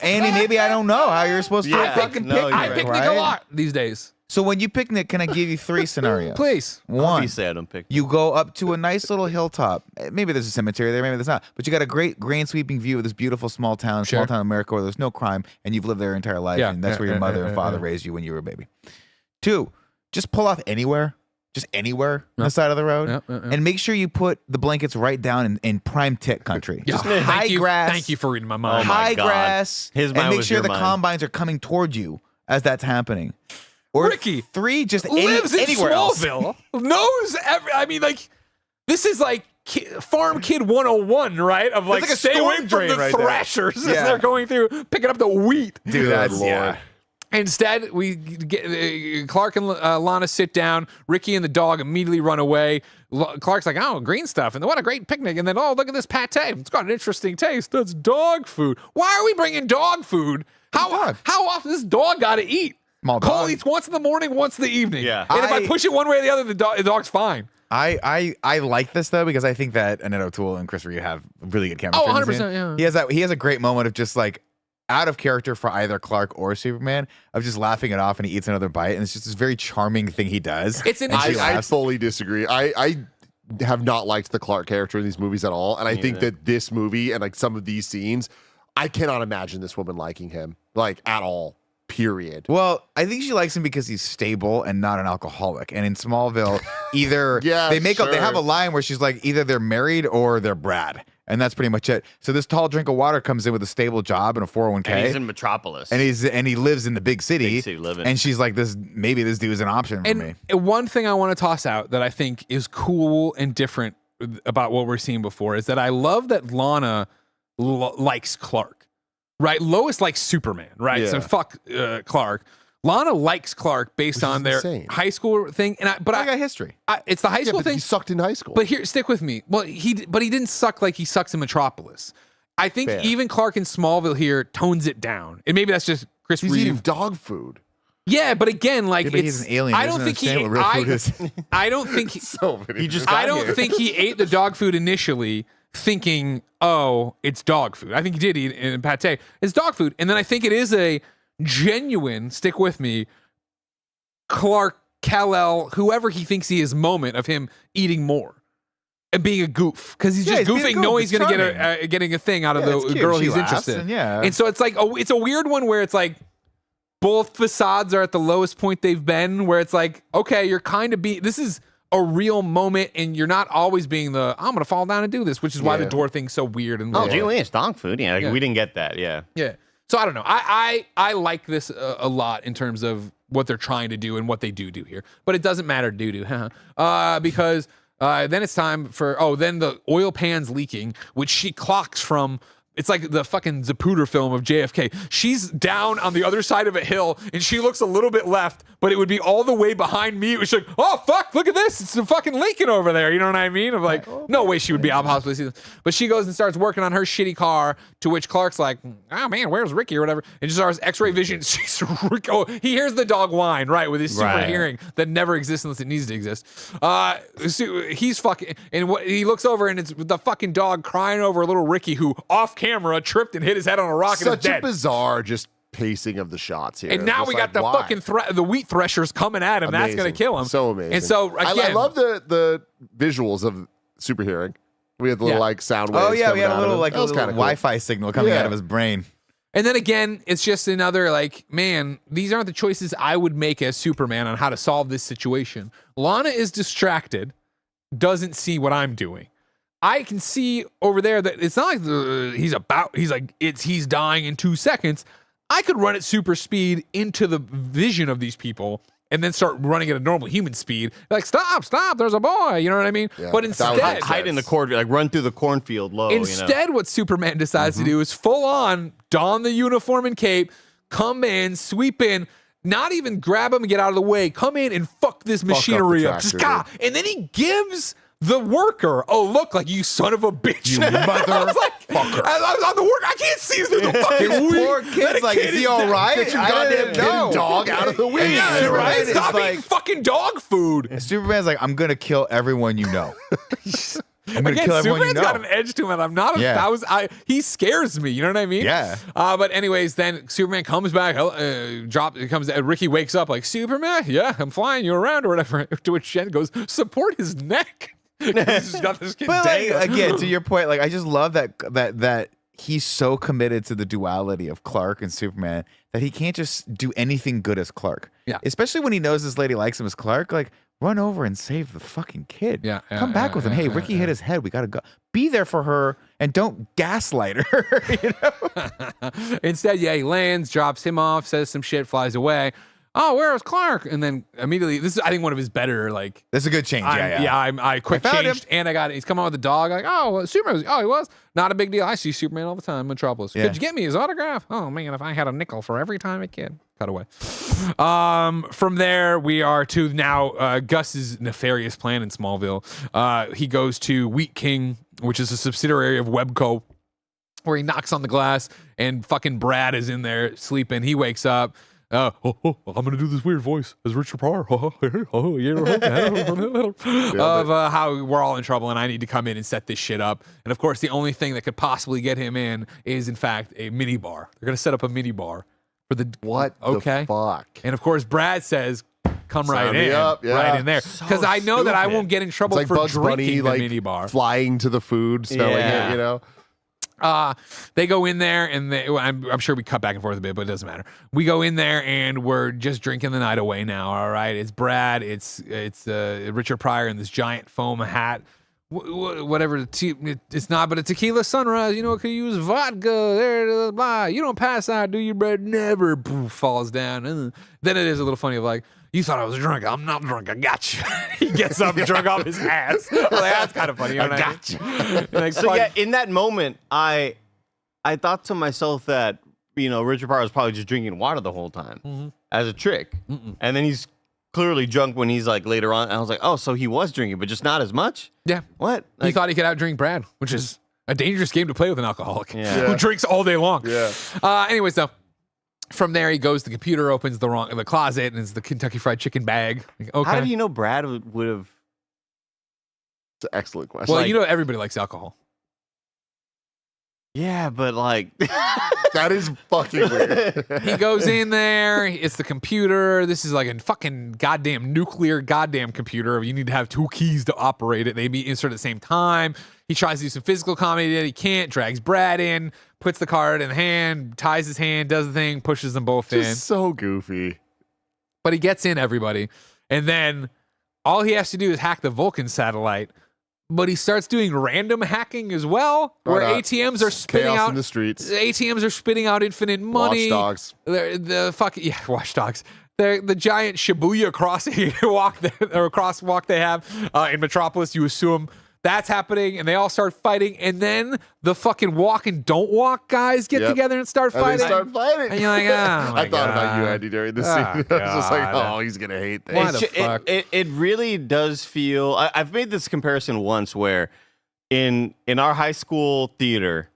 Andy, maybe I don't know how you're supposed to Yeah, fucking no, picnic. you're I right. picnic a lot these days. So when you picnic, can I give you 3 scenarios? Please. One, Obviously, I don't pick. you go up to a nice little hilltop. Maybe there's a cemetery there, maybe there's not. But you got a great grain sweeping view of this beautiful small town America where there's no crime and you've lived there your entire life. Yeah, And that's where your mother and father raised you when you were a baby. 2, just pull off anywhere. Just anywhere on the side of the road. And make sure you put the blankets right down in prime tit country. Yeah. Just Thank high you. grass. Thank you for reading my mind. Oh my high God. grass. His and mind make was sure your the mind. combines are coming toward you as that's happening. Or Ricky 3, just lives in anywhere else. Smallville. Knows this is like Farm Kid 101, right? Of like, like a stay away storm from drain the right there. thrashers as Yeah. they're going through, picking up the wheat. Dude, that's Lord. yeah. Instead, we get Clark and Lana sit down. Ricky and the dog immediately run away. Clark's like, "Oh, green stuff," and then what a great picnic. And then, "Oh, look at this pate. It's got an interesting taste. That's dog food. Why are we bringing dog food? How often does this dog got to eat? Small Cole dog. eats once in the morning, once in the evening. Yeah. And if I I- push it one way or the other, the dog's fine. I like this though because I think that Annette O'Toole and Chris Reeve have really good chemistry. Oh, in this 100%, scene. yeah. He has a great moment of just like out of character for either Clark or Superman of just laughing it off and he eats another bite and it's just this very charming thing he does. It's an And she I laughs. fully disagree. I have not liked the Clark character in these movies at all. And I think that this movie and like some of these scenes, I cannot imagine this woman liking him like at all. Period. Well, I think she likes him because he's stable and not an alcoholic. And in Smallville, either Yeah, they sure. have a line where she's like, either they're married or they're Brad, and that's pretty much it. So this tall drink of water comes in with a stable job and a 401k, And he's in Metropolis. and he lives in the big city. Big city living. And she's like, maybe this dude is an option for me. And one thing I want to toss out that I think is cool and different about what we're seeing before is that I love that Lana likes Clark. Right, Lois likes Superman, right? Yeah. So fuck Clark. Lana likes Clark based on their insane. high school thing, and I got history. it's the high Yeah, school but thing. he sucked in high school. But here, stick with me. Well, he didn't suck like he sucks in Metropolis. I think Fair. even Clark in Smallville here tones it down, and maybe that's just Chris He's Reeve. eating dog food. Yeah, but again, like but he's an alien. I don't think What real food is. I don't think He just I got don't here. think he ate the dog food initially thinking, oh, it's dog food. I think he did eat in pate. It's dog food. And then I think it is a genuine, stick with me, Clark, Kal-El, whoever he thinks he is moment of him eating more and being a goof. Because he's just he's being a goofing, goof. knowing It's he's going to charming. get getting a thing out of Yeah, it's the cute. girl She he's laughs, interested in. and yeah. And so it's like, it's a weird one where it's like, both facades are at the lowest point they've been, where it's like, okay, you're kind of this is a real moment, and you're not always being I'm going to fall down and do this, which is why the door thing's so weird. And Oh, weird. gee, it's dog food. Yeah, like, we didn't get that. Yeah. Yeah. So I don't know. I like this a lot in terms of what they're trying to do and what they do here, but it doesn't matter because then it's time for then the oil pan's leaking, which she clocks from. It's like the fucking Zapruder film of JFK. She's down on the other side of a hill, and she looks a little bit left, but it would be all the way behind me. It was like, oh, fuck, look at this. It's fucking leaking over there. You know what I mean? I'm like, no way she would be out possibly see this. But she goes and starts working on her shitty car, to which Clark's like, oh, man, where's Ricky or whatever? And just starts X-ray vision. He hears the dog whine, right, with his super Right. hearing that never exists unless it needs to exist. So he's fucking, and he looks over, and it's the fucking dog crying over little Ricky, who off camera tripped and hit his head on a rock and is Such a dead. bizarre just pacing of the shots here. And now Just we got like, the why? fucking the wheat threshers coming at him. That's going to kill him. So amazing. And so I again, love the visuals of super hearing. We had the little Yeah. like sound waves. Oh yeah, we coming had a out of little him. like That a was little kinda cool. Wi-Fi signal coming Yeah. out of his brain. and then again, it's just another like, man, these aren't the choices I would make as Superman on how to solve this situation. Lana is distracted, doesn't see what I'm doing. I can see over there that it's not like he's dying in 2 seconds. I could run at super speed into the vision of these people and then start running at a normal human speed. Like, stop, there's a boy. You know what I mean? Yeah, But that instead, would make Hide in the cornfield, like run through the cornfield low. Instead, what Superman decides to do is full on don the uniform and cape, come in, sweep in, not even grab him and get out of the way, come in and fuck this machinery up. Just tractor, and then he gives the worker a look like, you son of a bitch. You I was like, motherfucker. I was on the work. I can't see through the fucking His wheat. poor kid's like, is he all right? Get your I goddamn didn't kid and know. dog out of the way. Yeah, Superman right? is Stop like- eating fucking dog food. Superman's like, I'm gonna kill everyone you know. I'm gonna Again, kill everyone you Superman's know. got an edge to him. I'm not a Yeah. thousand. He scares me. You know what I mean? Yeah. But anyways, then Superman comes back. Ricky wakes up like, Superman, yeah, I'm flying you around or whatever. To which Jen goes, support his neck. He's just got this kid But like, dangling. again, to your point, like I just love that he's so committed to the duality of Clark and Superman that he can't just do anything good as Clark. Yeah. Especially when he knows this lady likes him as Clark. Like, run over and save the fucking kid. Yeah, Come back with him. Hey, Ricky hit his head. We gotta go. Be there for her and don't gaslight her. You know? Instead, he lands, drops him off, says some shit, flies away. Oh, where was Clark? And then immediately, this is, I think, one of his better, like, That's a good change. I quick I found changed, and I got it. He's coming out with the dog. Like, oh, well, Superman. Oh, he was not a big deal. I see Superman all the time. Metropolis. Yeah. Could you get me his autograph? Oh man, if I had a nickel for every time a kid. Cut away. From there, we are to now Gus's nefarious plan in Smallville. He goes to Wheat King, which is a subsidiary of Webco, where he knocks on the glass, and fucking Brad is in there sleeping. He wakes up. I'm gonna do this weird voice as Richard Pryor of how we're all in trouble and I need to come in and set this shit up. And of course, the only thing that could possibly get him in is, in fact, a mini bar. They're gonna set up a mini bar for the What okay. the fuck? And of course, Brad says, "Come Sign right me in, up, yeah. right in there," because I know that I stupid. won't get in It's trouble like for Bugs drinking Bunny, the like mini bar. flying to the food, smelling Yeah. it. You know. They go in there and I'm sure we cut back and forth a bit, but it doesn't matter. We go in there and we're just drinking the night away now. All right. It's Brad. It's Richard Pryor in this giant foam hat. Whatever. It's not, but a tequila sunrise. You know, it could use vodka. There, blah. You don't pass out, do you, Brad? Never. Poof, falls down. And then it is a little funny of like, you thought I was drunk. I'm not drunk. I got you. He gets up drunk off his ass. Like, that's kind of funny. You know what I got you. Like, So fuck. yeah, in that moment, I thought to myself that Richard Pryor was probably just drinking water the whole time as a trick, and then he's clearly drunk when he's like later on. And I was like, oh, so he was drinking, but just not as much. Yeah. What? He thought he could outdrink Brad, which is a dangerous game to play with an alcoholic Yeah. who drinks all day long. Yeah. Anyways, though, From there, he goes. The computer opens the closet, and it's the Kentucky Fried Chicken bag. Like, okay. How did he know Brad would have? It's an excellent question. Well, everybody likes alcohol. Yeah, but like that is fucking weird. He goes in there. It's the computer. This is like a fucking goddamn nuclear goddamn computer. You need to have 2 keys to operate it. They be insert at the same time. He tries to do some physical comedy. He can't. Drags Brad in, puts the card in the hand, ties his hand, does the thing, pushes them both in. Just so goofy. But he gets in everybody. And then all he has to do is hack the Vulcan satellite. But he starts doing random hacking as well, where ATMs are spitting Chaos out in the streets. ATMs are spitting out infinite money. Watchdogs. Watchdogs. The giant Shibuya crosswalk they have in Metropolis. You assume that's happening, and they all start fighting, and then the fucking walk and don't walk guys get together and start fighting. And they start fighting. And you're like, oh my I thought about you, Andy, during this scene. I was just like, oh, he's gonna hate this. Why the fuck? It really does feel. I've made this comparison once where in our high school theater,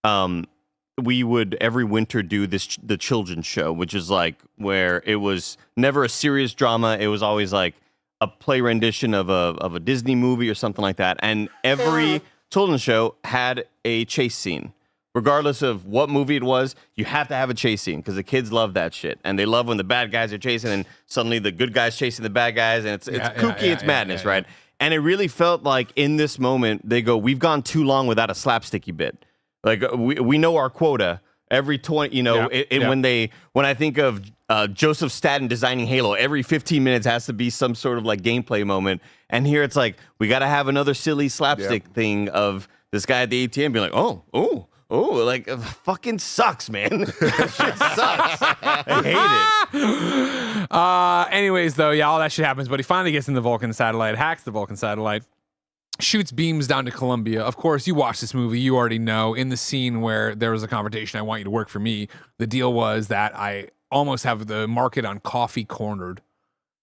we would every winter do the children's show, which is like where it was never a serious drama. It was always like a play rendition of a Disney movie or something like that. And every children's show had a chase scene. Regardless of what movie it was, you have to have a chase scene because the kids love that shit. And they love when the bad guys are chasing and suddenly the good guys chasing the bad guys. And it's kooky, it's madness, right? And it really felt like in this moment, they go, we've gone too long without a slapsticky bit. Like we know our quota. Every 20, when I think of Joseph Staten designing Halo, every 15 minutes has to be some sort of like gameplay moment. And here it's like, we got to have another silly slapstick thing of this guy at the ATM being like, oh, like fucking sucks, man. That shit sucks. I hate it. Anyways, though, all that shit happens, but he finally gets in the Vulcan satellite, hacks the Vulcan satellite, shoots beams down to Columbia. Of course, you watch this movie, you already know. In the scene where there was a conversation, I want you to work for me, the deal was that I almost have the market on coffee cornered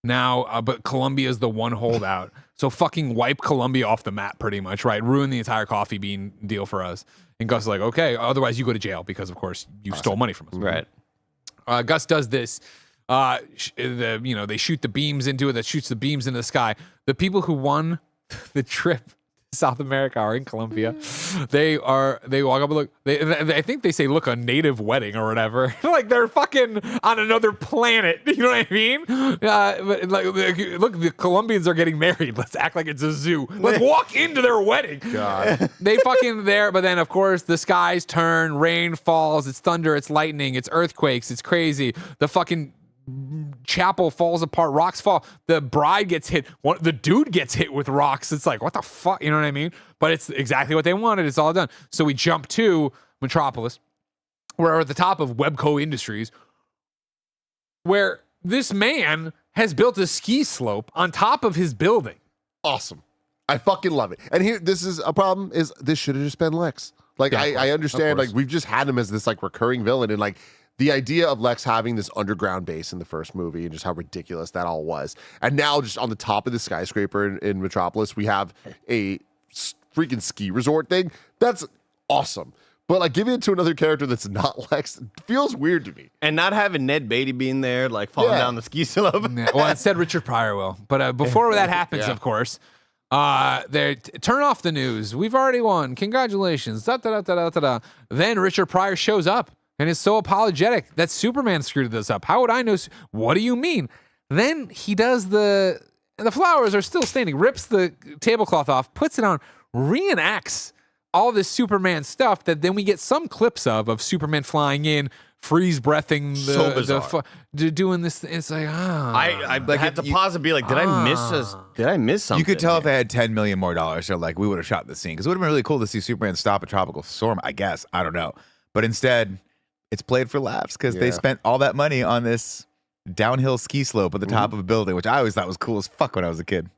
now, but Columbia is the one holdout. So fucking wipe Columbia off the map pretty much, right? Ruin the entire coffee bean deal for us. And Gus is like, okay, otherwise you go to jail because, of course, you stole money from us. Right. Gus does this. They shoot the beams into it that shoots the beams into the sky. The people who won the trip to South America are in Colombia. They walk up and look. I think they say, look, a native wedding or whatever. Like they're fucking on another planet. You know what I mean? But look, the Colombians are getting married. Let's act like it's a zoo. Let's walk into their wedding. God. They fucking there. But then, of course, the skies turn. Rain falls. It's thunder. It's lightning. It's earthquakes. It's crazy. The fucking chapel falls apart, rocks fall, the bride gets hit, the dude gets hit with rocks. It's like, what the fuck, you know what I mean? But it's exactly what they wanted. It's all done. So we jump to Metropolis. We're at the top of Webco Industries, where this man has built a ski slope on top of his building. Awesome. I fucking love it. And here, this is a problem, is this should have just been Lex. Like, I understand, like, we've just had him as this, like, recurring villain, and, like, the idea of Lex having this underground base in the first movie and just how ridiculous that all was. And now just on the top of the skyscraper in Metropolis, we have a freaking ski resort thing. That's awesome. But like giving it to another character that's not Lex feels weird to me. And not having Ned Beatty being there, like falling down the ski slope. Well, instead Richard Pryor will. But before that happens, of course, they turn off the news. We've already won. Congratulations. Then Richard Pryor shows up. And is so apologetic that Superman screwed this up. How would I know? What do you mean? Then he does the flowers are still standing, rips the tablecloth off, puts it on, reenacts all this Superman stuff that then we get some clips of Superman flying in, freeze breathing doing this. It's like, I had to pause and be like, did I miss something? You could tell if they had $10 million more, so like we would have shot the scene because it would have been really cool to see Superman stop a tropical storm. I guess, I don't know, but instead it's played for laughs because they spent all that money on this downhill ski slope at the top of a building, which I always thought was cool as fuck when I was a kid.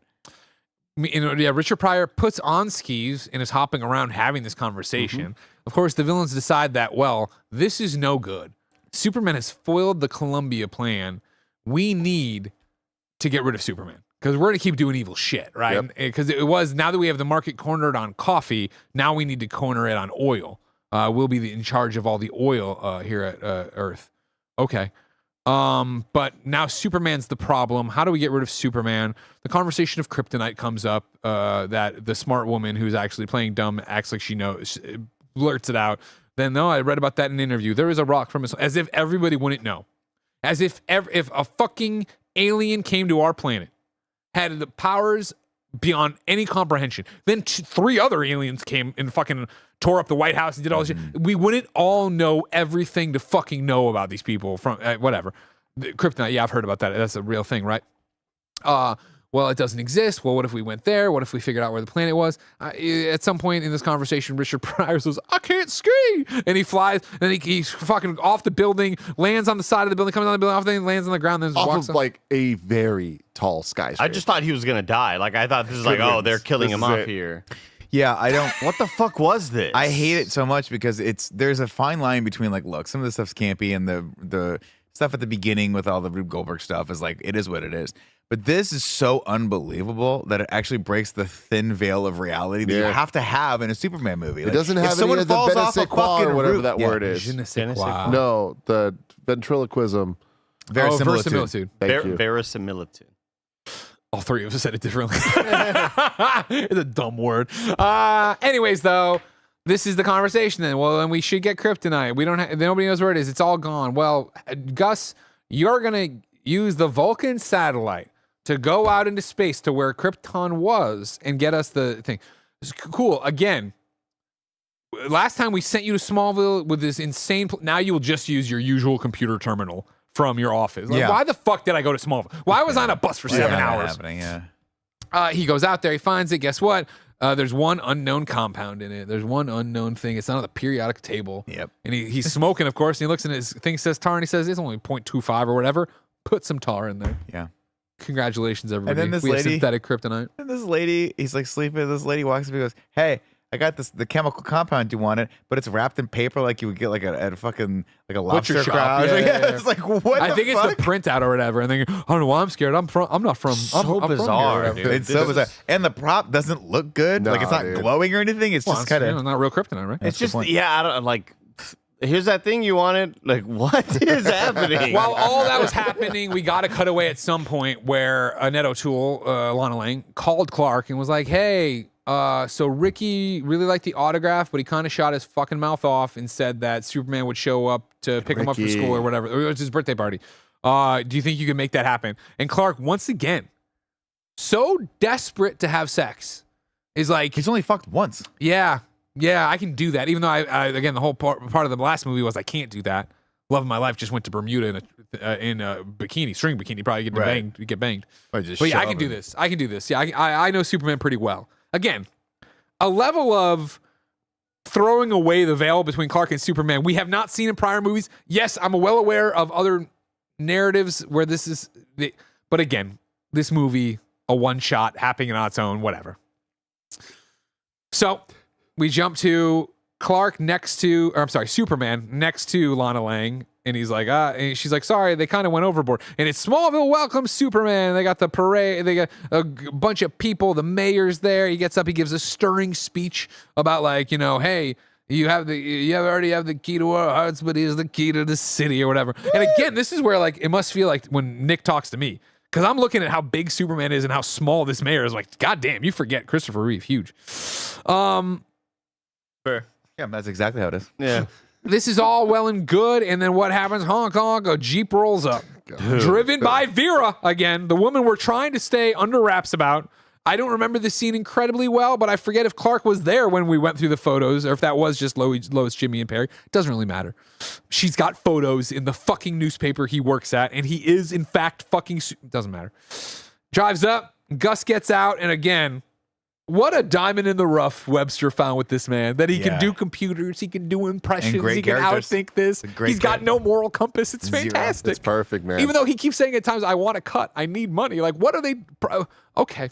Richard Pryor puts on skis and is hopping around having this conversation. Of course, the villains decide that, well, this is no good. Superman has foiled the Columbia plan. We need to get rid of Superman because we're going to keep doing evil shit, right? Because it was, now that we have the market cornered on coffee, now we need to corner it on oil. We'll be in charge of all the oil here at Earth. Okay. But now Superman's the problem. How do we get rid of Superman? The conversation of kryptonite comes up, that the smart woman who's actually playing dumb acts like she knows, blurts it out. Then, no, I read about that in an interview. There is a rock from his, as if everybody wouldn't know. As if if a fucking alien came to our planet, had the powers beyond any comprehension, then 3 other aliens came and fucking tore up the White House and did all this shit. We wouldn't all know everything to fucking know about these people from whatever. Kryptonite, yeah, I've heard about that. That's a real thing, right? Well, it doesn't exist. Well, what if we went there? What if we figured out where the planet was? At some point in this conversation, Richard Pryor says, I can't ski. And he flies, and then he's fucking off the building, lands on the side of the building, comes on the building, off the thing, lands on the ground, then just Off walks of up. like a very tall skyscraper. I just thought he was gonna die. Like I thought this is like, oh, they're killing This him is off it. here. Yeah, I don't. What the fuck was this? I hate it so much because there's a fine line between like, look, some of the stuff's campy and the stuff at the beginning with all the Rube Goldberg stuff is like, it is what it is. But this is so unbelievable that it actually breaks the thin veil of reality that you have to have in a Superman movie. It doesn't have if any someone of the falls off a Benesek Qua fucking or whatever roof- that Yeah. word is. Je ne sais Je ne sais quoi. quoi. No, the ventriloquism. Verisimilitude. Thank you. Verisimilitude. All 3 of us said it differently. It's a dumb word. Anyways, though, this is the conversation then. Well, then we should get kryptonite. We don't have, nobody knows where it is. It's all gone. Well, Gus, you're going to use the Vulcan satellite to go out into space to where Krypton was and get us the thing. It's cool. Again, last time we sent you to Smallville with this insane, now you will just use your usual computer terminal from your office. Like, Yeah. why the fuck did I go to Smallville? Why was I on a bus for 7 hours? Happening, yeah. He goes out there, he finds it. Guess what? There's one unknown compound in it. There's one unknown thing. It's not on the periodic table. Yep. And he's smoking, of course. And he looks in his thing, says tar, and he says it's only 0.25 or whatever. Put some tar in there. Yeah. Congratulations, everybody. then this we have lady- synthetic kryptonite. And this lady, he's like sleeping. This lady walks up and goes, "Hey, I got the chemical compound you wanted, but it's wrapped in paper like you would get like at a fucking like a lobster Butcher shop. crowd." Yeah, yeah, yeah. It's like what? I the think fuck? it's the printout or whatever. And then I don't know why I'm scared. I'm not from. So I'm from here or bizarre, whatever. dude. It's so bizarre. And the prop doesn't look good. No, like it's not dude. glowing or anything. It's Well, just it's, kind you know, of. not real kryptonite, right? It's the just point. I don't like. Here's that thing you wanted. Like what is happening? While all that was happening, we got a cutaway at some point where Annette O'Toole, Lana Lang, called Clark and was like, hey, so Ricky really liked the autograph, but he kind of shot his fucking mouth off and said that Superman would show up to pick him up from Ricky. school or whatever. It was his birthday party. Do you think you can make that happen? And Clark, once again, so desperate to have sex, is like, He's only fucked once. yeah, I can do that. Even though I again, the whole part of the last movie was I can't do that. Love of my life just went to Bermuda in a bikini, string bikini, probably get Right. banged. Or just But yeah, I shove can do him. this. I can do this. Yeah, I know Superman pretty well. Again, a level of throwing away the veil between Clark and Superman we have not seen in prior movies. Yes, I'm well aware of other narratives where this is, but again, this movie, a one shot happening on its own, whatever. So we jump to Clark Superman next to Lana Lang. And he's like, and she's like, sorry, they kind of went overboard. And it's Smallville welcomes Superman. They got the parade. They got a bunch of people. The mayor's there. He gets up. He gives a stirring speech about like, hey, you already have the key to our hearts, but here's the key to the city or whatever. And again, this is where like, it must feel like when Nick talks to me, because I'm looking at how big Superman is and how small this mayor is. Like, goddamn, you forget Christopher Reeve, huge. Fair. Yeah, that's exactly how it is. Yeah. This is all well and good, and then what happens? Honk, honk, a Jeep rolls up. Driven by Vera again, the woman we're trying to stay under wraps about. I don't remember the scene incredibly well, but I forget if Clark was there when we went through the photos or if that was just Lois, Jimmy, and Perry. It doesn't really matter. She's got photos in the fucking newspaper he works at, and he is, in fact, fucking... Doesn't matter. Drives up, Gus gets out, and again... What a diamond in the rough Webster found with this man. That he can Yeah. do computers, he can do impressions, great he can characters. outthink this. Great He's got character. no moral compass. It's Zero. fantastic. It's perfect, man. Even though he keeps saying at times, I want to cut, I need money. Like, what are they? Okay.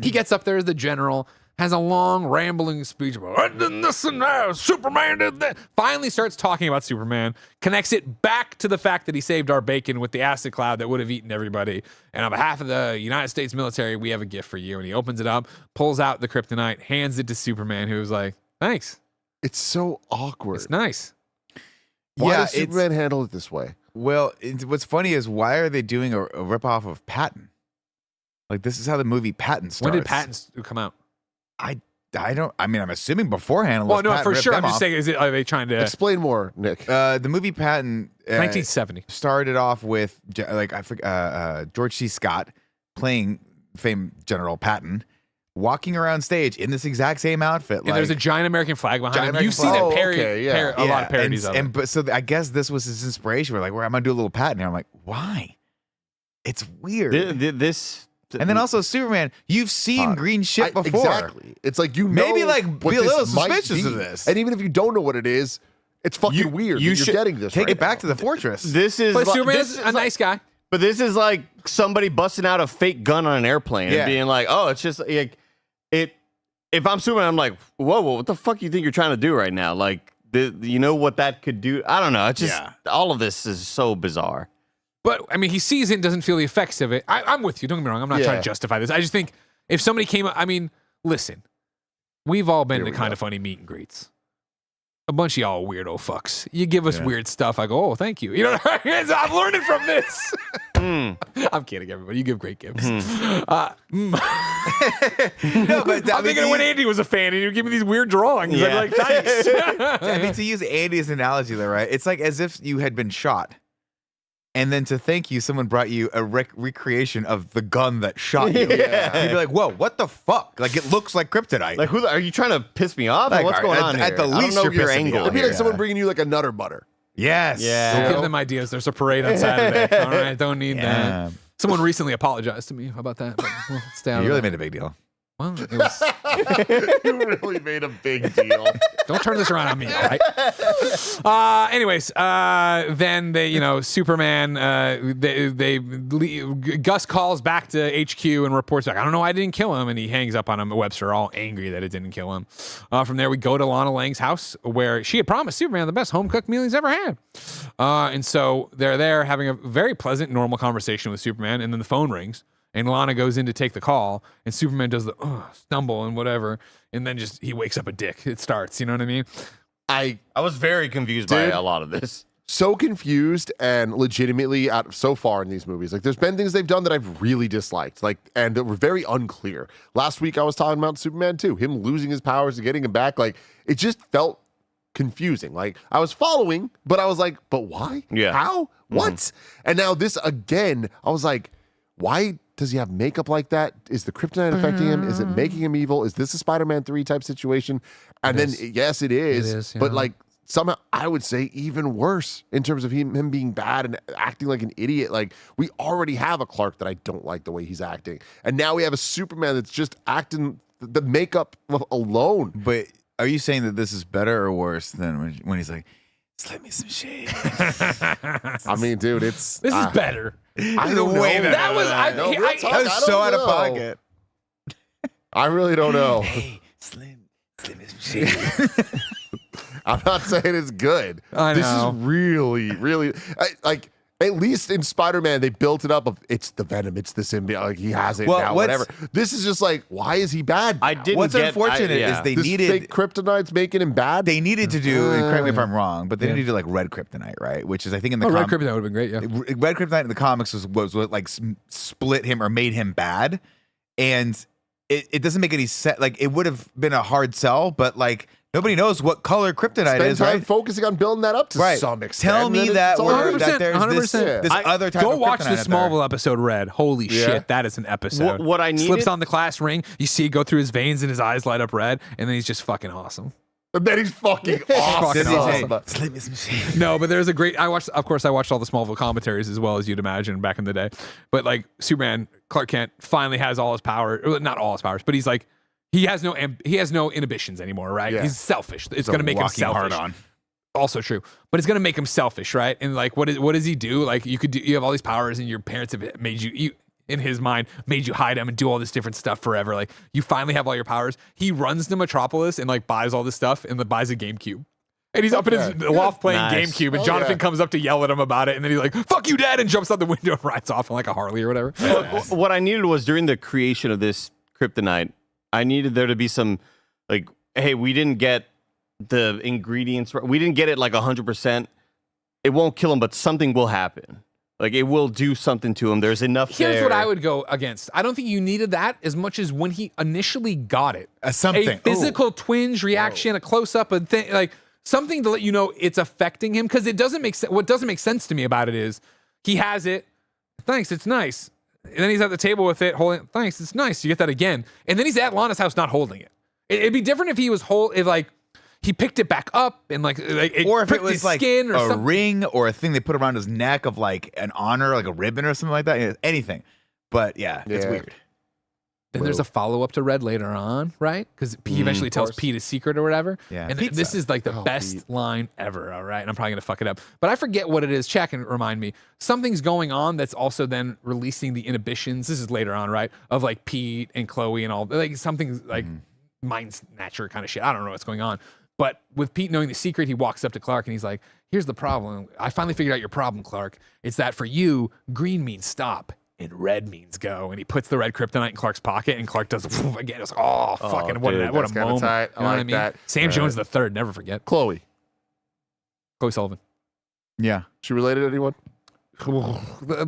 He gets up there as the general, has a long rambling speech about "I did this and that, Superman did that." Finally starts talking about Superman, connects it back to the fact that he saved our bacon with the acid cloud that would have eaten everybody. And on behalf of the United States military, we have a gift for you. And he opens it up, pulls out the kryptonite, hands it to Superman, who's like, thanks. It's so awkward. It's nice. Why Yeah, does Superman handle it this way? Well, what's funny is why are they doing a ripoff of Patton? Like this is how the movie Patton starts. When did Patton come out? I don't. I mean, I'm assuming beforehand. Well, no, Patton for ripped sure. them I'm just off. saying, are they trying to Explain more, Nick. The movie Patton, 1970 started off with George C. Scott playing famed General Patton, walking around stage in this exact same outfit. And there's a giant American flag behind him. You've seen flag. it Oh, okay, a lot of parodies of it. But so I guess this was his inspiration. We're like, well, I'm gonna do a little Patton here. I'm like, why? It's weird. And then also Superman, you've seen green shit before. Exactly. It's like maybe like what be a this little might suspicious be. of this. And even if you don't know what it is, it's fucking weird. you You're should getting this. Take right it back now. to the fortress. This is But like, Superman's a nice guy. But this is like somebody busting out a fake gun on an airplane Yeah. and being like, "Oh, it's just like it." If I'm Superman, I'm like, "Whoa, what the fuck you think you're trying to do right now?" Like, you know what that could do? I don't know. It's just all of this is so bizarre. But I mean, he sees it and doesn't feel the effects of it. I'm with you. Don't get me wrong. I'm not trying to justify this. I just think if somebody came up, I mean, listen, we've all been to kind of funny meet and greets. A bunch of y'all weirdo fucks. You give us weird stuff. I go, oh, thank you. You know, I'm learning from this. I'm kidding, everybody. You give great gifts. No, but I'm thinking when Andy was a fan and you give me these weird drawings. Yeah. I'd be like, thanks. I mean, to use Andy's analogy, though, right? It's like as if you had been shot, and then to thank you, someone brought you a recreation of the gun that shot you. Yeah. You'd be like, "Whoa, what the fuck? Like it looks like kryptonite." Like, are you trying to piss me off? Like, What's going at- on at here? the I don't least know you're your pissing me angle. off. It'd be like Yeah. someone bringing you like a Nutter Butter. yes, Yeah. Don't You give know? them ideas. There's a parade on Saturday. All right, don't need Yeah. that. Someone recently apologized to me about that. But we'll stay out You of really that. made a big deal. Well, it was, You really made a big deal. don't turn this around on me, all right? Anyways, then they, Superman, Gus calls back to HQ and reports back, I don't know why I didn't kill him, and he hangs up on him. Webster, all angry that it didn't kill him. From there, we go to Lana Lang's house, where she had promised Superman the best home-cooked meal he's ever had. And so they're there having a very pleasant, normal conversation with Superman, and then the phone rings. And Lana goes in to take the call, and Superman does the stumble and whatever, and then just he wakes up a dick. It starts, you know what I mean? I was very confused by a lot of this. So confused and legitimately out so far in these movies. Like there's been things they've done that I've really disliked, like, and that were very unclear. Last week I was talking about Superman 2, him losing his powers and getting him back. Like it just felt confusing. Like I was following, but I was like, but why? Yeah. How? What? And now this again, I was like, why does he have makeup like that? Is the kryptonite affecting him? Is it making him evil? Is this a Spider-Man 3 type situation? And then, yes, it is. It is, But yeah. like somehow, I would say even worse in terms of him being bad and acting like an idiot. Like we already have a Clark that I don't like the way he's acting. And now we have a Superman that's just acting the makeup alone. But are you saying that this is better or worse than when he's like, slip me some shade? I mean, dude, it's... This is better. I don't know. way better That was, No, real talk, That was I so don't out of know. pocket. I really don't know. Hey, slip me some shade. I'm not saying it's good. I This know. is really, really like at least in Spider-Man they built it up of it's the Venom, it's the symbiote, like he has it Well, now, what's- whatever. This is just like, why is he bad? I now? didn't What's get, unfortunate yeah. is they This needed fake kryptonite's making him bad. they needed to do. And correct me if I'm wrong, but they needed to do like red kryptonite, right? Which is I think in the Red com- Kryptonite would have been great, yeah. Red Kryptonite in the comics was what like split him or made him bad, and it doesn't make any sense. Like it would have been a hard sell, but like nobody knows what color Kryptonite Spend is, time right? focusing on building that up to Right. some extent. Tell and me then that, it's all word, good. that there's 100%. this other type Go of watch Kryptonite the out there. Smallville episode Red. Holy Yeah. shit, that is an episode. What I Slips needed- on the class ring, you see it go through his veins and his eyes light up red, and then he's just fucking awesome. And then he's fucking awesome. Fucking awesome. Slip me some shade. No, but there's a great. I watched all the Smallville commentaries as well as you'd imagine back in the day. But like Superman, Clark Kent finally has all his power. Well, not all his powers, but he's like he has no inhibitions anymore, right? Yeah. He's selfish. It's going to make him walking selfish. hard on. Also true, but it's going to make him selfish, right? And like, what does he do? Like, you have all these powers, and your parents have made you in his mind made you hide them and do all this different stuff forever. Like, you finally have all your powers. He runs to Metropolis and like buys all this stuff and buys a GameCube. And he's up in his loft playing Nice. GameCube, and Oh, Jonathan yeah. comes up to yell at him about it, and then he's like, "Fuck you, Dad!" and jumps out the window and rides off on like a Harley or whatever. What I needed was during the creation of this kryptonite, I needed there to be some like, hey, we didn't get the ingredients right. We didn't get it like 100%. it won't kill him, but something will happen. Like, it will do something to him. There's enough Here's there. what I would go against. I don't think you needed that as much as when he initially got it. Something. A physical twinge reaction, a close-up, a thing, like something to let you know it's affecting him. Because it doesn't make sense. What doesn't make sense to me about it is he has it. Thanks, it's nice. And then he's at the table with it, holding it. Thanks, it's nice. You get that again. And then he's at Lana's house not holding it. It'd be different if he was he picked it back up and it Or if it pricked was his like skin or a something. ring or a thing they put around his neck of like an honor, like a ribbon or something like that. Anything. But yeah, it's weird. Then there's a follow-up to Red later on, right? Because he eventually tells Pete his secret or whatever. Yeah. And Pizza. this is like the best line ever, all right? And I'm probably going to fuck it up. But I forget what it is. Check and remind me. Something's going on that's also then releasing the inhibitions. This is later on, right? Of like Pete and Chloe and all. Like something like mind snatcher kind of shit. I don't know what's going on. But with Pete knowing the secret, he walks up to Clark and he's like, here's the problem. I finally figured out your problem, Clark. It's that for you, green means stop. And red means go, and he puts the red kryptonite in Clark's pocket, and Clark does again. It's fucking what dude, a that's kinda moment. tight. I You know what I like mean? that. Sam Jones the third, never forget. Chloe. Chloe Sullivan. Yeah. She related to anyone?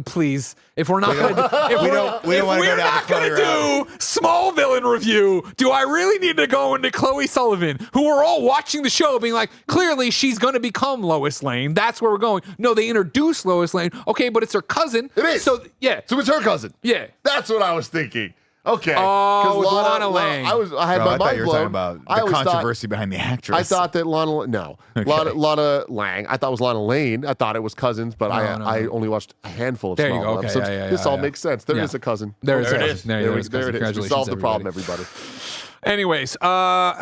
Please, if we're not gonna, if we we're, don't if wanna go we're down not the Chloe gonna do small villain review, do I really need to go into Chloe Sullivan, who we're all watching the show, being like, clearly she's gonna become Lois Lane. That's where we're going. No, they introduce Lois Lane. Okay, but it's her cousin. It is. So yeah, So it's her cousin. yeah. That's what I was thinking. Okay. Oh, 'Cause with Lana Lang. I had Oh, my I thought mind you were blown. talking about I the always thought- controversy behind the actress. I thought that Lana Lang. I thought it was Lana Lane. I thought it was cousins, but I only watched a handful of There you small go. Okay, episodes. yeah, This all yeah. makes sense. There Yeah. is a cousin. There is a it cousin. is. There There it it is. is. Congratulations, We solved the problem, everybody. everybody.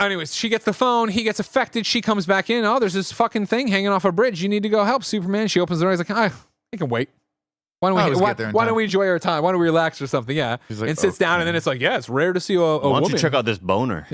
Anyways, she gets the phone. He gets affected. She comes back in. Oh, there's this fucking thing hanging off a bridge. You need to go help Superman. She opens the door. He's like, I can wait. Why don't we? get there in Why time. don't we enjoy our time? Why don't we relax or something? Yeah, She's like, and sits down, and then it's like, yeah, it's rare to see a Why don't woman. you check out this boner?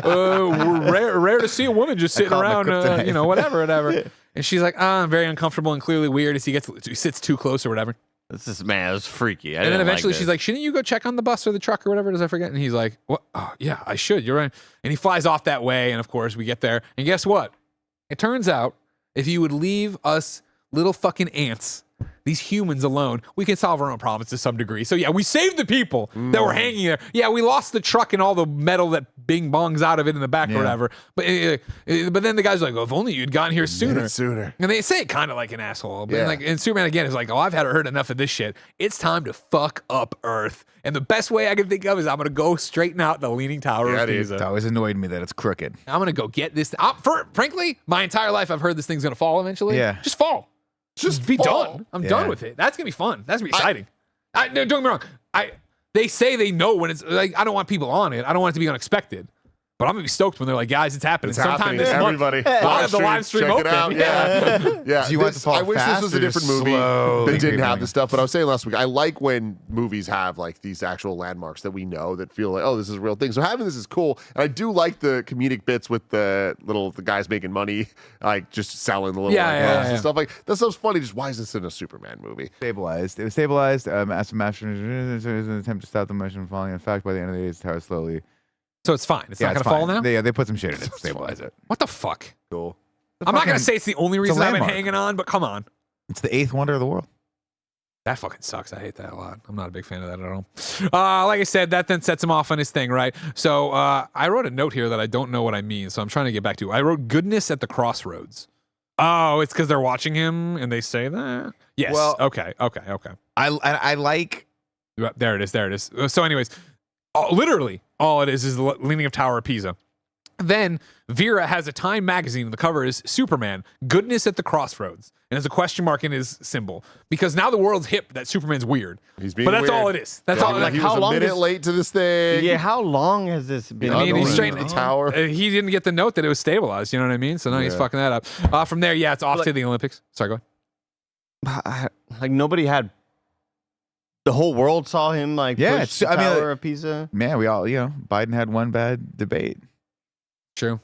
Rare to see a woman just sitting call it around, kryptonite. whatever. And she's like, I'm very uncomfortable and clearly weird as he sits too close or whatever. This is, man, it was freaky. And then eventually she's like, shouldn't you go check on the bus or the truck or whatever it is? I forget. And he's like, what? Oh, yeah, I should. You're right. And he flies off that way. And of course, we get there. And guess what? It turns out if you would leave us little fucking ants, these humans alone, we can solve our own problems to some degree. So yeah, we saved the people that were hanging there. Yeah, we lost the truck and all the metal that bing bongs out of it in the back or whatever. But then the guy's like, oh, if only you'd gotten here sooner. And they say it kind of like an asshole. But and Superman again is like, oh, I've heard enough of this shit. It's time to fuck up Earth. And the best way I can think of is I'm gonna go straighten out the Leaning Tower of Pisa. It's always annoyed me that it's crooked. I'm gonna go get this. Frankly, my entire life I've heard this thing's gonna fall eventually. Yeah. Just fall. Just be fall. done. I'm done with it. That's gonna be fun. That's gonna be exciting. No, don't get me wrong. They say they know when it's like I don't want people on it. I don't want it to be unexpected. But I'm gonna be stoked when they're like, guys, it's happening. It's Sometime happening. this Everybody. month. I'll have the live stream check open. it out. Yeah. Do you want it to fall I wish fast this was a or different movie slowly that didn't have creeping? this stuff. But I was saying last week, I like when movies have like these actual landmarks that we know that feel like, oh, this is a real thing. So having this is cool. And I do like the comedic bits with the guys making money, like just selling the little and stuff. Like that stuff's funny. Just why is this in a Superman movie? Stabilized. It was stabilized. As a master an attempt to stop the motion from falling. In fact, by the end of the day, it's tower slowly. So it's fine. It's not gonna fall now. They put some shit in it to stabilize it. What the fuck? Cool. I'm not gonna say it's the only reason I've been landmark. hanging on, but come on. It's the 8th wonder of the world. That fucking sucks. I hate that a lot. I'm not a big fan of that at all. Like I said, that then sets him off on his thing, right? So I wrote a note here that I don't know what I mean, so I'm trying to get back to. I wrote goodness at the crossroads. Oh, it's because they're watching him and they say that? Yes. Well, okay. I like. There it is. So anyways, literally all it is the Leaning of Tower of Pisa. Then Vera has a Time magazine, and the cover is Superman, goodness at the crossroads. And there's a question mark in his symbol. Because now the world's hip that Superman's weird. He's being but that's weird. all it is. That's all. Like, he how was a long minute is- late to this thing. Yeah, how long has this been? I mean, he's straight the tower. He didn't get the note that it was stabilized. You know what I mean? So now he's fucking that up. From there, yeah, it's off to the Olympics. Sorry, go ahead. Like nobody had. The whole world saw him like push the Tower of Pisa. Man, we all, Biden had one bad debate. True.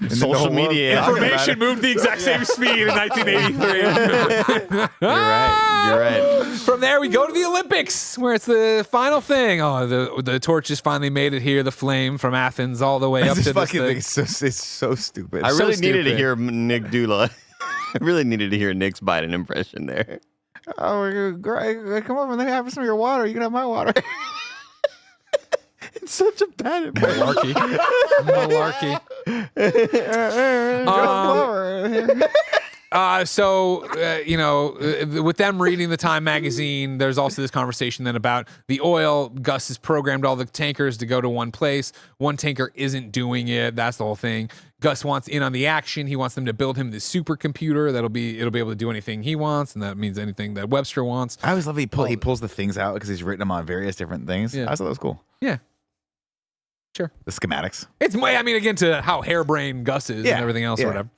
Social media. Information moved the exact same speed in 1983. You're right. From there we go to the Olympics, where it's the final thing. Oh, the torch has finally made it here. The flame from Athens all the way up This to this fucking thing. thing is it's so stupid. I really needed to stupid. hear Nick Dula. I really needed to hear Nick's Biden impression there. Oh, great. Come over and let me have some of your water. You can have my water. It's such a bad impression. Malarkey. With them reading the Time magazine, there's also this conversation then about the oil. Gus has programmed all the tankers to go to one place. One tanker isn't doing it. That's the whole thing. Gus wants in on the action. He wants them to build him this supercomputer it'll be able to do anything he wants, and that means anything that Webster wants. I always love he pulls the things out because he's written them on various different things. Yeah. I thought that was cool. Yeah. Sure. The schematics. It's again, to how harebrained Gus is Yeah, and everything else yeah. or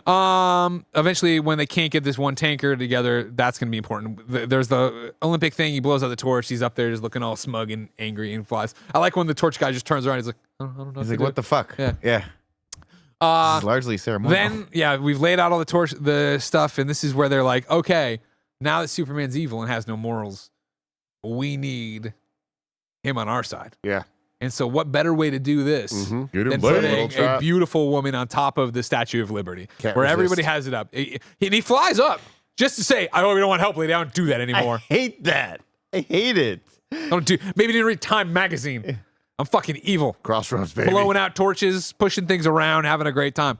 whatever. Eventually, when they can't get this one tanker together, that's going to be important. There's the Olympic thing. He blows out the torch. He's up there just looking all smug and angry and flies. I like when the torch guy just turns around. He's like, I don't know. He's like, what the fuck? Yeah. Yeah. This is largely ceremonial. Then, we've laid out all the stuff, and this is where they're like, okay, now that Superman's evil and has no morals, we need him on our side. Yeah. And so what better way to do this Get than putting a beautiful woman on top of the Statue of Liberty, Can't where resist. everybody has it up. He flies up just to say, we don't want help, lady. I don't do that anymore. I hate that. I hate it. Maybe you didn't read Time magazine. I'm fucking evil. Crossroads, baby. Blowing out torches, pushing things around, having a great time.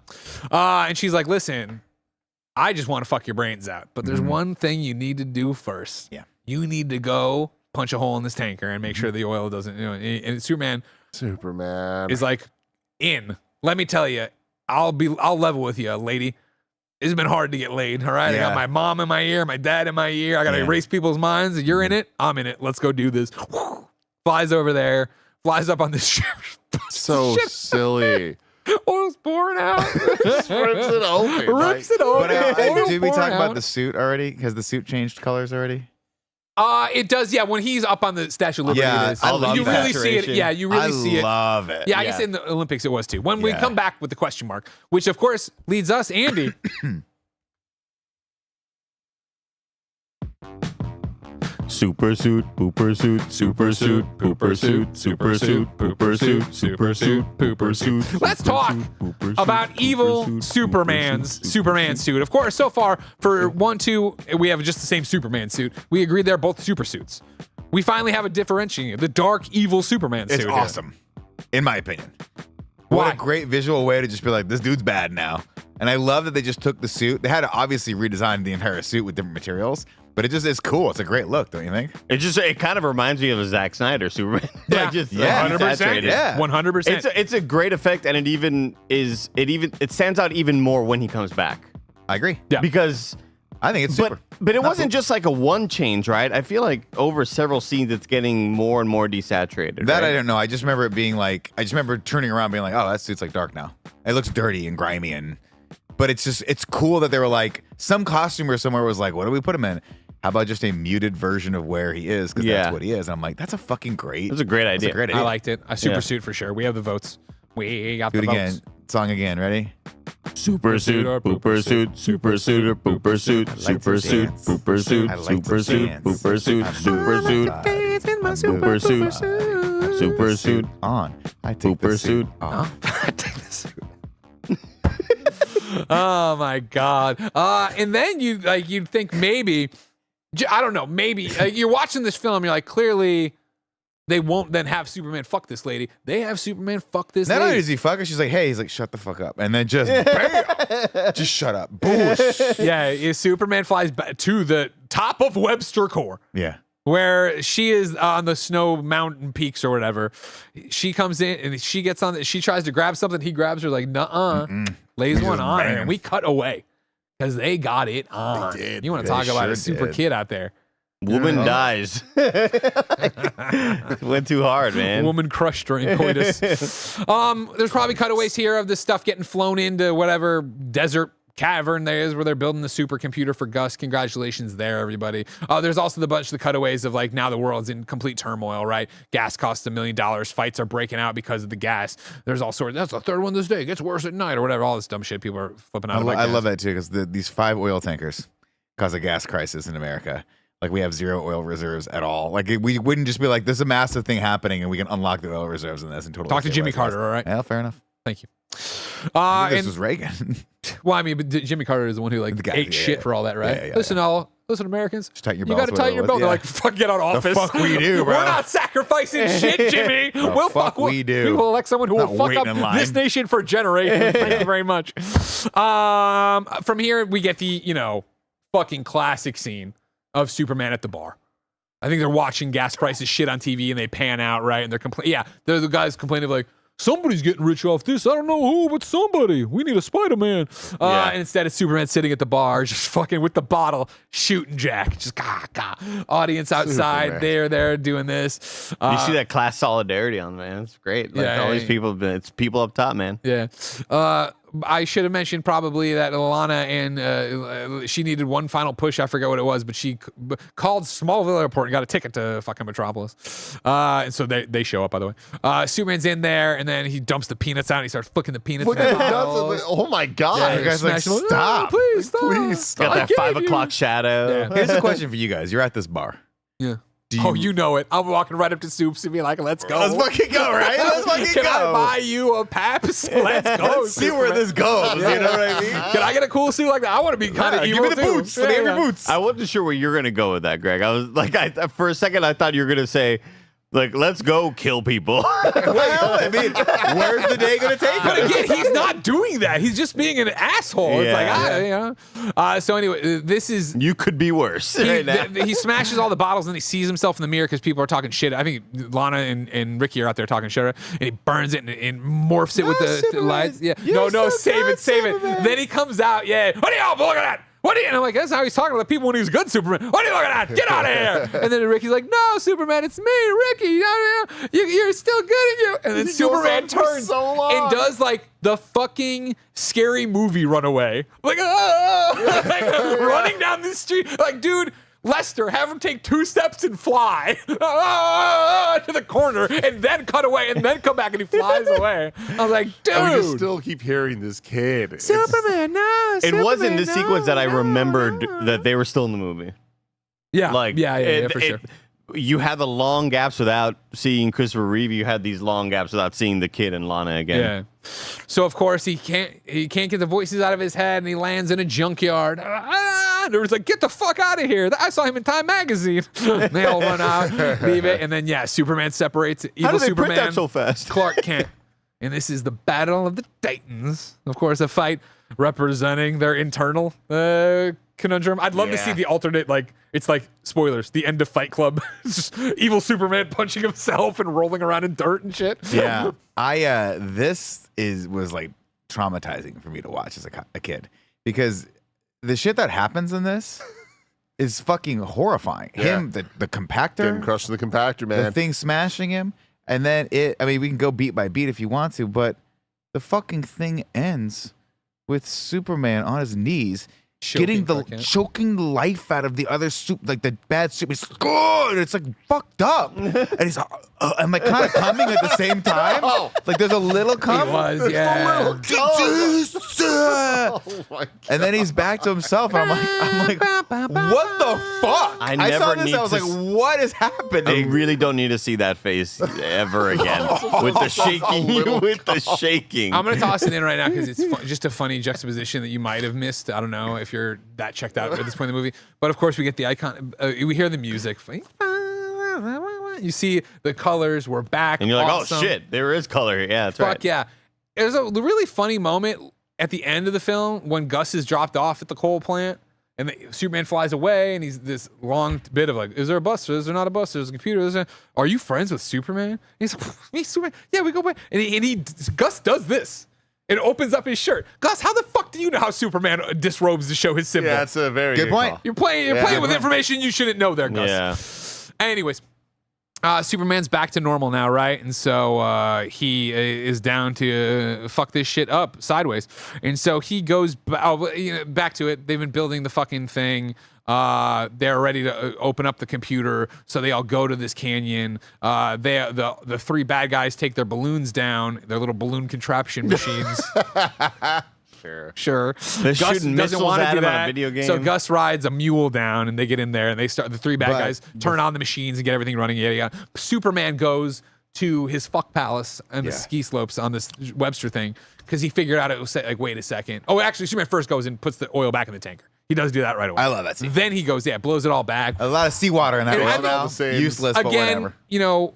And she's like, listen, I just want to fuck your brains out. But there's one thing you need to do first. Yeah. You need to go punch a hole in this tanker and make sure the oil doesn't, and Superman is like, let me tell you, I'll level with you, lady. It's been hard to get laid. All right. I got Yeah. my mom in my ear, my dad in my ear. I got to erase people's minds. You're in it. I'm in it. Let's go do this. Flies over there, flies up on this ship. So silly. Oil's pouring out. Rips it open. Rips it open. But Oil did we talk pouring about out. the suit already? Because the suit changed colors already? It does, yeah. When he's up on the Statue of Liberty, Yeah, it is. I love you that. really see it. Yeah, you really see I it. love it. Yeah, I guess in the Olympics it was too. When we Yeah. come back with the question mark, which of course leads us, Andy. Super suit, pooper suit, super suit, pooper suit, super suit, pooper suit, super suit, pooper suit. Let's talk about evil Superman's Superman suit. Of course, so far for 1, 2, we have just the same Superman suit. We agreed they're both super suits. We finally have a differentiating, the dark evil Superman suit. It's here. awesome, in my opinion. Why? What a great visual way to just be like, this dude's bad now. And I love that they just took the suit. They had to obviously redesign the entire suit with different materials, but it's cool. It's a great look, don't you think? It kind of reminds me of a Zack Snyder Superman. Yeah. Like just Yeah. 100%. saturated. Yeah. 100%. It's a great effect, and it stands out even more when he comes back. I agree. Yeah. Because I think it's super. but it Not wasn't just like a one change, right? I feel like over several scenes it's getting more and more desaturated. That right? I don't know. I just remember it being like, I just remember turning around being like, oh, that suit's like dark now. It looks dirty and grimy but it's cool that they were like, some costumer somewhere was like, what do we put him in? How about just a muted version of where he is? Because Yeah. that's what he is. And I'm like, that's a fucking great. That's a great That's a idea. great I idea. liked it. A super Yeah. suit for sure. We have the votes. We got Do the it again. votes. Song again. Ready? Super suit, pooper suit, super suit or pooper suit, super suit, pooper suit, I like super to suit, dance. pooper suit, super suit, super suit, super suit, On. I take Pooper the suit suit. off. Take the suit. Oh my god! And then you'd think maybe, I don't know, maybe you're watching this film, you're like, clearly they won't then have Superman fuck this lady. They have Superman fuck this Not only lady. does he fuck her, she's like, hey, he's like, shut the fuck up. And then just bam! Just shut up. Boom. Yeah, Superman flies back to the top of Webster Core, Yeah. where she is on the snow mountain peaks or whatever. She comes in and she gets on. She tries to grab something. He grabs her like, nuh-uh. Lays one on her, and we cut away because they got it on. They did. You want to They talk about a sure super did. kid out there? Woman dies. Went too hard, man. Woman crushed during coitus. There's probably cutaways here of this stuff getting flown into whatever desert cavern there is where they're building the supercomputer for Gus. Congratulations there, everybody. There's also the bunch of the cutaways of like now the world's in complete turmoil, right? Gas costs $1 million. Fights are breaking out because of the gas. There's all sorts. That's the third one this day. It gets worse at night or whatever. All this dumb shit people are flipping out about. I gas. love that too, because these 5 oil tankers cause a gas crisis in America. like we have 0 oil reserves at all. Like we wouldn't just be like, "This is a massive thing happening, and we can unlock the oil reserves in this." And totally Talk to Jimmy Carter, all right? Yeah, fair enough. Thank you. This was Reagan. Well, I mean, but Jimmy Carter is the one who like ate shit for all that, right? Yeah, Listen, Americans, Just tighten your you got to belts, tighten your belt. whatever. They're like, fuck, get out of office. The fuck we do, bro. We're not sacrificing shit, Jimmy. We do. We will elect someone who Not will fuck waiting up in line. this nation for generations. Thank you very much. From here, we get the, fucking classic scene of Superman at the bar. I think they're watching gas prices shit on TV and they pan out, right? And they're complaining. Yeah, they're the guys complaining like, somebody's getting rich off this. I don't know who, but somebody. We need a Spider-Man. And instead, it's Superman sitting at the bar, just fucking with the bottle, shooting Jack. Just audience outside. Superman. They're doing this. You see that class solidarity on, man. It's great. Like, all these people have been, it's people up top, man. Yeah. I should have mentioned probably that Alana and she needed one final push. I forget what it was, but she called Smallville Airport and got a ticket to fucking Metropolis. And so they show up, by the way. Superman's in there, and then he dumps the peanuts out and he starts flicking the peanuts. Look in at the the bottles. nuts. Oh my God. Yeah, You guys like, smash them. stop. Please stop. Please stop. Got I that gave 5 you- o'clock shadow. Yeah. Here's a question for you guys. You're at this bar. Yeah. Do You know it. I'm walking right up to Soups and be like, let's go. Let's fucking go, right? Let's fucking Can I go. buy you a Paps? Let's go. Let's see where this goes. You know what I mean? Can I get a cool suit like that? I want to be kind of Yeah, evil give me the too. boots. Let me have your boots. I wasn't sure where you're gonna go with that, Greg. I was like, for a second, I thought you were gonna say, like, let's go kill people. Well, I mean, where's the day gonna take But us? again, he's not doing that. He's just being an asshole. Yeah. It's like, So anyway, this is. You could be worse. Right now. He smashes all the bottles and he sees himself in the mirror because people are talking shit. I think Lana and Ricky are out there talking shit, and he burns it and morphs it with the Superman. lights. Yeah, You're no, so save good, it, save Superman. it. Then he comes out. Yeah, what are y'all looking at? What are you? And I'm like, that's how he's talking to the people when he's good, Superman. What are you looking at? Get out of here! And then Ricky's like, no, Superman, it's me, Ricky. You're still good at you. And then He goes Superman on for turns so long. and does like the fucking scary movie runaway, like, like running down the street, like, dude. Lester, have him take 2 steps and fly to the corner and then cut away and then come back and he flies away. I was like, And we just dude. still keep hearing this kid. It's- Superman, no. It was in Superman, this no, sequence that I no, remembered no. that they were still in the movie. Yeah, Like, yeah, for sure. You had the long gaps without seeing Christopher Reeve. You had these long gaps without seeing the kid and Lana again. Yeah. So of course he can't get the voices out of his head and he lands in a junkyard. And everyone's like, get the fuck out of here. I saw him in Time magazine. They all run out, leave it, and then Superman separates evil How did they Superman. print that so fast? Clark Kent. And this is the Battle of the Titans. Of course, a fight representing their internal conundrum. I'd love to see the alternate, like, it's like, spoilers, the end of Fight Club. It's just evil Superman punching himself and rolling around in dirt and shit. Yeah, this was like traumatizing for me to watch as a kid because the shit that happens in this is fucking horrifying. Yeah. Him, the compactor, Getting crushed in the compactor, the man. thing smashing him, and then I mean, we can go beat by beat if you want to, but the fucking thing ends with Superman on his knees. Choking Clark Kent. Choking the life out of the other like the bad soup. It's good. It's like fucked up, and he's I'm like kind of coming at the same time. Like there's a little cum. He was, yeah. Oh my God. And then he's back to himself, and I'm like, what the fuck? I saw never this. need I was to like, what is I happening? really don't need to see that face ever again with the shaking. With the shaking. I'm going to toss it in right now because it's just a funny juxtaposition that you might have missed. I don't know if you're that checked out at this point in the movie. But of course, we get the icon. We hear the music. You see the colors. We're back. And you're like, awesome. oh shit, there is color here. Yeah, that's Fuck right. yeah. There's a really funny moment at the end of the film when Gus is dropped off at the coal plant and Superman flies away and he's this long bit of like, is there a bus? Is there not a bus? There's a computer. Are you friends with Superman? And he's like, me, Superman? Yeah, we go back. And Gus does this. It opens up his shirt. Gus, how the fuck do you know how Superman disrobes to show his symbol? Yeah, that's a very Good point. call. You're playing with information you shouldn't know there, Gus. Yeah. Anyways, Superman's back to normal now, right? And so he is down to fuck this shit up sideways. And so he goes back to it. They've been building the fucking thing. They're ready to open up the computer. So they all go to this canyon. The 3 bad guys take their balloons down, their little balloon contraption machines. Sure. They're Gus shooting doesn't missiles want to at do him on a that. video game. So Gus rides a mule down, and they get in there, and they start. The three bad guys turn on the machines and get everything running. Yada yada. Superman goes to his fuck palace and the ski slopes on this Webster thing because he figured out it was like, wait a second. Oh, actually, Superman first goes and puts the oil back in the tanker. He does do that right away. I love that scene. Then he goes, blows it all back. A lot of seawater in that And I world think- now. Useless, but Again, whatever. you know,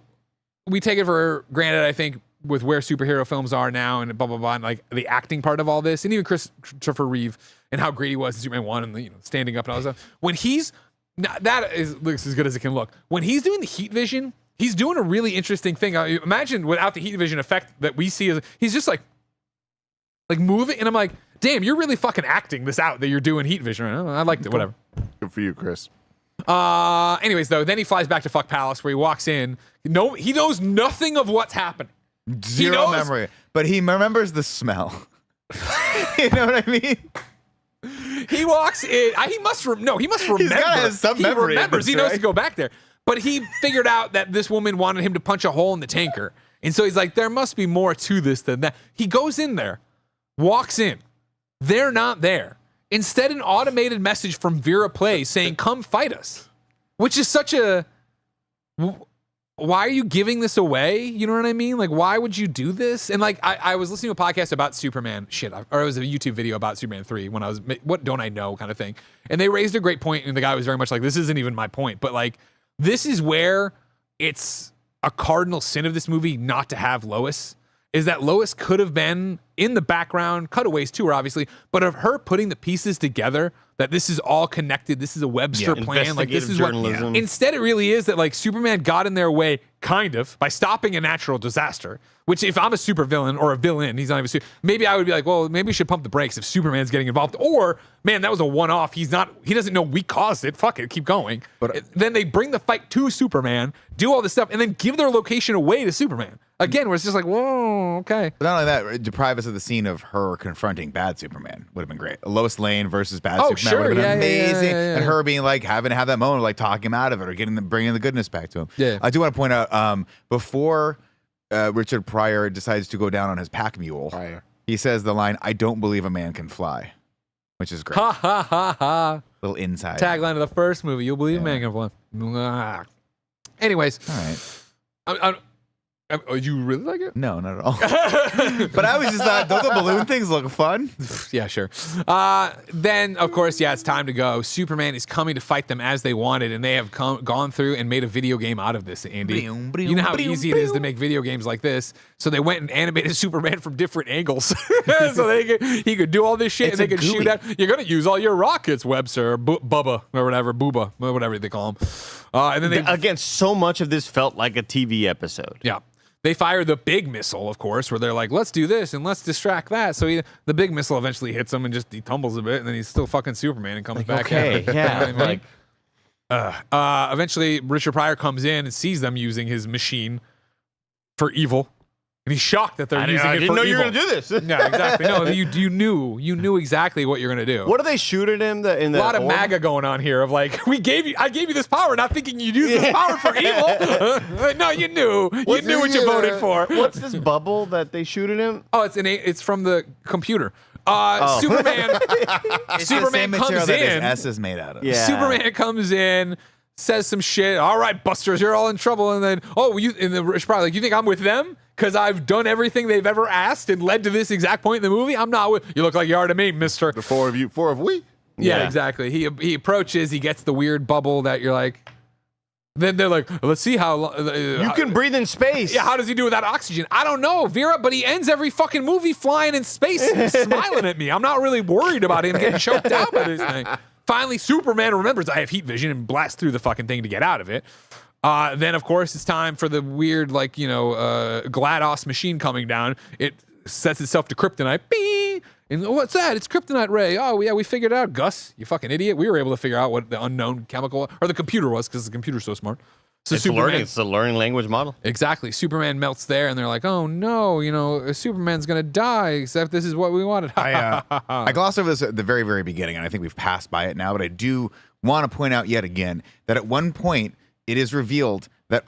we take it for granted, I think, with where superhero films are now and blah, blah, blah, and like the acting part of all this, and even Christopher Reeve and how great he was in Superman 1 and, you know, standing up and all that stuff. When he's, looks as good as it can look. When he's doing the heat vision, he's doing a really interesting thing. Imagine without the heat vision effect that we see, he's just like moving, and I'm like, damn, you're really fucking acting this out that you're doing heat vision. I liked it, whatever. Good for you, Chris. Anyways, though, then he flies back to Fuck Palace where he walks in. No, he knows nothing of what's happening. Zero memory. But he remembers the smell. You know what I mean? He walks in. He must remember. He's gotta have some memory He of remembers. this, He knows right? to go back there. But he figured out that this woman wanted him to punch a hole in the tanker. And so he's like, there must be more to this than that. He goes in there, walks in. They're not there. Instead, an automated message from Vera Play saying, come fight us. Which is such a... Why are you giving this away? You know what I mean? Like, why would you do this? And like, I was listening to a podcast about Superman, or it was a YouTube video about Superman 3 when I was, what don't I know kind of thing. And they raised a great point, and the guy was very much like, this isn't even my point. But like, this is where it's a cardinal sin of this movie not to have Lois, is that Lois could have been in the background, cutaways too, obviously, but of her putting the pieces together, that this is all connected, this is a Webster plan, like this is journalism. Instead, it really is that like Superman got in their way, kind of, by stopping a natural disaster. Which, if I'm a supervillain or a villain, he's not even maybe I would be like, well, maybe we should pump the brakes if Superman's getting involved. Or, man, that was a one-off. He doesn't know we caused it. Fuck it, keep going. But then they bring the fight to Superman, do all this stuff, and then give their location away to Superman. Again, where it's just like, whoa, okay. But not only that, deprive us of the scene of her confronting bad Superman. Would have been great. Lois Lane versus bad Superman sure, would have been yeah, amazing. yeah. And her being like, having to have that moment of like talking him out of it or bringing the goodness back to him. Yeah. I do want to point out, before Richard Pryor decides to go down on his pack mule, he says the line, I don't believe a man can fly, which is great. Ha, ha, ha, ha. Little inside. Tagline of the first movie, you'll believe man can fly. Anyways. All right. You really like it? No, not at all. But I was just thought, don't the balloon things look fun? Yeah, sure. Then, of course, it's time to go. Superman is coming to fight them as they wanted, and they have gone through and made a video game out of this, Andy. You know how easy it is to make video games like this. So they went and animated Superman from different angles. So he could do all this shit, and they could shoot at. You're going to use all your rockets, Webster, or Bubba, or whatever, Booba, or whatever they call him. And then Again, so much of this felt like a TV episode. Yeah. They fire the big missile, of course, where they're like, let's do this and let's distract that. So the big missile eventually hits him and he tumbles a bit, and then he's still fucking Superman and comes back. Okay, yeah. Eventually, Richard Pryor comes in and sees them using his machine for evil. And he's shocked that they're using it for evil. I didn't know you were going to do this. Yeah, exactly. No, you knew exactly what you're going to do. What do they shoot at him? In the a lot of orb? MAGA going on here of like, I gave you this power, not thinking you'd use this power for evil. No, you knew. You knew what you voted for. What's this bubble that they shoot at him? Oh, it's from the computer. Superman It's the same comes material that his in. S is made out of. Yeah. Superman comes in, says some shit. All right, Busters, you're all in trouble. And then, it's probably like, you think I'm with them? Because I've done everything they've ever asked and led to this exact point in the movie. I'm not with you. Look like you are to me, mister. The four of we. Yeah, exactly. He approaches, he gets the weird bubble that you're like, then they're like, let's see how You can breathe in space. Yeah, how does he do without oxygen? I don't know, Vera, but he ends every fucking movie flying in space smiling at me. I'm not really worried about him getting choked out by this thing. Finally, Superman remembers I have heat vision and blasts through the fucking thing to get out of it. Then, of course, it's time for the weird, GLaDOS machine coming down. It sets itself to kryptonite. Bing! And what's that? It's kryptonite ray. Oh, yeah, we figured it out, Gus. You fucking idiot. We were able to figure out what the unknown chemical, or the computer was, because the computer's so smart. So It's learning. It's a learning language model. Exactly. Superman melts there, and they're like, oh, no, Superman's going to die, except this is what we wanted. I glossed over this at the very, very beginning, and I think we've passed by it now, but I do want to point out yet again that at one point, it is revealed that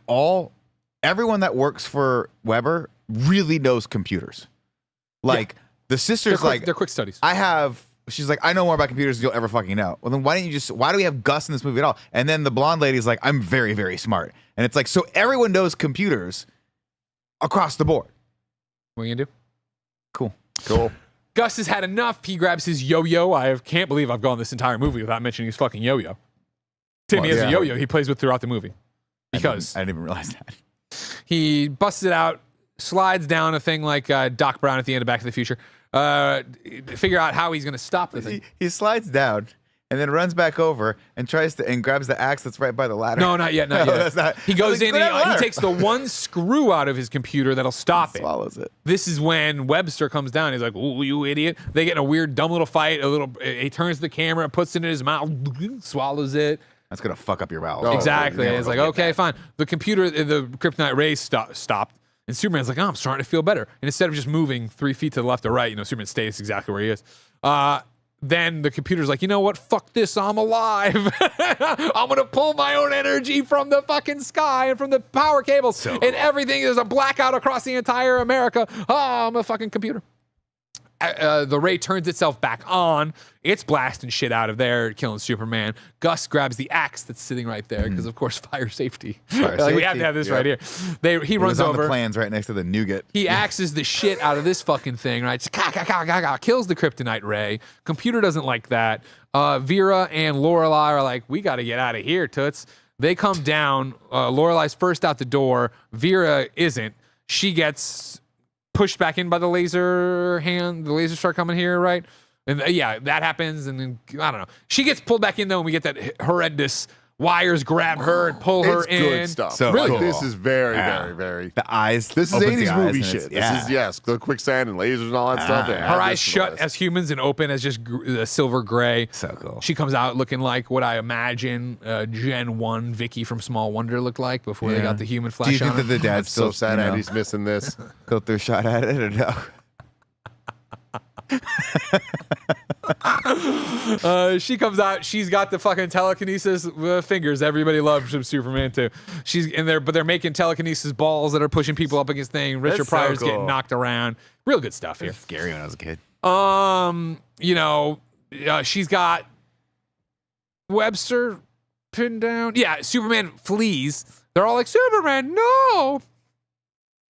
everyone that works for Weber really knows computers. The sister's they're quick studies. She's like, I know more about computers than you'll ever fucking know. Well, then why do we have Gus in this movie at all? And then the blonde lady's like, I'm very, very smart. And it's like, so everyone knows computers across the board. What are you gonna do? Cool. Gus has had enough. He grabs his yo-yo. I can't believe I've gone this entire movie without mentioning his fucking yo-yo. Timmy has a yo-yo he plays with throughout the movie. Because I didn't even realize that. he busts it out, slides down a thing like Doc Brown at the end of Back to the Future. Figure out how he's going to stop the thing. He slides down and then runs back over and grabs the axe that's right by the ladder. No, not yet. No, that's not. He goes in, grab the he ladder. takes the one screw out of his computer that'll stop it. Swallows it. This is when Webster comes down. He's like, "Ooh, you idiot!" They get in a weird, dumb little fight. He turns the camera, puts it in his mouth, swallows it. That's gonna fuck up your bowels. Oh, Exactly. yeah, It's like, okay, fine. The computer, the kryptonite rays stopped, and Superman's like, "Oh, I'm starting to feel better." And instead of just moving 3 feet to the left or right, Superman stays exactly where he is. Then the computer's like, you know what? Fuck this. I'm alive. I'm going to pull my own energy from the fucking sky and from the power cables and everything. There's a blackout across the entire America. Oh, I'm a fucking computer. The ray turns itself back on. It's blasting shit out of there, killing Superman. Gus grabs the axe that's sitting right there because, of course, fire safety. We have to have this right here. He runs on over. the plans right next to the nougat. He axes the shit out of this fucking thing, right? Just kills the kryptonite ray. Computer doesn't like that. Vera and Lorelai are like, we got to get out of here, toots. They come down. Lorelai's first out the door. Vera isn't. She gets pushed back in by the laser hand. The lasers start coming here, right? And that happens. And then, I don't know. She gets pulled back in, though, and we get that horrendous wires grab her and pull her in. Good stuff. So really, cool. this is very, very, very. The eyes. This is opens 80s the movie eyes and shit. it's- This is, the quicksand and lasers and all that stuff. They Her have eyes this shut list. as humans and open as just silver gray. So cool. She comes out looking like what I imagine Gen 1 Vicky from Small Wonder looked like before they got the human flesh Do you think on that her. the dad's That's so still sad Eddie's missing this. go through shot at it or no? She comes out. She's got the fucking telekinesis fingers. Everybody loves from Superman too. She's in there, but they're making telekinesis balls that are pushing people up against things. Richard That's so Pryor's cool. getting knocked around. Real good stuff here. Scary when I was a kid. She's got Webster pinned down. Yeah, Superman flees. They're all like, Superman, no.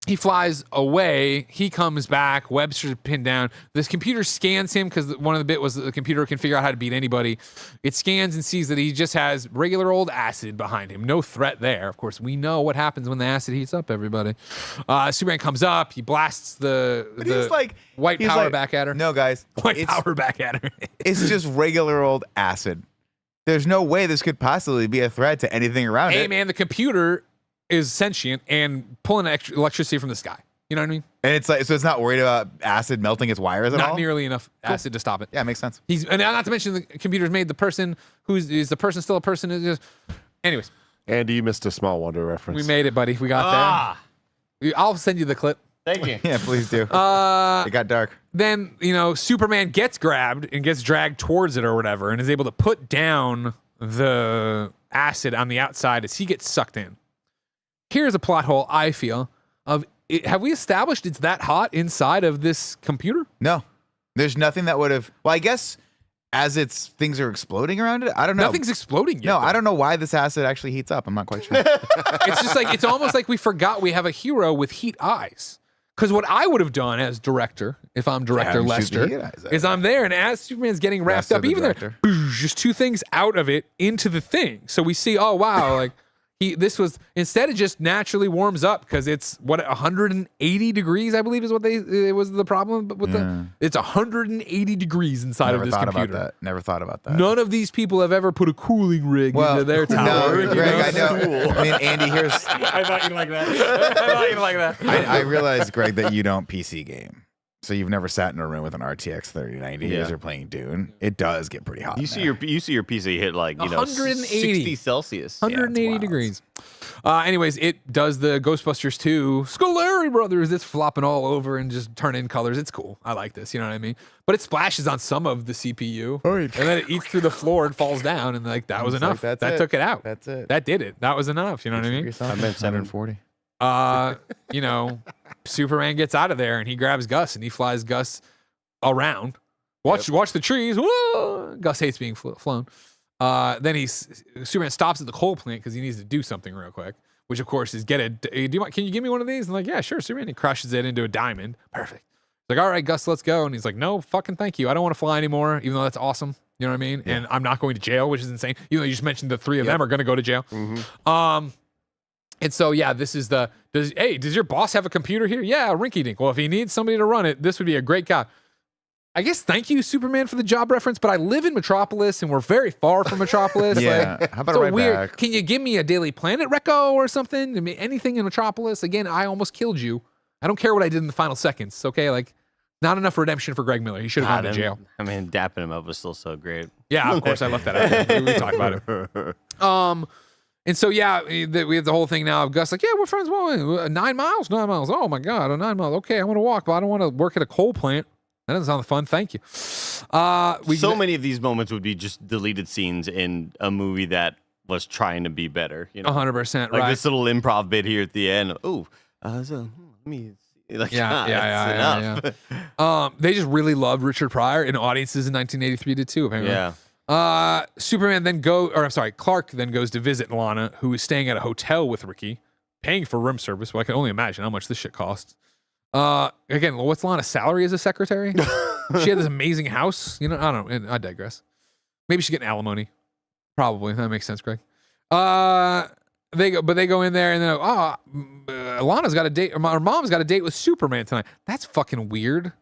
He flies away. He comes back. Webster's pinned down. This computer scans him because one of the bit was that the computer can figure out how to beat anybody. It scans and sees that he just has regular old acid behind him. No threat there. Of course, we know what happens when the acid heats up, everybody. Superman comes up. He blasts the white power back at her. No, guys. White power back at her. It's just regular old acid. There's no way this could possibly be a threat to anything around Hey, it. man, the computer is sentient and pulling electricity from the sky. You know what I mean? And it's like, so it's not worried about acid melting its wires at all? Not nearly enough acid to stop it. Yeah, makes sense. And not to mention the computer's made the person is the person still a person? Anyways, Andy, you missed a Small Wonder reference. we made it, buddy. We got there. I'll send you the clip. Thank you. Yeah, please do. It got dark. Then, Superman gets grabbed and gets dragged towards it or whatever and is able to put down the acid on the outside as he gets sucked in. Here's a plot hole, I feel, of have we established it's that hot inside of this computer? No. There's nothing that would have. Well, I guess as things are exploding around it, I don't know. Nothing's exploding yet. No, though. I don't know why this acid actually heats up. I'm not quite sure. It's just like, it's almost like we forgot we have a hero with heat eyes. Because what I would have done as director, if I'm director him shoot the heat Lester, eyes out. is I'm there and as Superman's getting wrapped Lester up, the even director. there, just two things out of it into the thing. So we see, oh wow, like this was instead it just naturally warms up because it's 180 degrees, I believe is what it was the problem. But with it's 180 degrees inside of this computer. Never thought about that. None of these people have ever put a cooling rig into their tower. No, Greg, I know. I mean, Andy, here's. I thought you'd like that. I thought you'd like that. I realize, Greg, that you don't PC game. So you've never sat in a room with an RTX 3090 as you're playing Dune. It does get pretty hot. You see your PC hit like 180. 60 Celsius. 180 wild. degrees. Anyways, it does the Ghostbusters 2 Scolari Brothers. It's flopping all over and just turning colors. It's cool. I like this. You know what I mean? But it splashes on some of the CPU. And then it eats through the floor and falls down. And that was enough. that's that it. took it out. That's it. That did it. That was enough. You know what I mean? I meant 740. Superman gets out of there and he grabs Gus and he flies Gus around. Watch the trees. Whoa! Gus hates being flown. Then Superman stops at the coal plant because he needs to do something real quick, which of course is can you give me one of these? And like, yeah, sure, Superman. He crushes it into a diamond. Perfect. Like, all right, Gus, let's go. And he's like, no, fucking thank you. I don't want to fly anymore, even though that's awesome. You know what I mean? Yeah. And I'm not going to jail, which is insane. Even though you just mentioned the three of them are going to go to jail. Mm-hmm. And so, yeah, this is does your boss have a computer here? Yeah, rinky dink. Well, if he needs somebody to run it, this would be a great guy. I guess thank you, Superman, for the job reference, but I live in Metropolis and we're very far from Metropolis. Yeah, like, how about right back? Can you give me a Daily Planet reco or something? I mean, anything in Metropolis? Again, I almost killed you. I don't care what I did in the final seconds, okay? Like, not enough redemption for Greg Miller. He should have gone to jail. I mean, dapping him up was still so great. Yeah, of course, I left that out. We talked about it. And so, yeah, we have the whole thing now of Gus like, yeah, we're friends. Well, 9 miles? 9 miles. Oh, my God, 9 miles. Okay, I want to walk, but I don't want to work at a coal plant. That doesn't sound fun. Thank you. So many of these moments would be just deleted scenes in a movie that was trying to be better. 100%, like right. this little improv bit here at the end. Oh, so let me... Like, yeah. They just really loved Richard Pryor, and audiences in 1983 did too, apparently. Yeah. Clark then goes to visit Lana, who is staying at a hotel with Ricky, paying for room service. Well, I can only imagine how much this shit costs. Again, what's Lana's salary as a secretary? She had this amazing house. I don't know. I digress. Maybe she's getting alimony. Probably. That makes sense, Greg. They go in there and they're Lana's got a date, or her mom's got a date with Superman tonight. That's fucking weird.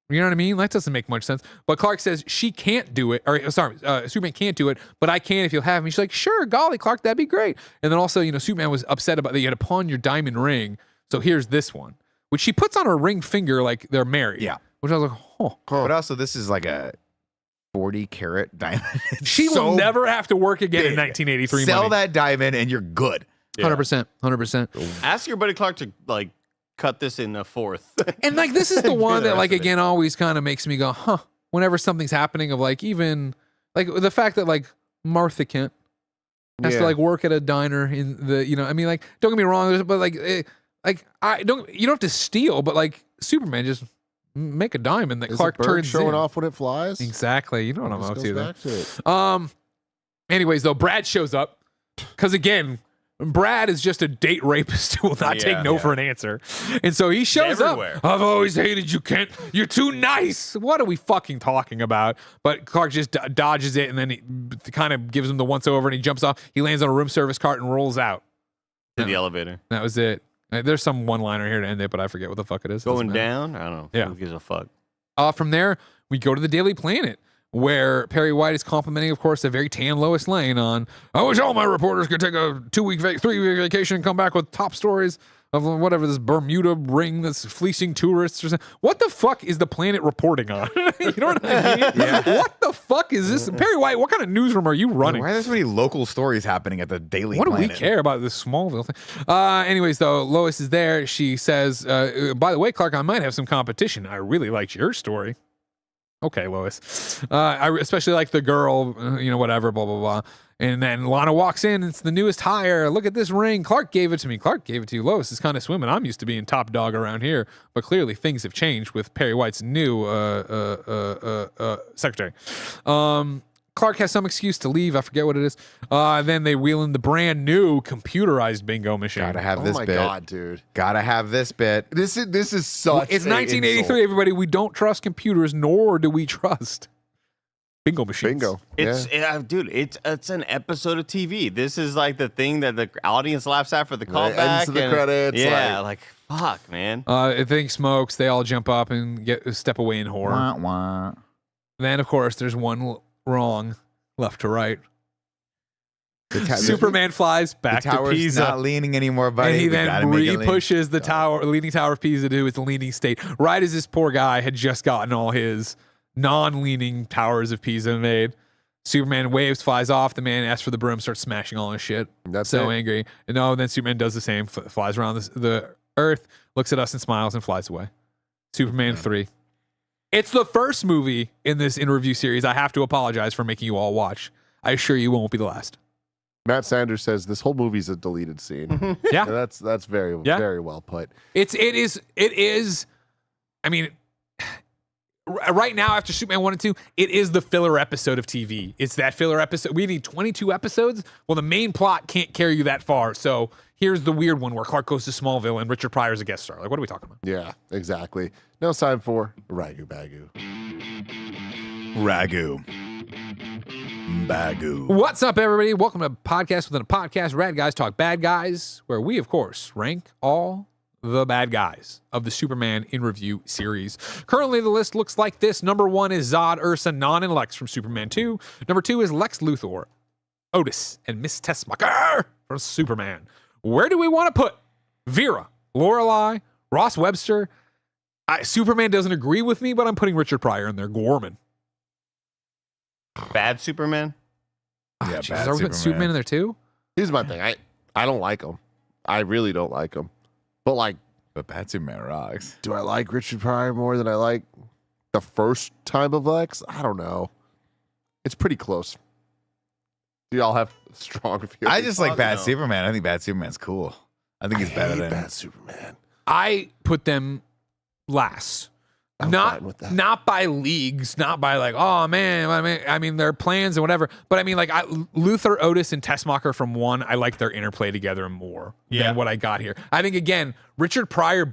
You know what I mean? That doesn't make much sense. But Clark says she can't do it, Superman can't do it, but I can if you'll have me. She's like, sure, golly, Clark, that'd be great. And then also, Superman was upset about that you had to pawn your diamond ring. So here's this one, which she puts on her ring finger like they're married. Yeah. Which I was like, oh. But also, this is like a 40-carat diamond. She will never have to work again in 1983. Sell that diamond and you're good. 100%. Ask your buddy Clark to like cut this in a fourth. And like this is the one that like again always kind of makes me go, huh? Whenever something's happening, of like even like the fact that like Martha Kent has to like work at a diner in the I mean like don't get me wrong, but like you don't have to steal, but like Superman just make a diamond that Clark turns showing in. off when it flies. Exactly. You know what I'm up to there. Back to it. Anyways, though, Brad shows up because again, Brad is just a date rapist who will not take no for an answer. And so he shows up. I've always hated you, Kent. You're too nice. What are we fucking talking about? But Clark just dodges it and then he kind of gives him the once over and he jumps off. He lands on a room service cart and rolls out. To the elevator. That was it. There's some one-liner here to end it, but I forget what the fuck it is. Going down? I don't know. Yeah. Who gives a fuck? From there, we go to the Daily Planet, where Perry White is complimenting, of course, a very tan Lois Lane on, I wish all my reporters could take a 3-week vacation and come back with top stories of whatever this Bermuda ring that's fleecing tourists or something. What the fuck is the Planet reporting on? You know what I mean? Yeah. What the fuck is this? Perry White, what kind of newsroom are you running? Why are there so many local stories happening at the Daily Planet? What do we care about this Smallville thing? Anyways, though, Lois is there. She says, by the way, Clark, I might have some competition. I really liked your story. Okay, Lois. I especially like the girl, whatever, blah, blah, blah. And then Lana walks in. It's the newest hire. Look at this ring. Clark gave it to me. Clark gave it to you. Lois is kind of swimming. I'm used to being top dog around here. But clearly things have changed with Perry White's new secretary. Clark has some excuse to leave. I forget what it is. Then they wheel in the brand new computerized bingo machine. Gotta have this bit. Oh my God, dude. Gotta have this bit. This is such It's 1983, insult. everybody. We don't trust computers, nor do we trust bingo machines. Bingo. Dude, it's an episode of TV. This is like the thing that the audience laughs at for the callback. Ends of the credits. Yeah, like fuck, man. The thing smokes. They all jump up and step away in horror. Wah, wah. Then, of course, there's one wrong, left to right. Superman flies back the to tower's Pisa. not leaning anymore, buddy. And he We then gotta make it lean. re-pushes the leaning tower of Pisa to its leaning state. Right as this poor guy had just gotten all his non-leaning towers of Pisa made. Superman waves, flies off. The man asks for the broom, starts smashing all his shit. That's so it. angry. And then Superman does the same, flies around the Earth, looks at us and smiles and flies away. Superman 3. It's the first movie in this in-review series I have to apologize for making you all watch. I assure you it won't be the last. Matt Sanders says this whole movie's a deleted scene. Yeah. That's very, very well put. It is. I mean, right now, after Superman 1 and 2, it is the filler episode of TV. It's that filler episode. We need 22 episodes. Well, the main plot can't carry you that far. So here's the weird one where Clark goes to Smallville and Richard Pryor's a guest star. Like, what are we talking about? Yeah, exactly. Now it's time for RaGu BaGu. RaGu BaGu. What's up, everybody? Welcome to Podcast Within a Podcast. Rad Guys Talk Bad Guys, where we, of course, rank all the bad guys of the Superman in Review series. Currently, the list looks like this. Number 1 is Zod, Ursa, Non, and Lex from Superman 2. Number 2 is Lex Luthor, Otis, and Miss Tessmacher from Superman. Where do we want to put Vera, Lorelei, Ross Webster? Superman doesn't agree with me, but I'm putting Richard Pryor in there. Gorman. Bad Superman? Yeah, Jeez, bad are we putting Superman in there too? Here's my thing. I don't like him. I really don't like him. But like, But bad Superman rocks. do I like Richard Pryor more than I like the first time of Lex? I don't know. It's pretty close. Do y'all have strong feelings? I just like bad no. Superman. I think bad Superman's cool. I think he's better hate than bad Superman. I put them last. I'm fine with that. Not by leagues, not by like, oh man, I mean their plans and whatever. But I mean like Luthor, Otis, and Tessmacher from 1, I like their interplay together more than what I got here. I think again, Richard Pryor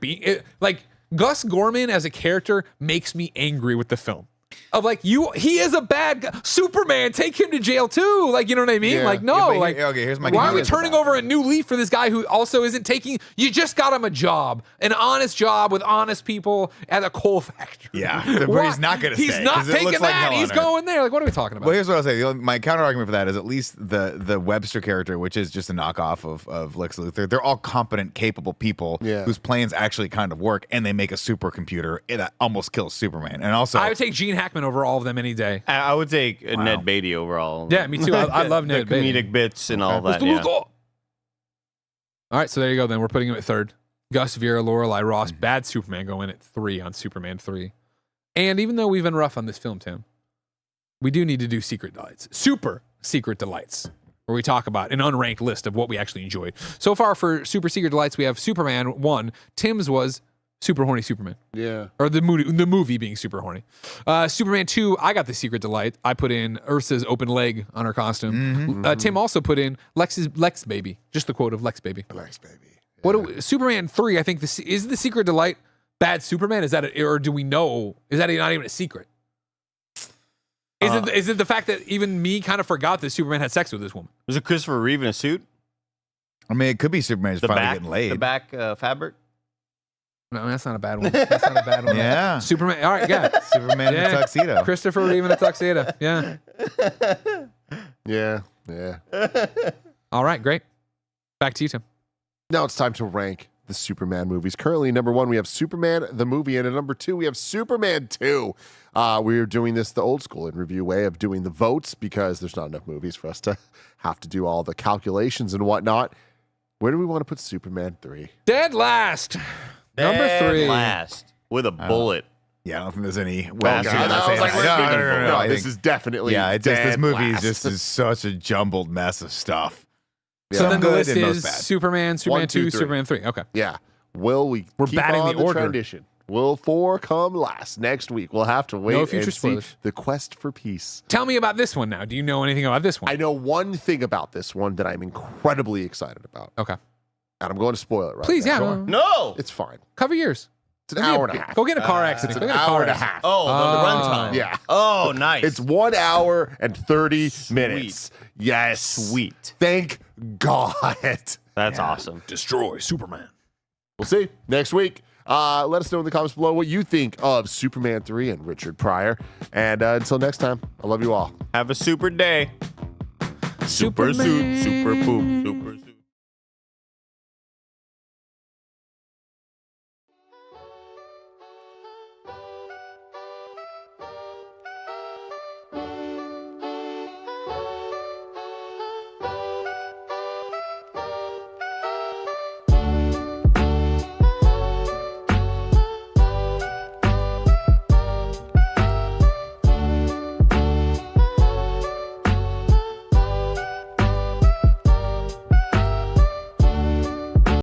like Gus Gorman as a character makes me angry with the film. Of like he is a bad guy. Superman, take him to jail too. Like, you know what I mean? Yeah. Like, no, Yeah, but like okay, here's my why are we complaint. turning over a new leaf for this guy who also isn't taking? You just got him a job, an honest job with honest people at a coal factory. Yeah, but Why? he's not gonna He's stay, not 'cause it taking looks like that. hell on He's earth. going there. Like, what are we talking about? Well, here's what I'll say. My counter argument for that is at least the Webster character, which is just a knockoff of Lex Luthor. They're all competent, capable people whose plans actually kind of work, and they make a supercomputer that almost kills Superman. And also, I would take Gene Hackman over all of them any day. I would take Ned Beatty overall. Yeah, me too. I love Ned the Beatty. comedic bits and all that. Mr. Yeah. Luthor. All right, so there you go. Then we're putting him at 3rd. Gus, Vera, Lorelei, Ross, bad Superman go in at 3 on Superman 3. And even though we've been rough on this film, Tim, we do need to do Secret Delights. Super Secret Delights, where we talk about an unranked list of what we actually enjoyed. So far for Super Secret Delights, we have Superman 1. Tim's was Super Horny Superman. Yeah. Or the movie being super horny. Superman 2, I got the secret delight. I put in Ursa's open leg on her costume. Tim also put in Lex Baby. Just the quote of Lex Baby. Lex baby. What Superman 3, I think is the secret delight bad Superman? Is that or do we know? Is that not even a secret? Is it the fact that even me kind of forgot that Superman had sex with this woman? Was it Christopher Reeve in a suit? I mean, it could be Superman just finally getting laid. The back fabric? No, that's not a bad one. That's not a bad one. Yeah. Superman. All right, yeah. Superman in a tuxedo. Christopher Reeve in a tuxedo. Yeah. Yeah. Yeah. All right, great. Back to you, Tim. Now it's time to rank the Superman movies. Currently, number 1, we have Superman the movie, and at number 2, we have Superman 2. We're doing this the old school in review way of doing the votes because there's not enough movies for us to have to do all the calculations and whatnot. Where do we want to put Superman 3? Dead last. Number 3. Last. With a bullet. Yeah, I don't think there's any. God, I was like, No, I this think- is definitely Yeah, it just this dead movie last. is such a jumbled mess of stuff. So Some then the good list and most is bad. Superman, Superman 1, 2, 2, 3. Superman 3. Okay. Yeah. Will we We're keep batting on the order. tradition? Will 4 come last next week? We'll have to wait No future and see spoilers. the quest for peace. Tell me about this one now. Do you know anything about this one? I know one thing about this one that I'm incredibly excited about, Okay. and I'm going to spoil it right Please, now. yeah. No! It's fine. Cover yours. It's an hour and a half. Go get in a car accident. It's Go an get in a car hour and a accident. half. Oh, the runtime. Yeah. Oh, nice. It's 1 hour and 30 minutes. Yes. Sweet. Thank God. That's awesome. Destroy Superman. We'll see next week. Let us know in the comments below what you think of Superman 3 and Richard Pryor. And until next time, I love you all. Have a super day. Superman. Super suit, super poop, super